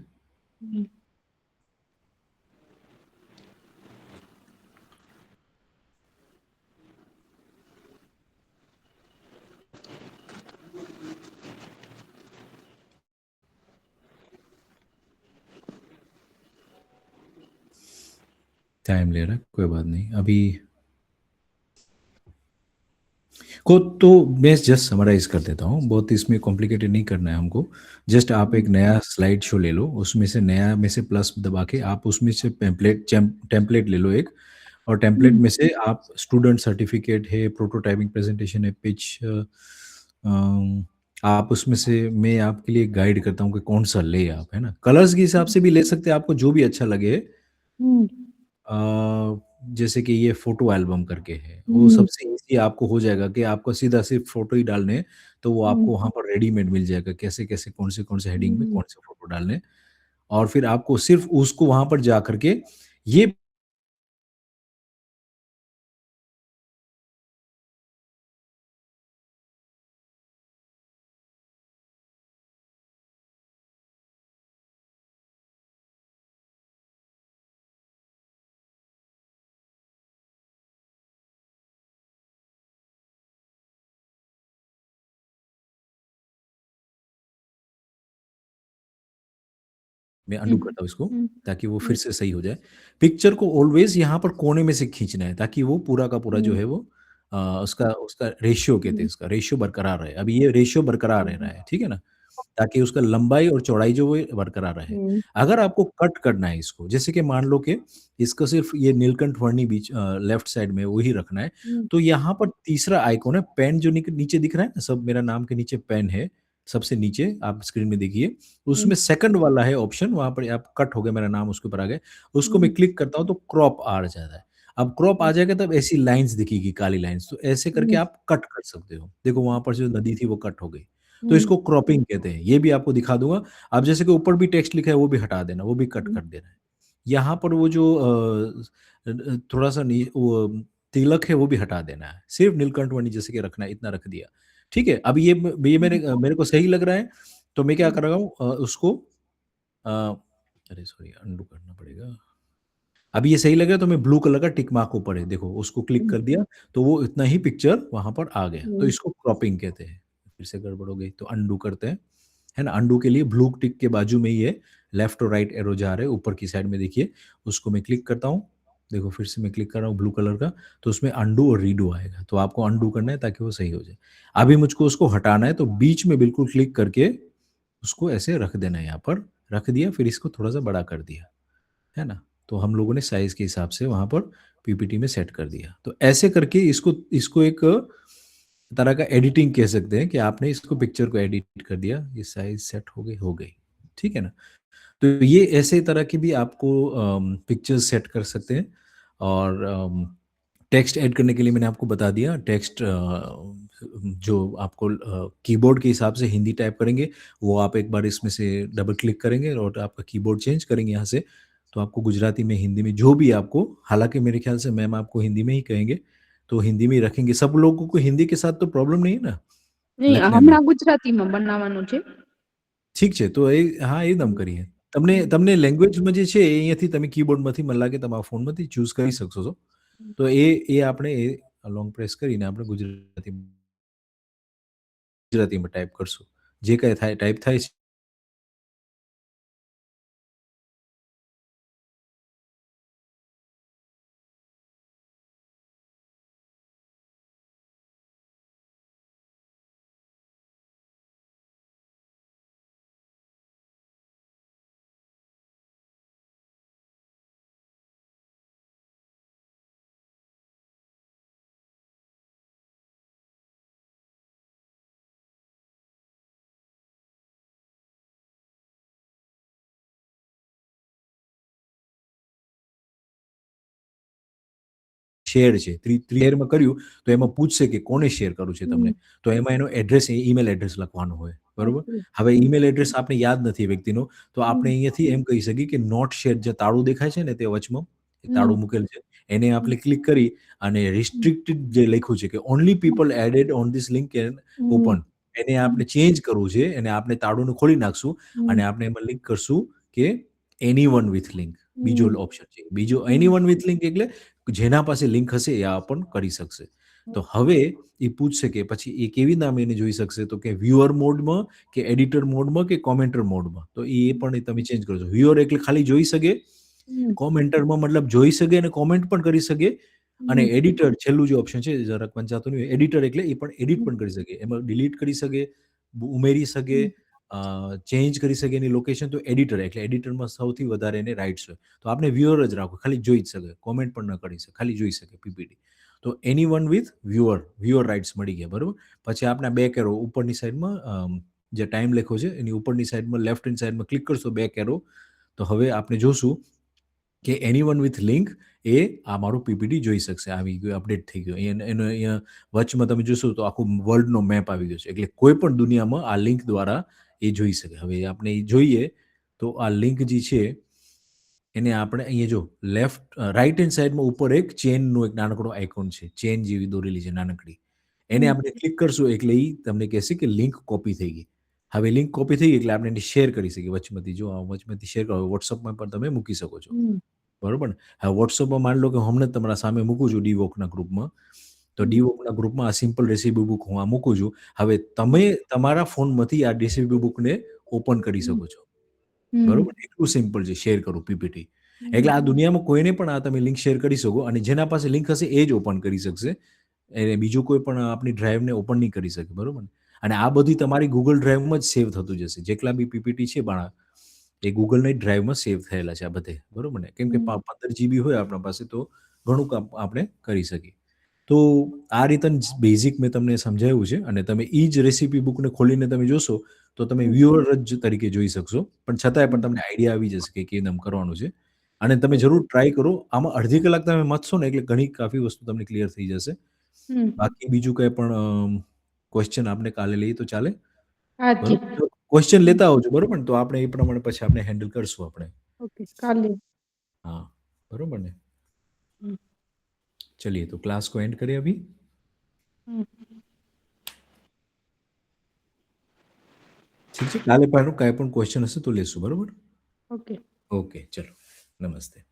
टाइम ले रहा है, कोई बात नहीं। अभी को तो मैं जस्ट समराइज कर देता हूँ, बहुत इसमें कॉम्प्लिकेटेड नहीं करना है हमको। जस्ट आप एक नया स्लाइड शो ले लो, उसमें से नया में से प्लस दबा के आप उसमें से टेम्पलेट ले लो एक, और टेम्पलेट में से आप स्टूडेंट सर्टिफिकेट है, प्रोटोटाइपिंग प्रेजेंटेशन है, पिच, आप उसमें से मैं आपके लिए गाइड करता हूँ कि कौन सा ले आप, है ना। कलर्स के हिसाब से भी ले सकते हैं, आपको जो भी अच्छा लगे। जैसे कि ये फोटो एल्बम करके है, वो सबसे इजी आपको हो जाएगा कि आपको सीधा सिर्फ फोटो ही डालने हैं, तो वो आपको वहाँ पर रेडीमेड मिल जाएगा, कैसे कैसे कौन से हेडिंग में कौन से फोटो डालने हैं। और फिर आपको सिर्फ उसको वहां पर जा करके ये मैं अंडू करता हूँ इसको, ताकि वो फिर से सही हो जाए। पिक्चर को ऑलवेज यहाँ पर कोने में से खींचना है, ताकि वो पूरा का पूरा जो है वो उसका उसका रेशियो कहते हैं, उसका रेशियो बरकरार रहे। अभी ये रेशियो बरकरार रह रहा है, ठीक है ना, ताकि उसका लंबाई और चौड़ाई जो वो बरकरार रहे। अगर आपको कट करना है इसको, जैसे कि मान लो कि इसको सिर्फ ये नीलकंठ वर्णी बीच लेफ्ट साइड में वही रखना है, तो यहाँ पर तीसरा आइकॉन है पेन, जो नीचे दिख रहा है ना, सब मेरा नाम के नीचे पेन है, सबसे नीचे आप स्क्रीन में देखिए, उसमें सेकंड वाला है ऑप्शन, वहां पर आप कट हो गया, मेरा नाम उसके ऊपर आ गया, उसको मैं क्लिक करता हूँ तो क्रॉप आ जाता है। अब क्रॉप आ जाएगा तब ऐसी लाइंस दिखेगी, काली लाइंस, तो ऐसे करके आप कट कर सकते हो। देखो वहां पर जो नदी थी वो कट हो गई, तो इसको क्रॉपिंग कहते हैं। ये भी आपको दिखा दूंगा। अब जैसे कि ऊपर भी टेक्स्ट लिखा है वो भी हटा देना, वो भी कट कर देना है। यहाँ पर वो जो थोड़ा सा वो तिलक है वो भी हटा देना है, सिर्फ नीलकंठ वर्णी जैसे कि रखना है, इतना रख दिया। ठीक है, अब ये मेरे को सही लग रहा है, तो मैं क्या कर रहा हूँ उसको अरे सॉरी, अंडू करना पड़ेगा। अब ये सही लग रहा है, तो मैं ब्लू कलर का टिक मार्क ऊपर है, देखो उसको क्लिक कर दिया, तो वो इतना ही पिक्चर वहां पर आ गया, तो इसको क्रॉपिंग कहते हैं। फिर से गड़बड़ हो गई, तो अंडू करते हैं, है ना। अंडू के लिए ब्लू टिक के बाजू में ही है, लेफ्ट और राइट एरो जा रहे हैं ऊपर की साइड में, देखिए उसको मैं क्लिक करता हूँ। देखो फिर से मैं क्लिक कर रहा हूँ ब्लू कलर का, तो उसमें अंडू और रीडू आएगा, तो आपको अंडू करना है ताकि वो सही हो जाए। अभी मुझको उसको हटाना है, तो बीच में बिल्कुल क्लिक करके उसको ऐसे रख देना है, यहाँ पर रख दिया, फिर इसको थोड़ा सा बड़ा कर दिया, है ना। तो हम लोगों ने साइज के हिसाब से वहां पर पीपीटी में सेट कर दिया। तो ऐसे करके इसको इसको एक तरह का एडिटिंग कह सकते हैं, कि आपने इसको पिक्चर को एडिट कर दिया, ये साइज सेट हो गई, ठीक है ना। तो ये ऐसे तरह की भी आपको पिक्चर्स सेट कर सकते हैं। और टेक्स्ट ऐड करने के लिए मैंने आपको बता दिया, टेक्स्ट जो आपको कीबोर्ड के हिसाब से हिंदी टाइप करेंगे, वो आप एक बार इसमें से डबल क्लिक करेंगे और आपका कीबोर्ड चेंज करेंगे यहाँ से, तो आपको गुजराती में, हिंदी में, जो भी आपको, हालांकि मेरे ख्याल से मैम आपको हिंदी में ही कहेंगे, तो हिंदी में ही रखेंगे। सब लोगों को हिंदी के साथ तो प्रॉब्लम नहीं है ना नहीं, લખને में? હમણાં ગુજરાતીમાં બનાવવાનું છે। ઠીક છે, તો હા એકદમ કરીએ। તમને તમને લેંગ્વેજમાં જે છે એ અહીંયાથી તમે કીબોર્ડમાંથી મને લાગે તમારા ફોનમાંથી ચૂઝ કરી શકશો છો। તો એ આપણે લોંગ પ્રેસ કરીને આપણે ગુજરાતીમાં ટાઈપ કરશું, જે કાંઈ થાય ટાઈપ થાય છે। શેર છે, શેરમાં કર્યું તો એમાં પૂછશે કે કોને શેર કરવું છે તમને, તો એમાં એનો એડ્રેસ, ઈમેલ એડ્રેસ લખવાનું હોય, બરોબર? ઓકે. હવે ઈમેલ એડ્રેસ આપણે યાદ નથી એ વ્યક્તિનો, તો આપણે અહીંયાથી એમ કહી શકીએ કે નોટ શેર જે તાળું દેખાય છે ને તે વચમાં, એ તાળું મૂકેલ છે, એને આપણે ક્લિક કરી અને રિસ્ટ્રિક્ટેડ જે લખ્યું છે કે only people added on this link can open, એને આપણે ચેન્જ કરવું છે, એને આપણે તાળુંને ખોલી નાખશું અને આપણે એમાં લિંક કરશું કે એનીવન વિથ લિંક, બીજો ઓપ્શન છે. બીજો એનીવન વિથ લિંક એટલે જેના પાસે લિંક હશે એ આ પણ કરી શકશે. તો હવે એ પૂછશે કે પછી એ કેવી નામ એને જોઈ શકશે, તો કે વ્યુઅર મોડમાં કે એડિટર મોડમાં કે કોમેન્ટર મોડમાં, તો એ પણ તમે ચેન્જ કરજો. વ્યુઅર એટલે ખાલી જોઈ શકે, કોમેન્ટરમાં મતલબ જોઈ શકે અને કોમેન્ટ પણ કરી શકે, અને એડિટર છેલ્લું જે ઓપ્શન છે જરાક પંચાતું નહીં, એડિટર એટલે એ પણ એડિટ પણ કરી શકે, એમાં ડિલીટ કરી શકે, ઉમેરી શકે, ચેન્જ કરી શકે એની લોકેશન. તો એડિટર એટલે એડિટરમાં સૌથી વધારે એને રાઇટ્સ હોય. તો આપણે વ્યુઅર જ રાખો, ખાલી જોઈ જ શકે, કોમેન્ટ પણ ન કરી શકે, ખાલી જોઈ શકે પીપીટી. તો એની વન વિથ વ્યુઅર રાઇટ્સ મળી ગયા, બરોબર. પછી આપણે બેક એરો ઉપરની સાઈડમાં જે ટાઈમ લખ્યો છે એની ઉપરની સાઈડમાં લેફ્ટ હેન્ડ સાઈડમાં ક્લિક કરશો બેક એરો, તો હવે આપણે જોશું કે એની વન વિથ લિંક એ આ મારું પીપીટી જોઈ શકશે, આવી ગયું, અપડેટ થઈ ગયું. એનો અહીંયા વચમાં તમે જોશો તો આખું વર્લ્ડનો મેપ આવી ગયો છે, એટલે કોઈ પણ દુનિયામાં આ લિંક દ્વારા એ જોઈ શકે. હવે આપણે એ જોઈએ તો આ લિંક જે છે એને આપણે અહીંયા જો રાઈટ હેન્ડ સાઈડમાં ઉપર એક ચેનનો એક નાનકડો આઇકોન છે, ચેન જેવી દોરેલી છે નાનકડી, એને આપણે ક્લિક કરશું એટલે એ તમને કહેશે કે લિંક કોપી થઈ ગઈ. હવે લિંક કોપી થઈ ગઈ એટલે આપણે એને શેર કરી શકીએ વચમાંથી. જો વચમાંથી શેર કરો, વોટ્સઅપમાં પણ તમે મૂકી શકો છો, બરોબર ને. હવે વોટ્સઅપમાં માની લો કે હું હમણાં તમારા સામે મૂકું છું ડીવોકના ગ્રુપમાં, તો ડીવોકના ગ્રુપમાં આ સિમ્પલ રેસીપી બુક હું આ મૂકું છું. હવે તમે તમારા ફોનમાંથી આ રેસીપી બુકને ઓપન કરી શકો છો, બરોબર. એટલું સિમ્પલ છે શેર કરું પીપીટી. એટલે આ દુનિયામાં કોઈને પણ આ તમે લિંક શેર કરી શકો, અને જેના પાસે લિંક હશે એ જ ઓપન કરી શકશે, એને બીજું કોઈ પણ આપણી ડ્રાઈવને ઓપન નહીં કરી શકે, બરોબર. અને આ બધી તમારી ગૂગલ ડ્રાઈવમાં જ સેવ થતું જશે, જેટલા બી પીપીટી છે બાળા એ ગૂગલની ડ્રાઈવમાં સેવ થયેલા છે આ બધે, બરોબર ને. કેમ કે 15 GB હોય આપણા પાસે તો ઘણું કામ આપણે કરી શકીએ. તો આ રીતે બેઝિક મેં તમને સમજાવ્યું છે, અને તમે એ જ રેસીપી બુકને ખોલીને તમે જોશો તો તમે વ્યુઅર જ તરીકે જોઈ શકશો, પણ છતાંય પણ તમને આઈડિયા આવી જશે કે કેમ કરવાનું છે. અને તમે જરૂર ટ્રાય કરો. આમાં અડધી કલાક તમે મથશો ને એટલે ઘણી કાફી વસ્તુ તમને ક્લિયર થઈ જશે. બાકી બીજું કંઈ પણ ક્વેશ્ચન આપણે કાલે લઈએ તો ચાલે, બરોબર. ક્વેશ્ચન લેતા આવજો, બરોબર ને, તો આપણે એ પ્રમાણે પછી આપણે હેન્ડલ કરશું આપણે. ઓકે, કાલે. हाँ, बरोबर ने. चलिए तो क्लास को एंड करें अभी. ठीक है, काले पानो काय पण क्वेश्चन हसे तो लेसु, बरोबर. ओके. ओके, चलो, नमस्ते.